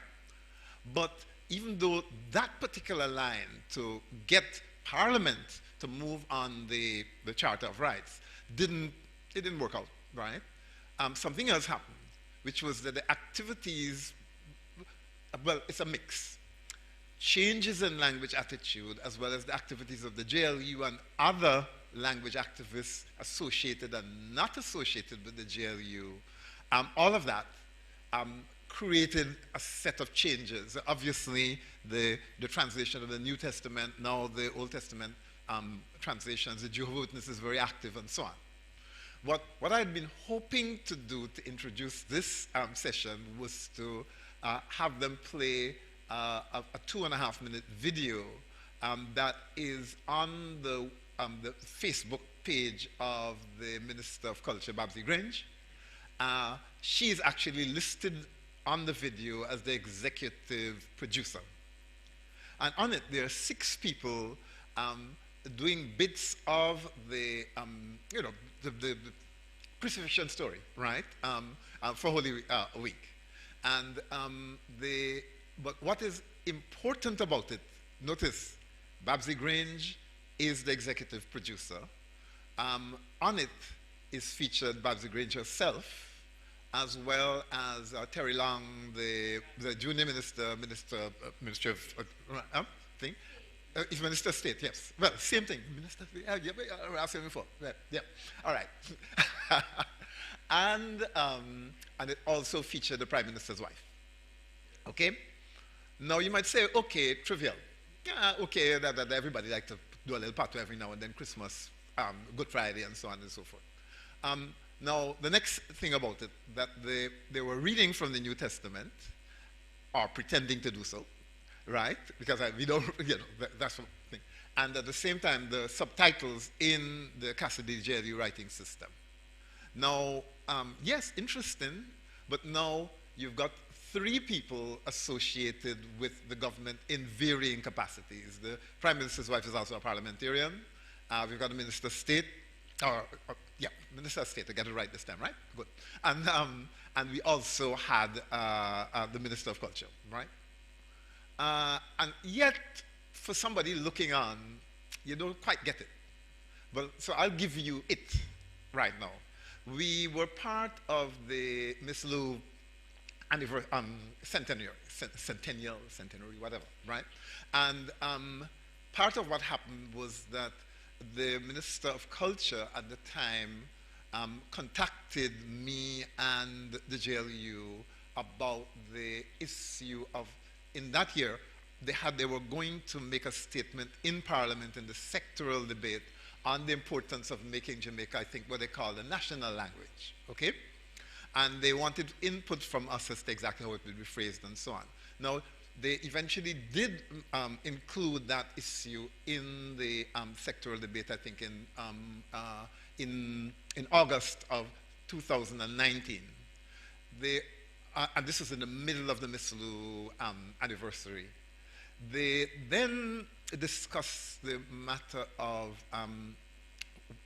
But even though that particular line to get parliament to move on the Charter of Rights it didn't work out, right? Something else happened, which was that the activities, well, it's a mix. Changes in language attitude, as well as the activities of the JLU and other language activists associated and not associated with the JLU, all of that created a set of changes. Obviously, the translation of the New Testament, now the Old Testament translations, the Jehovah's Witness is very active and so on. what I had been hoping to do to introduce this session was to have them play a 2.5-minute video that is on the Facebook page of the Minister of Culture, Babsy Grange. She is actually listed on the video as the executive producer. And on it, there are 6 people doing bits of the, the crucifixion story, right, for Holy Week. And but what is important about it, notice, Babsy Grange is the executive producer. On it is featured Babsy Grange herself, as well as Terry Long, the junior minister of thing. He's Minister of State, yes. Well, same thing. Minister of State, I asked him before. Yeah. All right. And it also featured the Prime Minister's wife. Okay? Now you might say, okay, trivial. Yeah, okay, that everybody likes to do a little part every now and then, Christmas, Good Friday, and so on and so forth. Now, the next thing about it, that they were reading from the New Testament, or pretending to do so, right? Because we don't, that's the thing. And at the same time, the subtitles in the Cassidy Jelly writing system. Now, yes, interesting, but now you've got 3 people associated with the government in varying capacities. The Prime Minister's wife is also a parliamentarian. We've got a Minister of State, Minister of State, I got it right this time, right? Good. And we also had the Minister of Culture, right? And yet, for somebody looking on, you don't quite get it. But so I'll give you it right now. We were part of the Miss Lou centenary, whatever, right? And part of what happened was that the Minister of Culture at the time contacted me and the JLU about the issue of, in that year, they were going to make a statement in Parliament in the sectoral debate on the importance of making Jamaica, I think, what they call the national language, okay? And they wanted input from us as to exactly how it would be phrased and so on. Now, they eventually did include that issue in the sectoral debate, I think, in August of 2019. And this was in the middle of the Miss Lou anniversary. They then discussed the matter of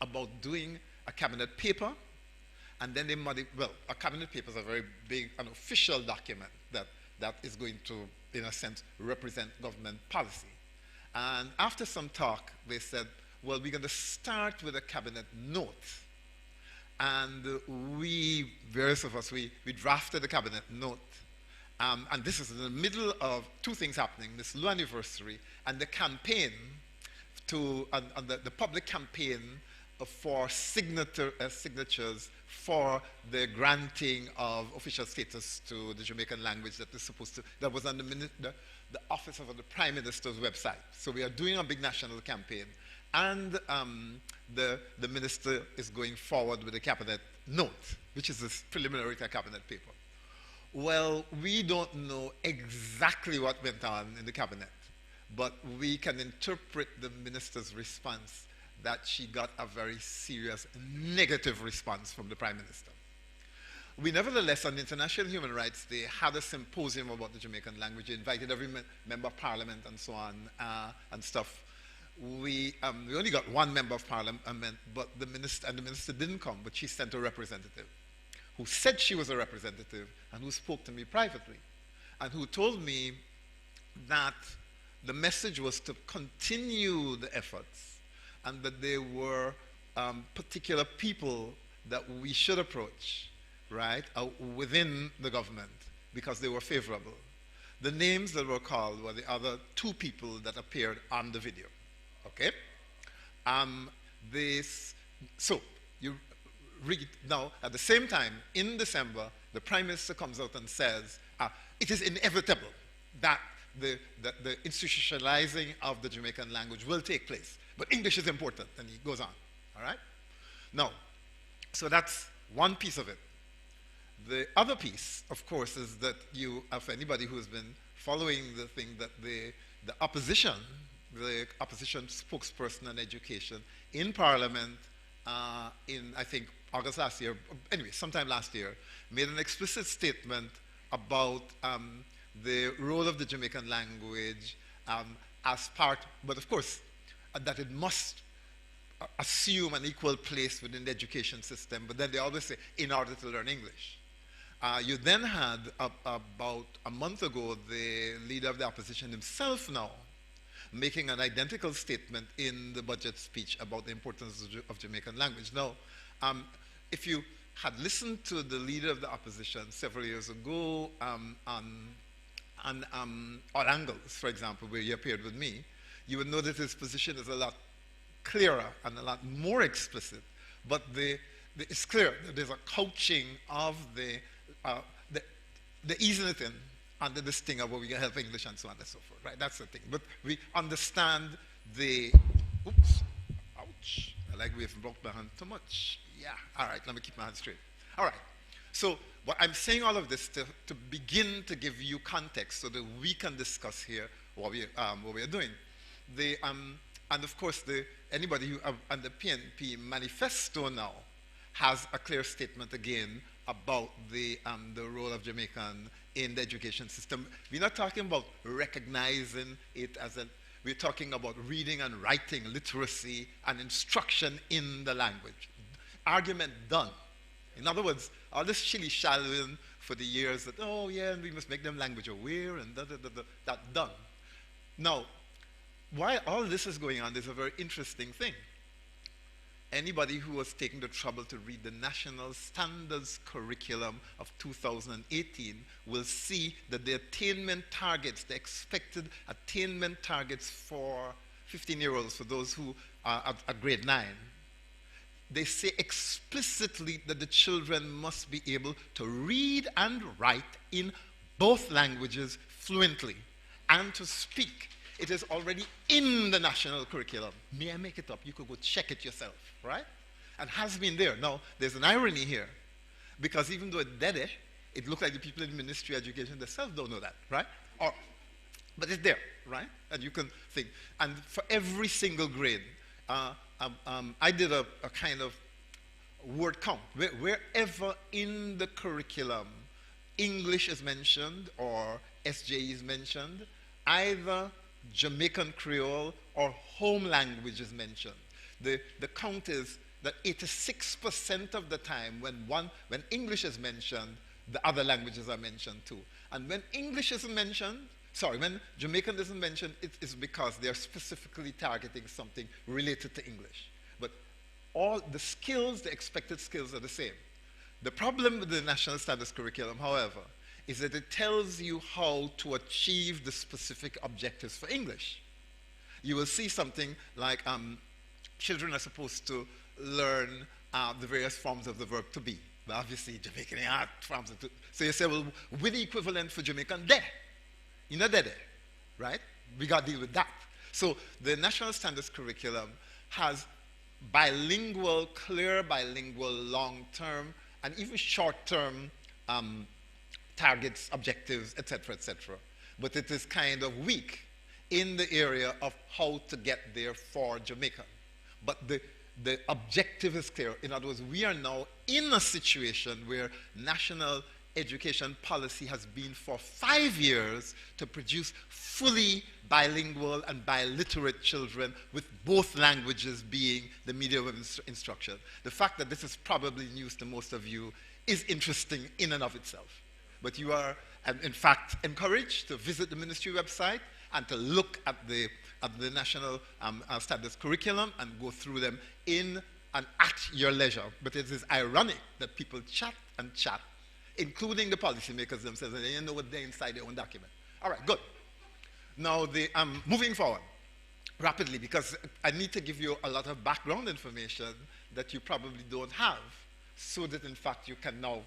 about doing a cabinet paper, and then a cabinet paper is a very big, an official document that is going to, in a sense, represent government policy. And after some talk, they said, well, we're going to start with a cabinet note. And various of us, we drafted a cabinet note. And this is in the middle of 2 things happening, this Lou anniversary and the campaign the public campaign for signatures for the granting of official status to the Jamaican language that was on the office of the Prime Minister's website. So we are doing a big national campaign. And the minister is going forward with a cabinet note, which is this preliminary to a cabinet paper. Well, we don't know exactly what went on in the cabinet, but we can interpret the minister's response that she got a very serious negative response from the Prime Minister. We nevertheless, on International Human Rights Day, had a symposium about the Jamaican language. We invited every member of parliament and so on and stuff. We only got 1 member of parliament, but the minister didn't come, but she sent a representative who said she was a representative and who spoke to me privately and who told me that the message was to continue the efforts and that there were particular people that we should approach, right, within the government because they were favorable. The names that were called were the other 2 people that appeared on the video, okay? So you read now, at the same time, in December, the Prime Minister comes out and says, it is inevitable that the institutionalizing of the Jamaican language will take place, but English is important, and he goes on, all right? Now, So that's one piece of it. The other piece, of course, is that for anybody who has been following the thing, that the opposition spokesperson on education in Parliament in, I think, August last year, anyway, sometime last year, made an explicit statement about the role of the Jamaican language as part, but of course, that it must assume an equal place within the education system, but then they always say, in order to learn English. You then had, about a month ago, the leader of the opposition himself now making an identical statement in the budget speech about the importance of Jamaican language. Now, if you had listened to the leader of the opposition several years ago on Odd Angles, for example, where he appeared with me, you would know that his position is a lot clearer and a lot more explicit. But it's clear that there's a couching of the easing it in under this thing of, well, we can help English and so on and so forth, right? That's the thing. But we understand oops, ouch. I like we've blocked my hand too much. Yeah, all right, let me keep my hand straight. All right, so what I'm saying all of this to begin to give you context so that we can discuss here what we are doing. And of course, anybody who on the PNP manifesto now has a clear statement again about the role of Jamaican in the education system. We're not talking about recognizing it as we're talking about reading and writing, literacy, and instruction in the language. Argument done. In other words, all this shilly-shallying for the years that, oh yeah, and we must make them language aware and that done. Now, while all this is going on, there's a very interesting thing. Anybody who was taking the trouble to read the National Standards Curriculum of 2018 will see that the attainment targets, the expected attainment targets for 15-year-olds, for those who are at grade 9, they say explicitly that the children must be able to read and write in both languages fluently and to speak. It is already in the national curriculum. May I make it up? You could go check it yourself, right? And has been there. Now, there's an irony here, because even though it's dead, it looks like the people in Ministry of Education themselves don't know that, right? But it's there, right? And you can think. And for every single grade, I did a kind of word count. Wherever in the curriculum English is mentioned or SJ is mentioned, either Jamaican Creole or home language is mentioned. The count is that 86% of the time when English is mentioned, the other languages are mentioned too. And when English isn't mentioned, when Jamaican isn't mentioned, it is because they're specifically targeting something related to English. But all the skills, the expected skills are the same. The problem with the National Standards Curriculum, however, is that it tells you how to achieve the specific objectives for English. You will see something like children are supposed to learn the various forms of the verb to be. But obviously, Jamaican art forms of so you say, well, with the equivalent for Jamaican, there. You know, there, right? We got to deal with that. So the National Standards Curriculum has bilingual, clear bilingual, long-term, and even short-term targets, objectives, etc., etc. But it is kind of weak in the area of how to get there for Jamaica. But the objective is clear. In other words, we are now in a situation where national education policy has been for 5 years to produce fully bilingual and biliterate children with both languages being the medium of instruction. The fact that this is probably news to most of you is interesting in and of itself. But you are, in fact, encouraged to visit the ministry website and to look at the National Standards Curriculum and go through them in and at your leisure. But it is ironic that people chat and chat, including the policymakers themselves, and they know what they're inside their own document. All right, good. Now, moving forward rapidly, because I need to give you a lot of background information that you probably don't have, so that, in fact, you can now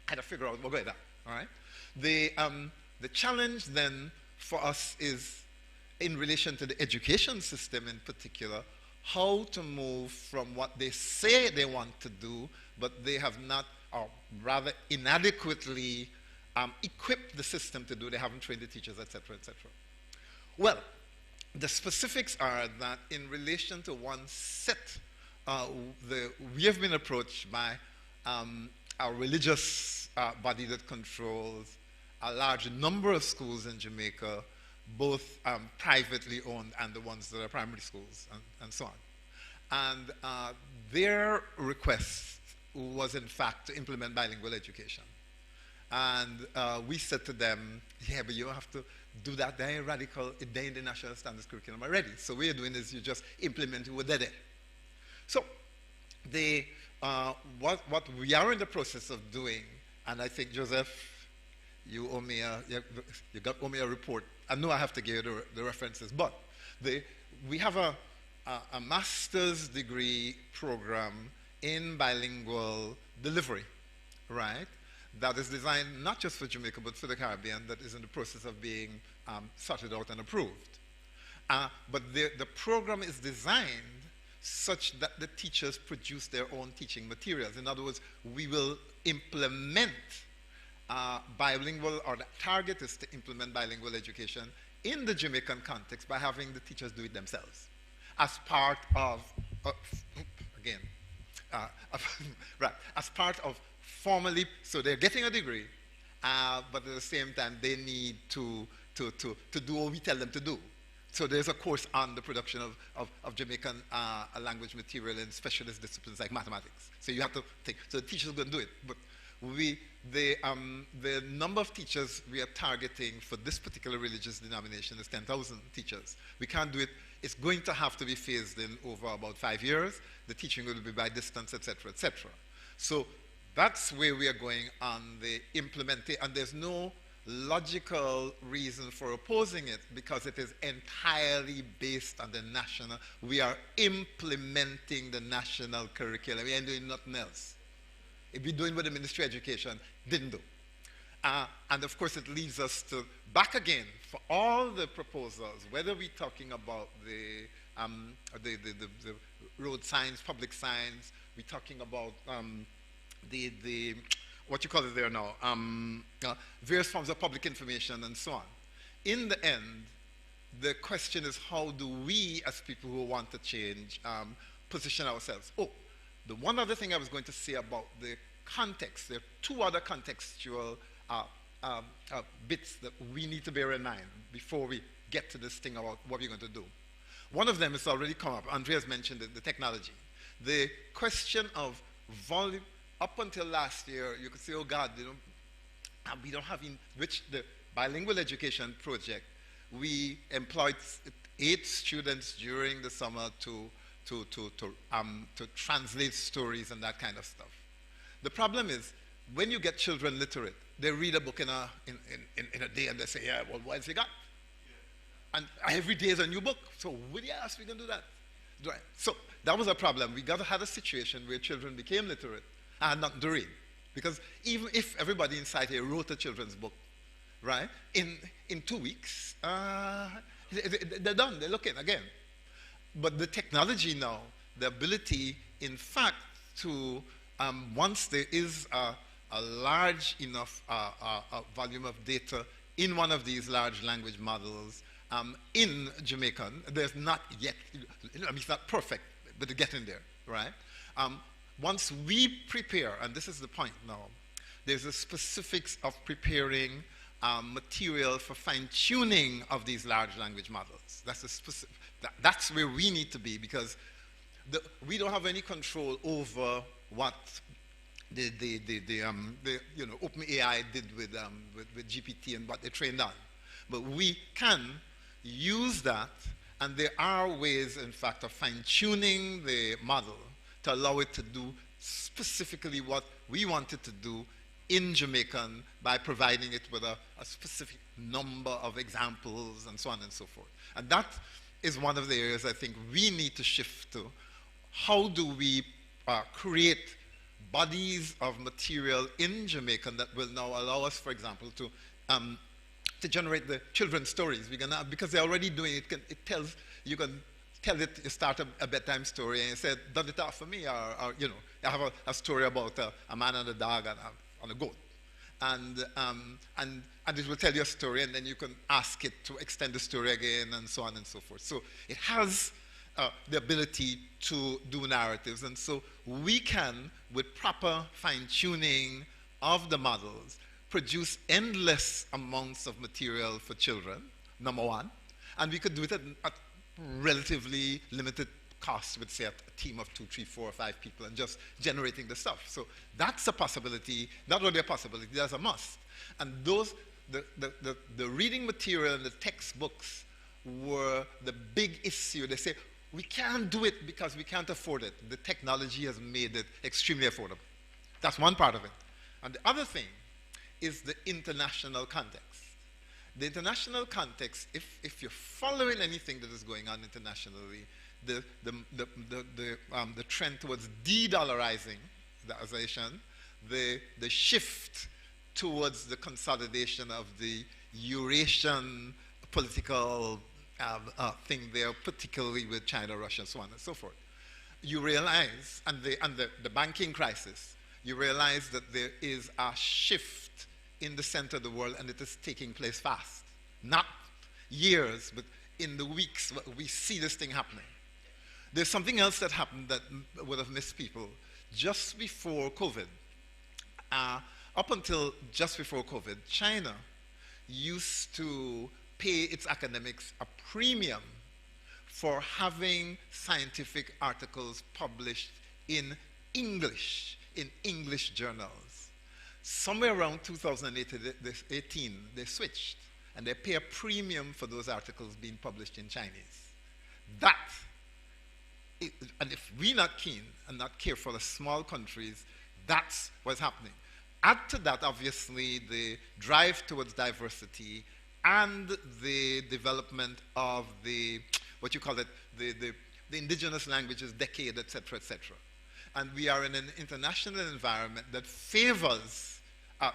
kind of figure out what we're at, all right? The challenge then for us is in relation to the education system in particular, how to move from what they say they want to do, but they have not, or rather inadequately equipped the system to do. They haven't trained the teachers, etc., etc. Well, the specifics are that in relation to one set, we have been approached by a religious body that controls a large number of schools in Jamaica, both privately owned and the ones that are primary schools and so on. And their request was in fact to implement bilingual education. And we said to them, yeah, but you have to do that very radical in the national standards curriculum already. So what you're doing is you just implement what they did. So what we are in the process of doing, and I think, Joseph, you owe me owe me a report. I know I have to give you the references, but we have a master's degree program in bilingual delivery, right? That is designed not just for Jamaica, but for the Caribbean, that is in the process of being sorted out and approved. But the program is designed such that the teachers produce their own teaching materials. In other words, we will implement bilingual, or the target is to implement bilingual education in the Jamaican context by having the teachers do it themselves as part of, right, as part of formally, so they're getting a degree, but at the same time they need to do what we tell them to do. So there's a course on the production of Jamaican language material in specialist disciplines like mathematics. So you have to think, so the teachers are going to do it. But the number of teachers we are targeting for this particular religious denomination is 10,000 teachers. We can't do it. It's going to have to be phased in over about 5 years. The teaching will be by distance, etc., etc. So that's where we are going on the implementation, and there's no logical reason for opposing it because it is entirely based on the national. We are implementing the national curriculum. We ain't doing nothing else. If we're doing what the Ministry of Education didn't do. And of course it leads us to back again for all the proposals, whether we're talking about the road signs, public signs, we're talking about what you call it there now, various forms of public information and so on. In the end, the question is how do we as people who want to change position ourselves? Oh, the one other thing I was going to say about the context, there are two other contextual bits that we need to bear in mind before we get to this thing about what we're going to do. One of them has already come up. Andrea's mentioned it, the technology. The question of volume. Up until last year, you could say, oh God, we don't have in which the bilingual education project, we employed 8 students during the summer to translate stories and that kind of stuff. The problem is, when you get children literate, they read a book in a day and they say, yeah, well, what else you got? Yeah. And every day is a new book. So what else we can do that? Right. So that was a problem. We had a situation where children became literate and not to read. Because even if everybody inside here wrote a children's book, right, in 2 weeks, they're done, they're looking again. But the technology now, the ability, in fact, to, once there is a large enough volume of data in one of these large language models in Jamaican, there's not yet, I mean, it's not perfect, but they're getting there, right? Once we prepare, and this is the point now, there's the specifics of preparing material for fine-tuning of these large language models. That's the specific. That's where we need to be because we don't have any control over what the OpenAI did with GPT and what they trained on, but we can use that, and there are ways, in fact, of fine-tuning the model to allow it to do specifically what we want it to do in Jamaican by providing it with a specific number of examples and so on and so forth. And that is one of the areas I think we need to shift to. How do we create bodies of material in Jamaican that will now allow us, for example, to generate the children's stories? We're gonna, because they're already doing it, it tells, you can tell it, you start a bedtime story and you say, "Does it off for me?" Or you know, I have a story about a man and a dog and a goat. And it will tell you a story, and then you can ask it to extend the story again, and so on and so forth. So it has the ability to do narratives. And so we can, with proper fine-tuning of the models, produce endless amounts of material for children, number one. And we could do it at relatively limited cost with, say, a team of 2, 3, 4, or 5 people and just generating the stuff. So that's a possibility, not only a possibility, that's a must. And those, the reading material and the textbooks were the big issue. They say, we can't do it because we can't afford it. The technology has made it extremely affordable. That's one part of it. And the other thing is the international context. The international context, if you're following anything that is going on internationally, the trend towards de-dollarizing, the shift towards the consolidation of the Eurasian political thing there, particularly with China, Russia, and so on and so forth. You realize, and the banking crisis, you realize that there is a shift in the center of the world, and it is taking place fast. Not years, but in the weeks, we see this thing happening. There's something else that happened that would have missed people. Just before COVID, up until just before COVID, China used to pay its academics a premium for having scientific articles published in English journals. Somewhere around 2018, they switched, and they pay a premium for those articles being published in Chinese. And if we're not keen and not careful as small countries, that's what's happening. Add to that, obviously, the drive towards diversity and the development of the indigenous languages decade, et cetera, et cetera. And we are in an international environment that favors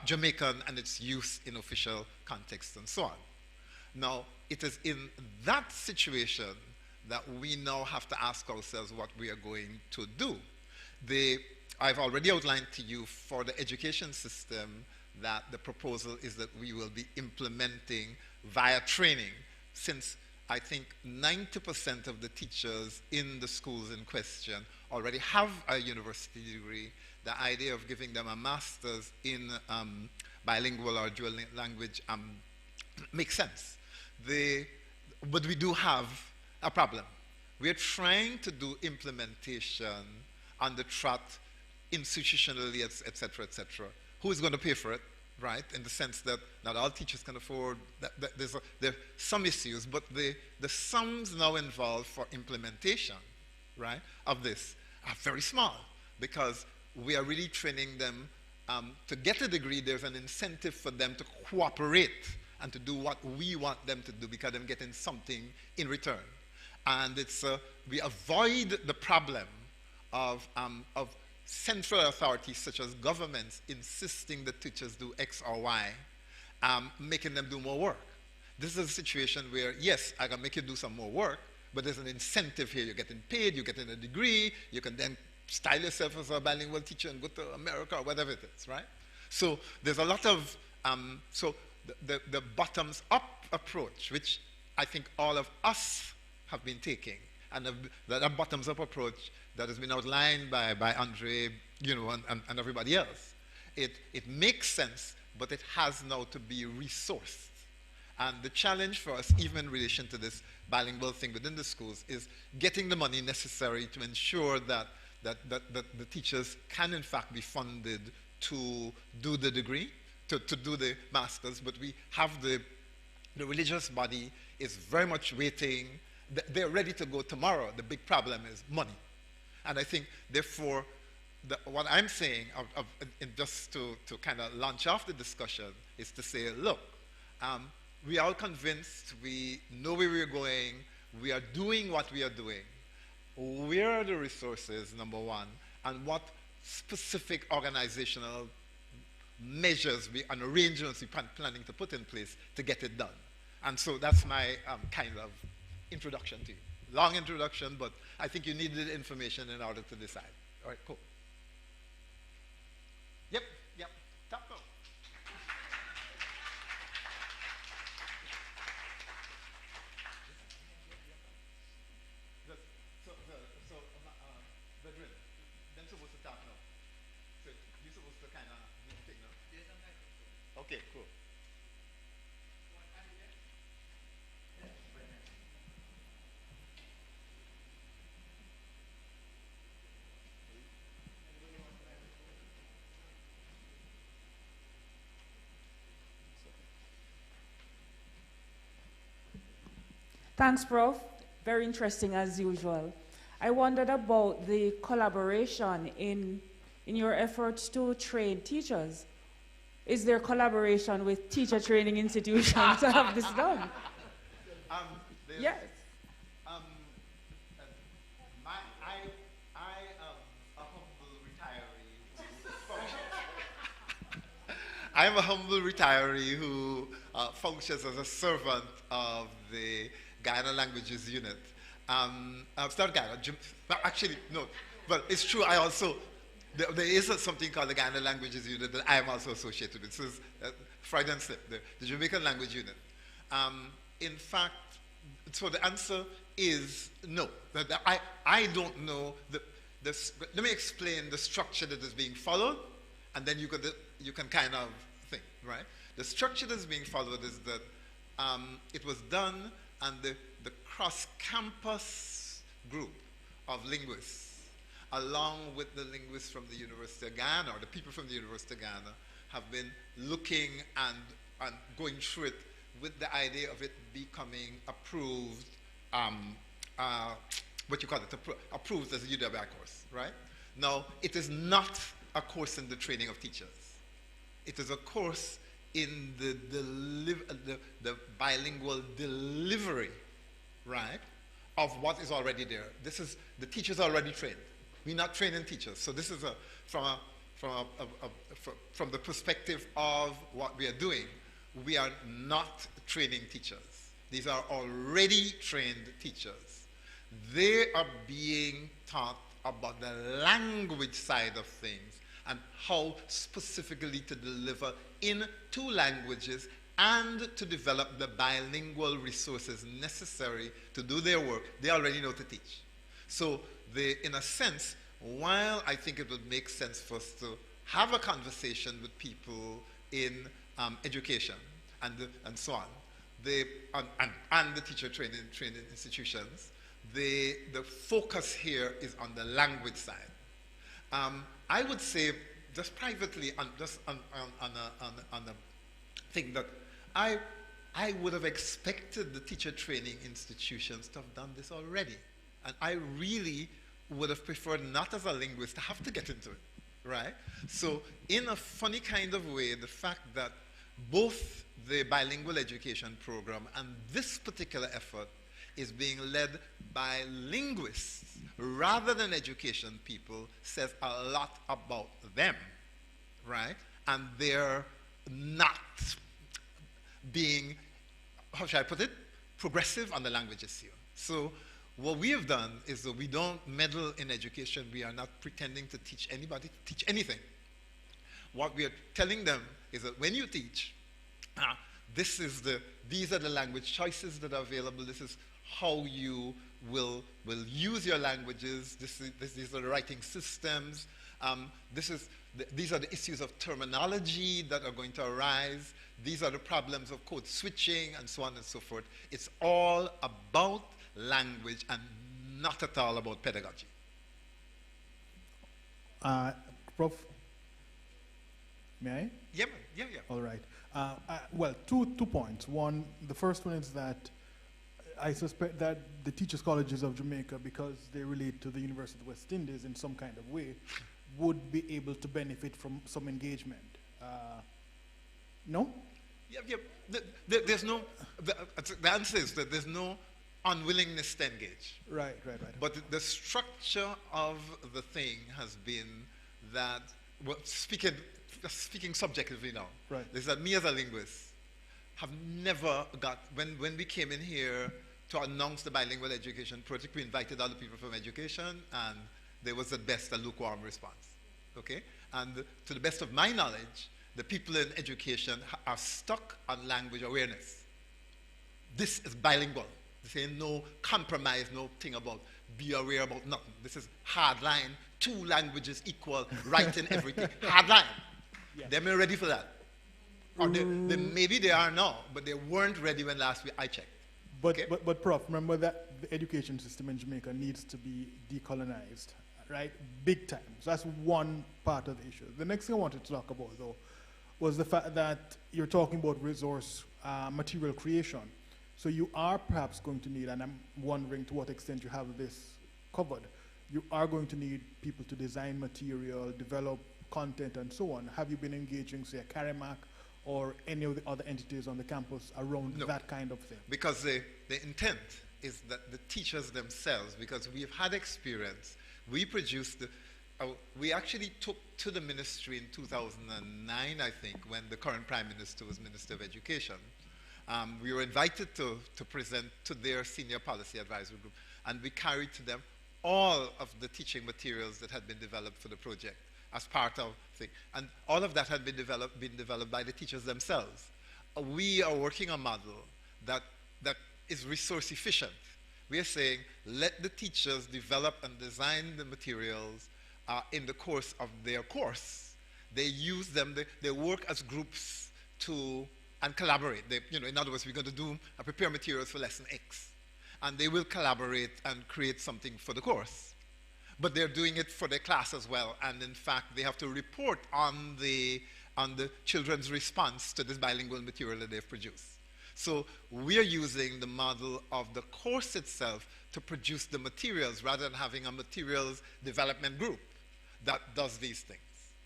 Jamaican and its use in official contexts and so on. Now, it is in that situation that we now have to ask ourselves what we are going to do. I've already outlined to you for the education system that the proposal is that we will be implementing via training, since I think 90% of the teachers in the schools in question already have a university degree. The idea of giving them a master's in bilingual or dual language makes sense. But we do have a problem. We're trying to do implementation on the trot institutionally, et cetera, et cetera. Who is going to pay for it, right? In the sense that not all teachers can afford, there are some issues, but the sums now involved for implementation, right, of this are very small, because we are really training them to get a degree. There's an incentive for them to cooperate and to do what we want them to do, because they're getting something in return. And we avoid the problem of central authorities such as governments insisting that teachers do X or Y, making them do more work. This is a situation where, yes, I can make you do some more work, but there's an incentive here. You're getting paid, you're getting a degree, you can then style yourself as a bilingual teacher and go to America or whatever it is, right? So there's a lot of, the bottoms-up approach, which I think all of us have been taking, and that bottoms-up approach that has been outlined by Andre, and everybody else, it makes sense, but it has now to be resourced. And the challenge for us, even in relation to this bilingual thing within the schools, is getting the money necessary to ensure that the teachers can in fact be funded to do the degree, to do the masters, but we have the religious body is very much waiting. They're ready to go tomorrow. The big problem is money. And I think, therefore, what I'm saying, just to kind of launch off the discussion, is to say, look, we are all convinced, we know where we're going, we are doing what we are doing. Where are the resources, number one, and what specific organizational measures and arrangements we're planning to put in place to get it done? And so that's my kind of introduction to you. long introduction, but I think you needed the information in order to decide. All right, cool. Yep, yep, top note. The drill. Then supposed to talk now. So you're supposed to kind of take now. Okay, cool. Thanks, Prof. Very interesting as usual. I wondered about the collaboration in your efforts to train teachers. Is there collaboration with teacher training institutions to have this done? Yes. I am a humble retiree. I am a humble retiree who functions as a servant of the Guyana Languages Unit. It's not Guyana, actually, no, but it's true, I also, there is something called the Guyana Languages Unit that I am also associated with. This is Freudian slip, the Jamaican Language Unit. In fact, so the answer is no. I don't know, let me explain the structure that is being followed, and then you can kind of think, right? The structure that's being followed is that it was done, and the cross-campus group of linguists, along with the linguists from the University of Ghana, or the people from the University of Ghana, have been looking and going through it with the idea of it becoming approved, what you call it, approved as a UWI course, right? Now, it is not a course in the training of teachers. It is a course in the bilingual delivery, right, of what is already there. This is, the teachers are already trained. We're not training teachers. So this is from the perspective of what we are doing, we are not training teachers. These are already trained teachers. They are being taught about the language side of things and how specifically to deliver in two languages and to develop the bilingual resources necessary to do their work. They already know to teach. So in a sense, while I think it would make sense for us to have a conversation with people in education and so on, and the teacher training institutions, the focus here is on the language side. I would say, just privately, on a thing that I would have expected the teacher training institutions to have done this already. And I really would have preferred, not as a linguist, to have to get into it, right? So in a funny kind of way, the fact that both the bilingual education program and this particular effort is being led by linguists rather than education people says a lot about them, right? And they're not being, how should I put it, progressive on the language issue. So what we have done is that we don't meddle in education. We are not pretending to teach anybody to teach anything. What we are telling them is that when you teach, these are the language choices that are available. This is how you will use your languages. These are the writing systems. These are the issues of terminology that are going to arise. These are the problems of code switching and so on and so forth. It's all about language and not at all about pedagogy. Prof, may I? Yeah. All right. Well, two points. One, the first one is that I suspect that the teachers' colleges of Jamaica, because they relate to the University of the West Indies in some kind of way, would be able to benefit from some engagement. No? Yeah. There's no, the answer is that there's no unwillingness to engage. Right. But the structure of the thing has been that, well, speaking subjectively now, right, is that me as a linguist have never got, when we came in here to announce the bilingual education project. We invited other people from education, and there was at best a lukewarm response. Okay? And to the best of my knowledge, the people in education are stuck on language awareness. This is bilingual. This ain't no compromise, no thing about be aware about nothing. This is hard line, 2 languages equal, right in everything. Hard line. Yes. They're not ready for that. Or maybe they are now, but they weren't ready when last week I checked. But, okay? but Prof, remember that the education system in Jamaica needs to be decolonized, right? Big time. So that's one part of the issue. The next thing I wanted to talk about, though, was the fact that you're talking about resource material creation. So you are perhaps going to need, and I'm wondering to what extent you have this covered, you are going to need people to design material, develop content, and so on. Have you been engaging, say, a Carimac or any of the other entities on the campus around that kind of thing? Because the intent is that the teachers themselves, because we've had experience, we produced, we actually took to the ministry in 2009, I think, when the current Prime Minister was Minister of Education. We were invited to present to their senior policy advisory group, and we carried to them all of the teaching materials that had been developed for the project as part of the thing. And all of that had been developed by the teachers themselves. We are working a model that is resource efficient. We are saying, let the teachers develop and design the materials in the course of their course. They use them, they work as groups and collaborate. In other words, we're going to prepare materials for lesson X. And they will collaborate and create something for the course. But they're doing it for their class as well. And in fact, they have to report on the children's response to this bilingual material that they've produced. So we're using the model of the course itself to produce the materials rather than having a materials development group that does these things,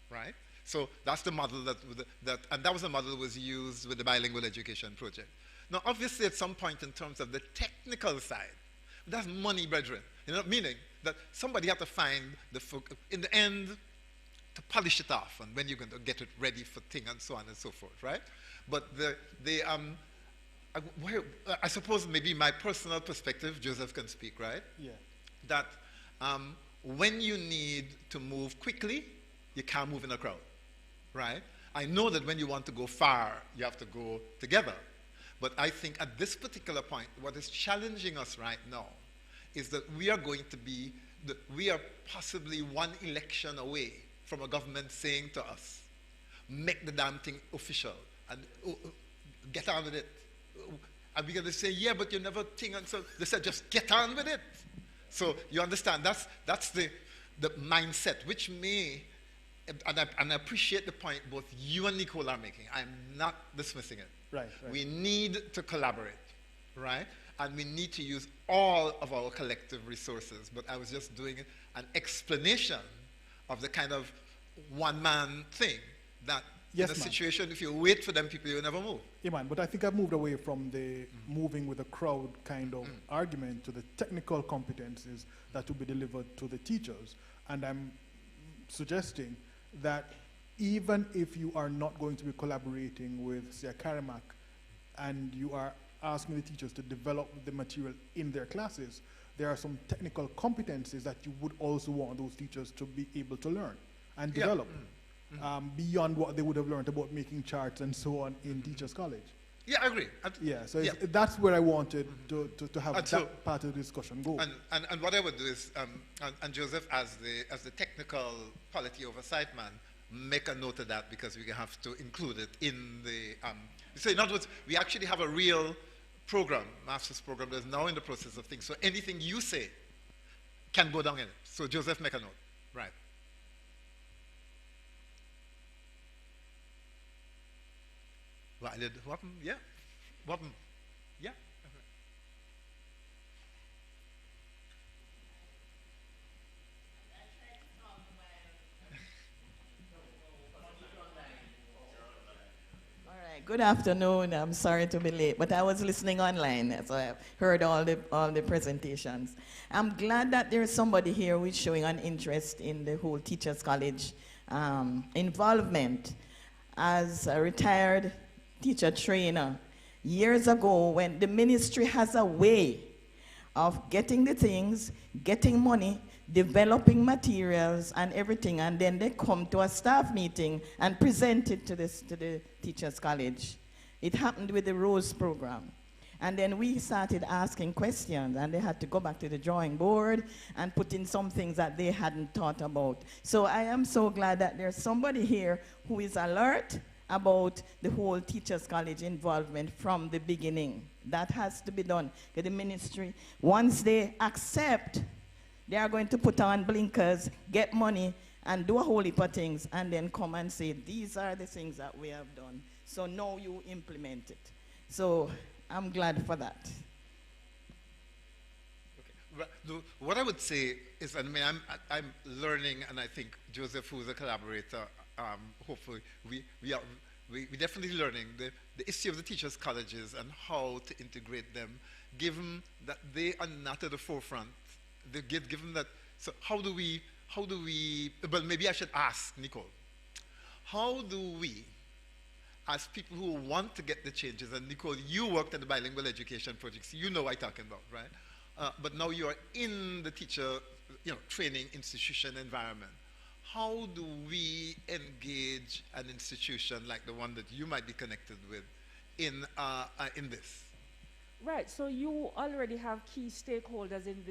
right? So that's the model and that was the model that was used with the bilingual education project. Now, obviously, at some point in terms of the technical side, that's money, brethren. Meaning that somebody had to find in the end, to polish it off, and when you're going to get it ready for thing and so on and so forth, right? But I suppose maybe my personal perspective, Joseph can speak, right? Yeah. That when you need to move quickly, you can't move in a crowd, right? I know that when you want to go far, you have to go together. But I think at this particular point, what is challenging us right now is that we are possibly one election away from a government saying to us, make the damn thing official and get on with it. And we're going to say, yeah, but you never think, and so they said, just get on with it. So you understand, that's the mindset, which may, and I appreciate the point both you and Nicole are making. I'm not dismissing it. Right. We need to collaborate, right? And we need to use all of our collective resources. But I was just doing an explanation of the kind of one-man thing that in a situation, if you wait for them people, you'll never move. Yeah, man, but I think I've moved away from the moving with the crowd kind of argument to the technical competencies that will be delivered to the teachers. And I'm suggesting that even if you are not going to be collaborating with, say, a Carimac, and you are asking the teachers to develop the material in their classes, there are some technical competencies that you would also want those teachers to be able to learn and develop beyond what they would have learned about making charts and so on in Teachers College. Yeah, I agree. That's where I wanted to have that part of the discussion go. And what I would do is, and Joseph, as the technical quality oversight man, make a note of that because we have to include it in the. So in other words, we actually have a real program, master's program, that's now in the process of things. So anything you say can go down in it. So Joseph, make a note. Right. What did happen? Yeah. What? Yeah. Good afternoon. I'm sorry to be late, but I was listening online, so I heard all the presentations. I'm glad that there's somebody here who is showing an interest in the whole Teachers College involvement. As a retired teacher trainer, years ago, when the ministry has a way of getting the things, getting money, developing materials and everything, and then they come to a staff meeting and present it to the Teachers College. It happened with the Rose program. And then we started asking questions, and they had to go back to the drawing board and put in some things that they hadn't thought about. So I am so glad that there's somebody here who is alert about the whole Teachers College involvement from the beginning. That has to be done. The ministry, once they accept, they are going to put on blinkers, get money, and do a whole heap of things, and then come and say, these are the things that we have done. So now you implement it. So I'm glad for that. Okay. What I would say is, I mean, I'm learning, and I think Joseph, who's a collaborator, hopefully we're definitely learning the issue of the teachers' colleges and how to integrate them, given that they are not at the forefront. Given that, so how do we, well, maybe I should ask Nicole, how do we, as people who want to get the changes, and Nicole, you worked at the bilingual education projects, you know what I'm talking about, right? But now you are in the teacher, training institution environment. How do we engage an institution like the one that you might be connected with in this? Right, so you already have key stakeholders in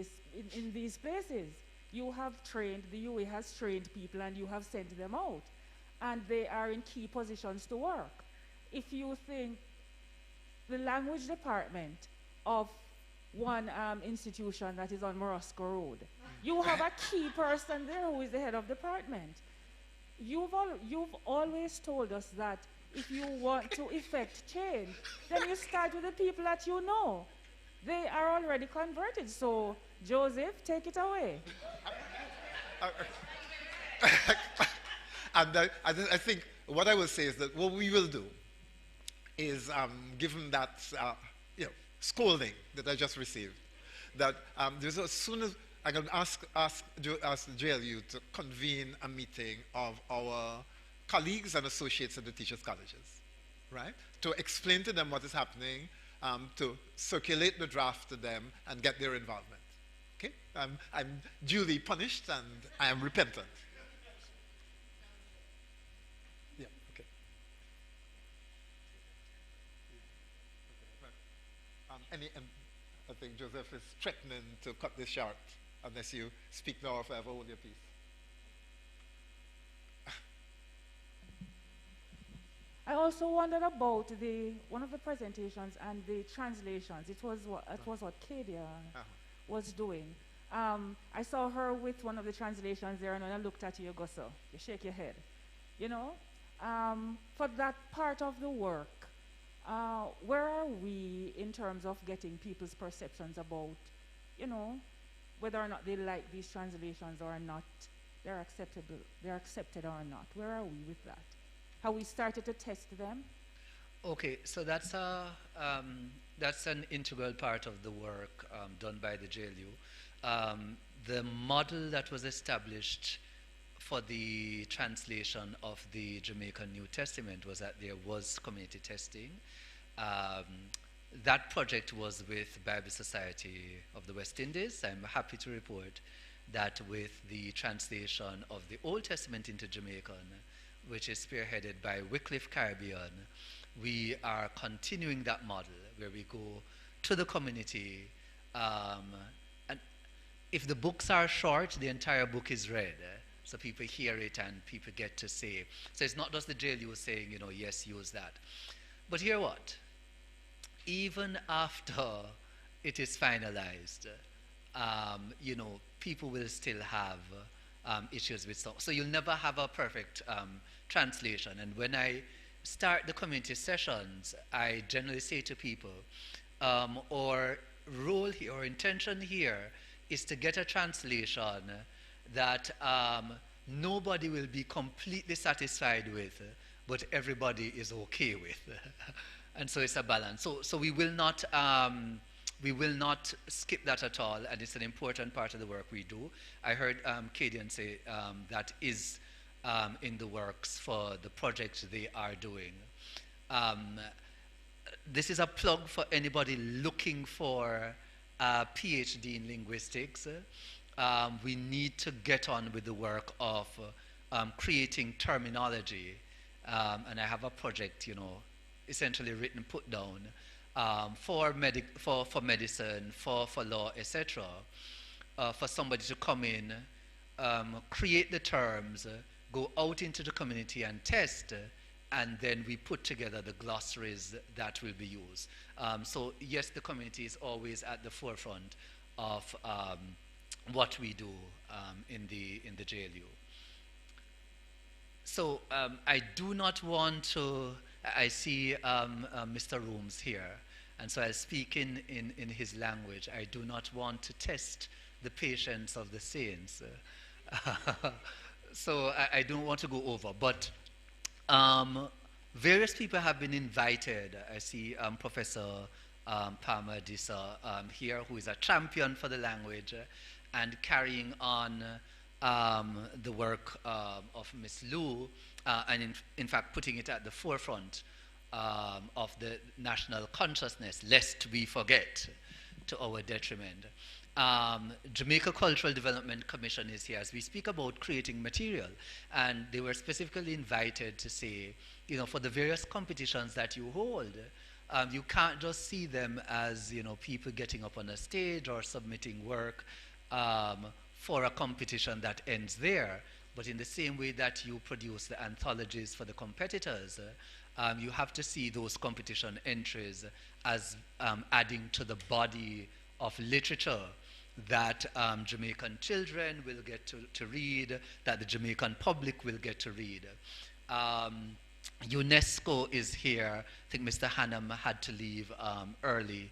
these places. You have trained, the UA has trained people and you have sent them out. And they are in key positions to work. If you think the language department of one institution that is on Morosco Road, you have a key person there who is the head of department. You've always told us that if you want to effect change, then you start with the people that you know. They are already converted. So, Joseph, take it away. And I think what I will say is that what we will do is, given that scolding that I just received, that as soon as I'm going to ask JLU to convene a meeting of our colleagues and associates at the teachers' colleges, right? To explain to them what is happening, to circulate the draft to them and get their involvement. Okay? I'm duly punished and I am repentant. Yeah, okay. I think Joseph is threatening to cut this short unless you speak now or forever hold your peace. I also wondered about one of the presentations and the translations. It was what Kadia was doing. I saw her with one of the translations there, and when I looked at you, you go so. You shake your head. For that part of the work, where are we in terms of getting people's perceptions about, whether or not they like these translations or not, they're accepted or not? Where are we with that? Have we started to test them? Okay, so that's an integral part of the work done by the JLU. The model that was established for the translation of the Jamaican New Testament was that there was community testing. That project was with Bible Society of the West Indies. I'm happy to report that with the translation of the Old Testament into Jamaican, which is spearheaded by Wycliffe Caribbean, we are continuing that model where we go to the community, and if the books are short, the entire book is read, so people hear it and people get to say. So it's not just the JLU saying, yes, use that. But hear what? Even after it is finalized, people will still have issues with stuff. So you'll never have a perfect translation. And when I start the community sessions, I generally say to people, our role here, our intention here is to get a translation that nobody will be completely satisfied with, but everybody is okay with. And so it's a balance. So we will not skip that at all, and it's an important part of the work we do. I heard Kadian say that is in the works for the project they are doing. This is a plug for anybody looking for a PhD in linguistics, we need to get on with the work of creating terminology. And I have a project, essentially written, put down for medicine, for law, etc. For somebody to come in, create the terms, go out into the community and test, and then we put together the glossaries that will be used. So yes, the community is always at the forefront of what we do in the JLU. So I do not want to, I see Mr. Rooms here, and so I'll speak in his language. I do not want to test the patience of the saints. So I don't want to go over, but various people have been invited. I see Professor Palmer Dissa here, who is a champion for the language and carrying on the work of Miss Lou, and in fact putting it at the forefront of the national consciousness, lest we forget, to our detriment. Jamaica Cultural Development Commission is here as we speak about creating material, and they were specifically invited to say, for the various competitions that you hold, you can't just see them as people getting up on a stage or submitting work for a competition that ends there, but in the same way that you produce the anthologies for the competitors, you have to see those competition entries as adding to the body of literature that Jamaican children will get to read, that the Jamaican public will get to read. UNESCO is here. I think Mr. Hannam had to leave early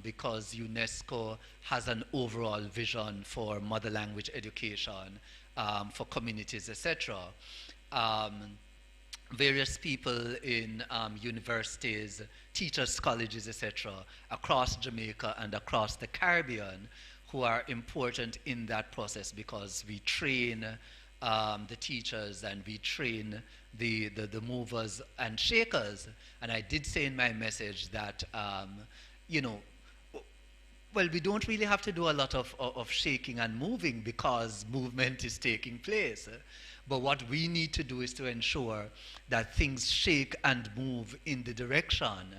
because UNESCO has an overall vision for mother language education for communities, etc. Various people in universities, teachers' colleges, etc., across Jamaica and across the Caribbean, who are important in that process because we train the teachers and we train the movers and shakers. And I did say in my message that, well, we don't really have to do a lot of shaking and moving because movement is taking place. But what we need to do is to ensure that things shake and move in the direction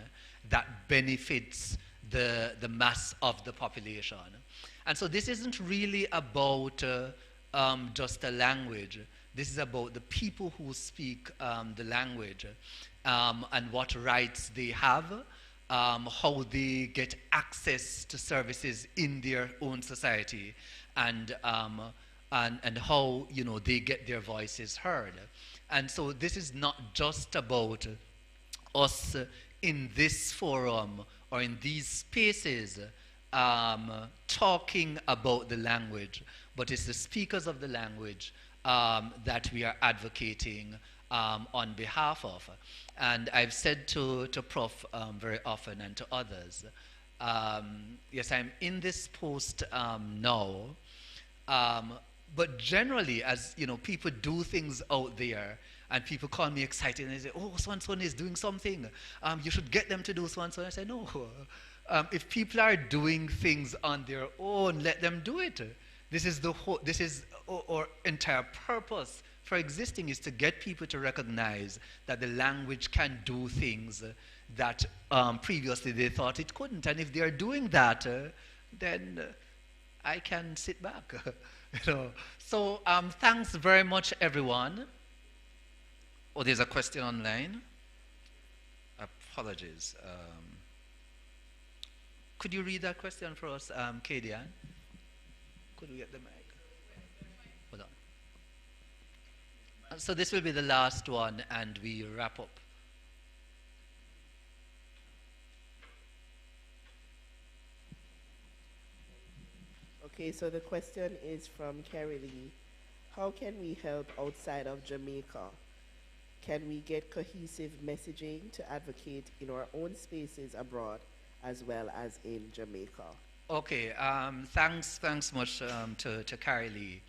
that benefits the mass of the population. And so this isn't really about just a language. This is about the people who speak the language and what rights they have, how they get access to services in their own society, and how they get their voices heard. And so this is not just about us in this forum or in these spaces talking about the language, but it's the speakers of the language that we are advocating on behalf of. And I've said to Prof very often and to others, yes, I'm in this post now, but generally, as people do things out there, and people call me excited, and they say, "Oh, so-and-so is doing something. You should get them to do so-and-so." I say, "No. If people are doing things on their own, let them do it. This is our entire purpose for existing, is to get people to recognize that the language can do things that previously they thought it couldn't. And if they are doing that, then I can sit back." So thanks very much, everyone. Oh, there's a question online. Apologies. Could you read that question for us, Kadian? Could we get the mic? Hold on. So this will be the last one, and we wrap up. Okay, so the question is from Carrie Lee. How can we help outside of Jamaica? Can we get cohesive messaging to advocate in our own spaces abroad as well as in Jamaica? Okay, thanks much to Carrie Lee.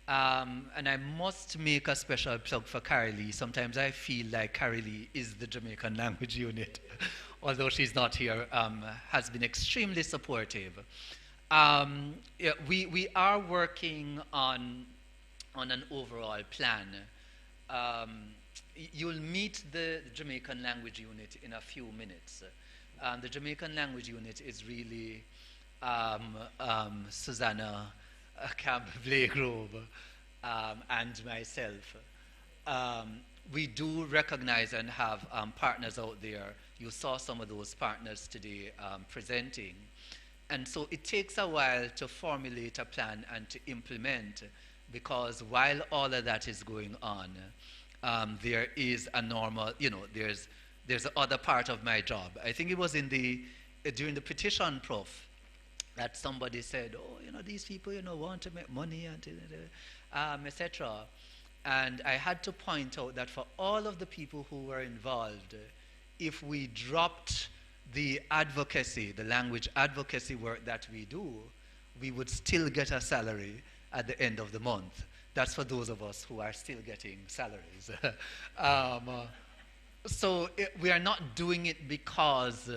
And I must make a special plug for Carrie Lee. Sometimes I feel like Carrie Lee is the Jamaican language unit although she's not here, has been extremely supportive. Yeah, we are working on an overall plan. You'll meet the Jamaican language unit in a few minutes. The Jamaican language unit is really Susanna Campbell-Blagrove and myself. We do recognize and have partners out there. You saw some of those partners today presenting. And so it takes a while to formulate a plan and to implement, because while all of that is going on, there is a normal, there's the other part of my job. I think it was during the petition, Prof, that somebody said, oh, these people, want to make money, and etc. And I had to point out that for all of the people who were involved, if we dropped the advocacy, the language advocacy work that we do, we would still get a salary at the end of the month. That's for those of us who are still getting salaries. So we are not doing it because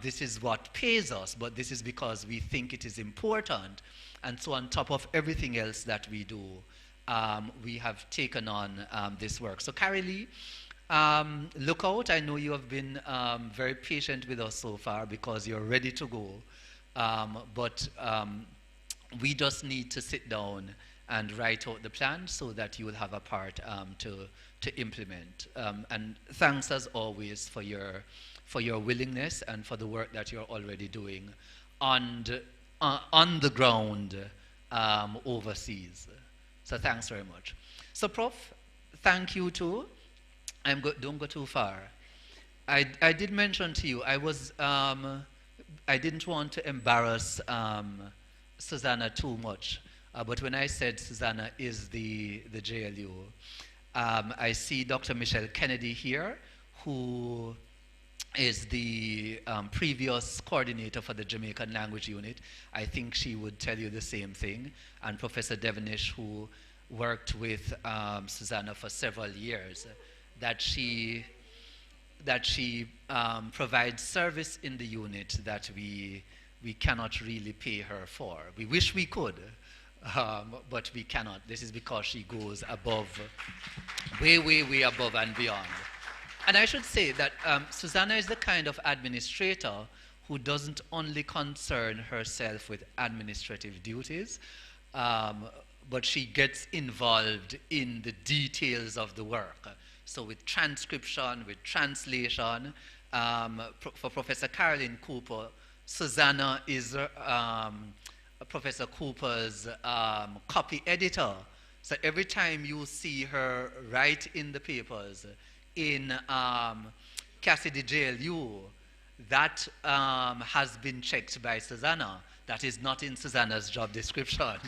this is what pays us, but this is because we think it is important. And so on top of everything else that we do, we have taken on this work. So Carrie Lee, look out. I know you have been very patient with us so far because you're ready to go. But we just need to sit down and write out the plan so that you will have a part to implement. And thanks as always for your willingness and for the work that you're already doing on the ground overseas. So thanks very much. So Prof, thank you too. Don't go too far. I did mention to you, I didn't want to embarrass Susanna too much, but when I said Susanna is the JLU, I see Dr. Michelle Kennedy here, who is the previous coordinator for the Jamaican language unit. I think she would tell you the same thing. And Professor Devonish, who worked with Susanna for several years, that she provides service in the unit that we cannot really pay her for. We wish we could, but we cannot. This is because she goes above, way above and beyond. And I should say that Susanna is the kind of administrator who doesn't only concern herself with administrative duties, but she gets involved in the details of the work. So with transcription, with translation, for Professor Caroline Cooper, Susanna is Professor Cooper's copy editor. So every time you see her write in the papers in Cassidy JLU, that has been checked by Susanna. That is not in Susanna's job description.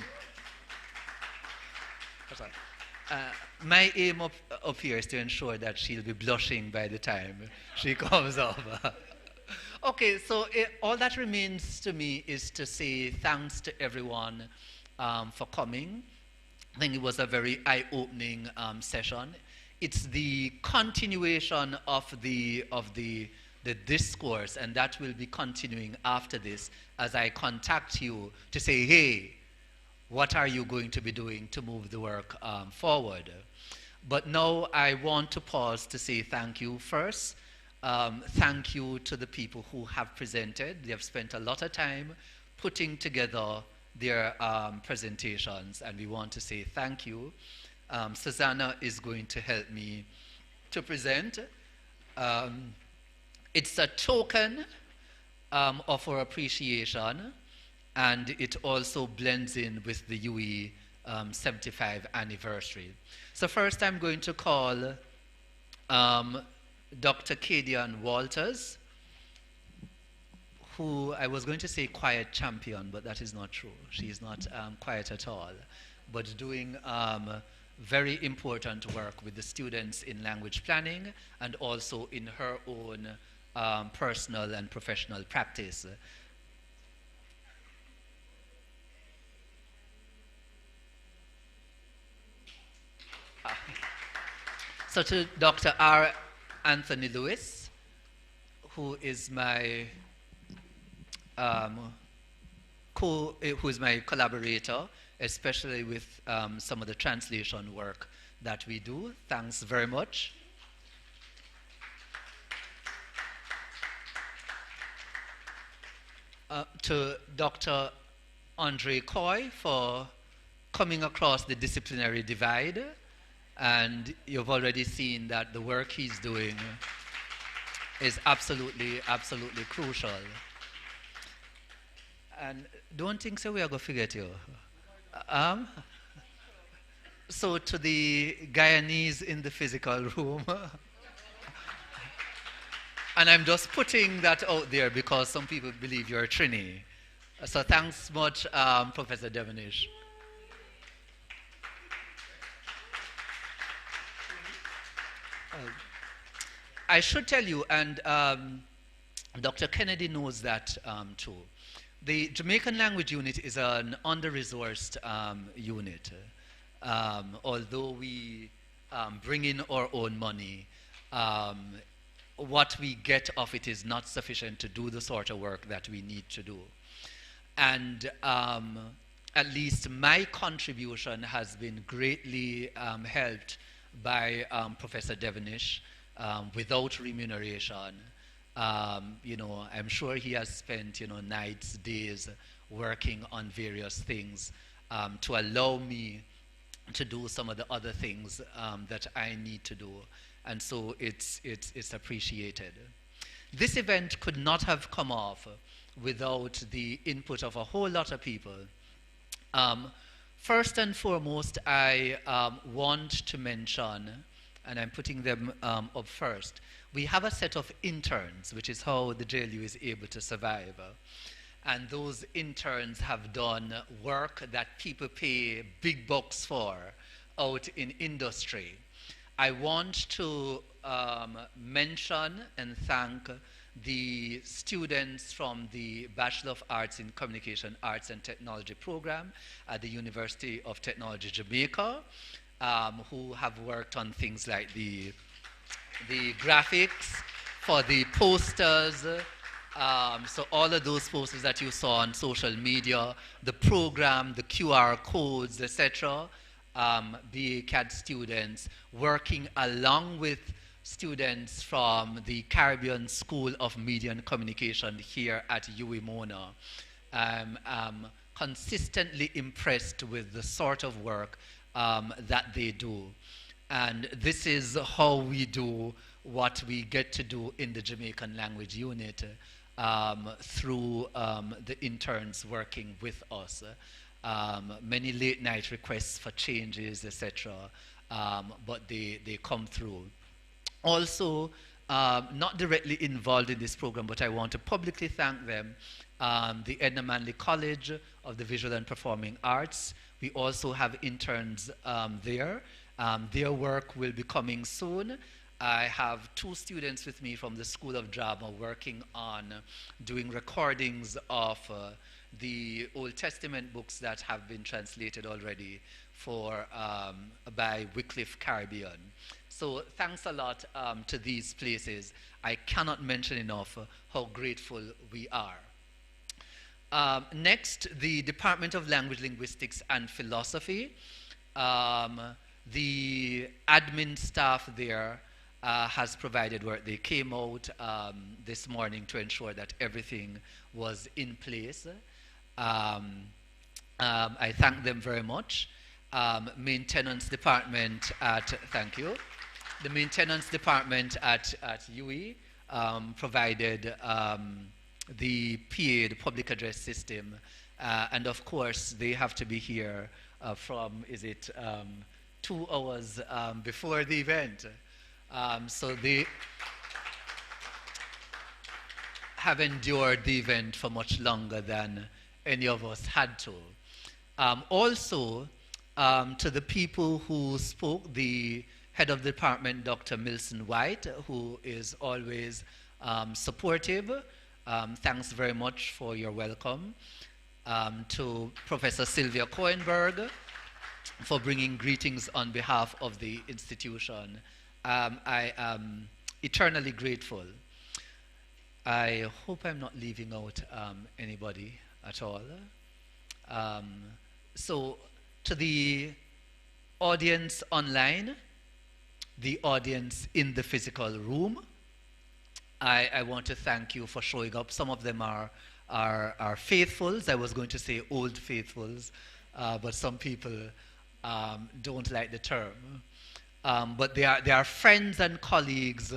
My aim up here is to ensure that she'll be blushing by the time she comes up. Okay, so all that remains to me is to say thanks to everyone for coming. I think it was a very eye-opening session. It's the continuation of the discourse, and that will be continuing after this as I contact you to say, hey, what are you going to be doing to move the work forward? But now I want to pause to say thank you first. Thank you to the people who have presented. They have spent a lot of time putting together their presentations, and we want to say thank you. Susanna is going to help me to present. It's a token of our appreciation, and it also blends in with the UE 75 anniversary. So first I'm going to call Dr. Kadian Walters, who I was going to say quiet champion, but that is not true. She is not quiet at all, but doing very important work with the students in language planning and also in her own personal and professional practice. So to Dr. R. Anthony Lewis, who is my who is my collaborator, especially with some of the translation work that we do. Thanks very much. To Dr. Andre Coy for coming across the disciplinary divide, and you've already seen that the work he's doing is absolutely crucial. And don't think so we are going to forget you. So to the Guyanese in the physical room, and I'm just putting that out there because some people believe you're a Trini. So thanks much, Professor Devonish. I should tell you, and Dr. Kennedy knows that too. The Jamaican language unit is an under-resourced unit. Although we bring in our own money, what we get of it is not sufficient to do the sort of work that we need to do. And at least my contribution has been greatly helped by Professor Devonish without remuneration. You know, I'm sure he has spent, you know, nights, days working on various things to allow me to do some of the other things that I need to do. And so it's appreciated. This event could not have come off without the input of a whole lot of people. First and foremost, I want to mention, and I'm putting them up first, we have a set of interns, which is how the JLU is able to survive. And those interns have done work that people pay big bucks for out in industry. I want to mention and thank the students from the Bachelor of Arts in Communication Arts and Technology program at the University of Technology Jamaica, who have worked on things like the graphics for the posters. So all of those posters that you saw on social media, the program, the QR codes, etc., BA-CAD students working along with students from the Caribbean School of Media and Communication here at UWI Mona. I'm consistently impressed with the sort of work that they do. And this is how we do what we get to do in the Jamaican language unit through the interns working with us. Many late night requests for changes, etc., but they come through. Also, not directly involved in this program, but I want to publicly thank them, the Edna Manley College of the Visual and Performing Arts. We also have interns there. Their work will be coming soon. I have 2 students with me from the School of Drama working on doing recordings of the Old Testament books that have been translated already for by Wycliffe Caribbean. So thanks a lot to these places. I cannot mention enough how grateful we are. Next, the Department of Language, Linguistics and Philosophy. The admin staff there has provided work. They came out this morning to ensure that everything was in place. I thank them very much. Maintenance department at, thank you. The maintenance department at UWI provided the PA, the public address system, and of course they have to be here from, is it 2 hours before the event. So they have endured the event for much longer than any of us had to. Also, to the people who spoke, the head of the department, Dr. Milson White, who is always supportive. Thanks very much for your welcome. To Professor Sylvia Coenberg for bringing greetings on behalf of the institution. I am eternally grateful. I hope I'm not leaving out anybody at all. So, to the audience online, the audience in the physical room, I want to thank you for showing up. Some of them are faithfuls. I was going to say old faithfuls, but some people don't like the term. But they are friends and colleagues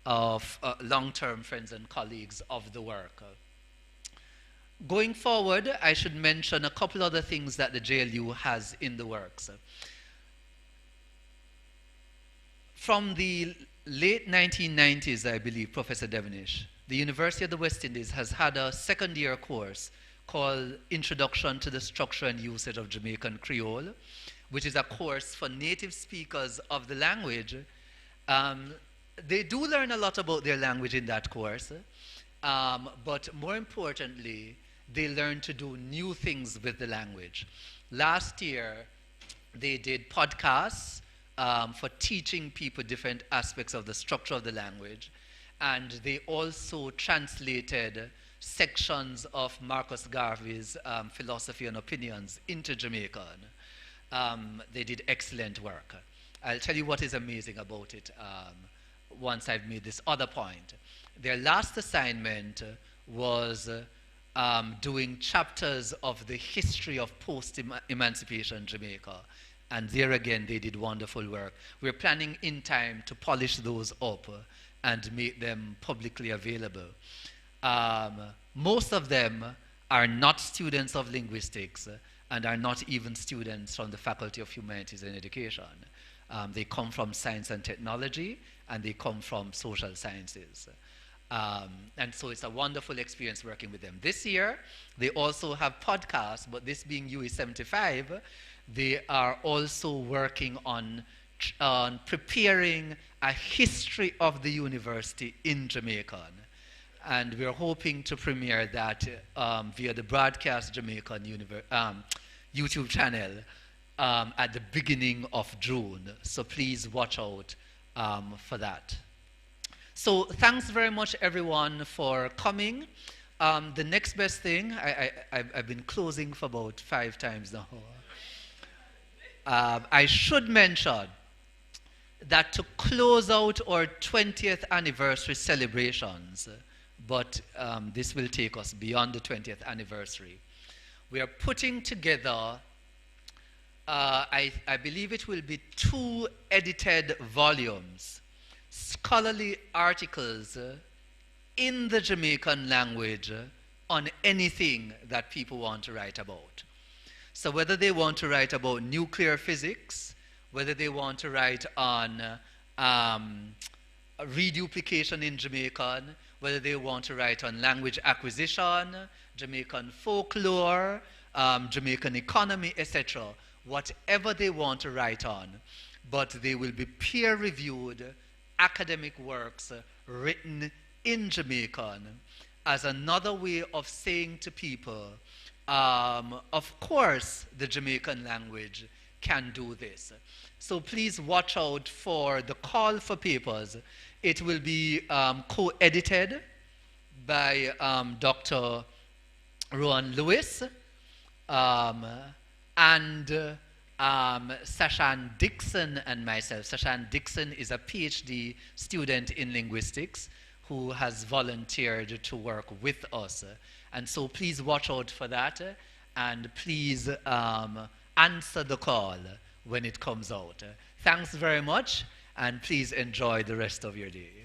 of long-term friends and colleagues of the work. Going forward, I should mention a couple other things that the JLU has in the works. From the late 1990s, I believe, Professor Devonish, the University of the West Indies has had a second-year course called Introduction to the Structure and Usage of Jamaican Creole, which is a course for native speakers of the language. They do learn a lot about their language in that course, but more importantly, they learn to do new things with the language. Last year, they did podcasts for teaching people different aspects of the structure of the language, and they also translated sections of Marcus Garvey's Philosophy and Opinions into Jamaican. They did excellent work. I'll tell you what is amazing about it once I've made this other point. Their last assignment was doing chapters of the history of post-emancipation Jamaica. And there again, they did wonderful work. We're planning in time to polish those up and make them publicly available. Most of them are not students of linguistics and are not even students from the Faculty of Humanities and Education. They come from science and technology, and they come from social sciences. And so it's a wonderful experience working with them. This year, they also have podcasts, but this being UE 75, they are also working on preparing a history of the university in Jamaican. And we're hoping to premiere that via the Broadcast Jamaican YouTube channel at the beginning of June. So please watch out for that. So thanks very much, everyone, for coming. The next best thing, I've been closing for about 5 times now. I should mention that to close out our 20th anniversary celebrations, but this will take us beyond the 20th anniversary, we are putting together, I believe it will be 2 edited volumes, scholarly articles in the Jamaican language on anything that people want to write about. So whether they want to write about nuclear physics, whether they want to write on reduplication in Jamaican, whether they want to write on language acquisition, Jamaican folklore, Jamaican economy, etc., whatever they want to write on, but they will be peer-reviewed academic works written in Jamaican as another way of saying to people, of course, the Jamaican language can do this. So please watch out for the call for papers. It will be co-edited by Dr. Rowan Lewis and Sashan Dixon and myself. Sashan Dixon is a PhD student in linguistics who has volunteered to work with us. And so please watch out for that, and please answer the call when it comes out. Thanks very much, and please enjoy the rest of your day.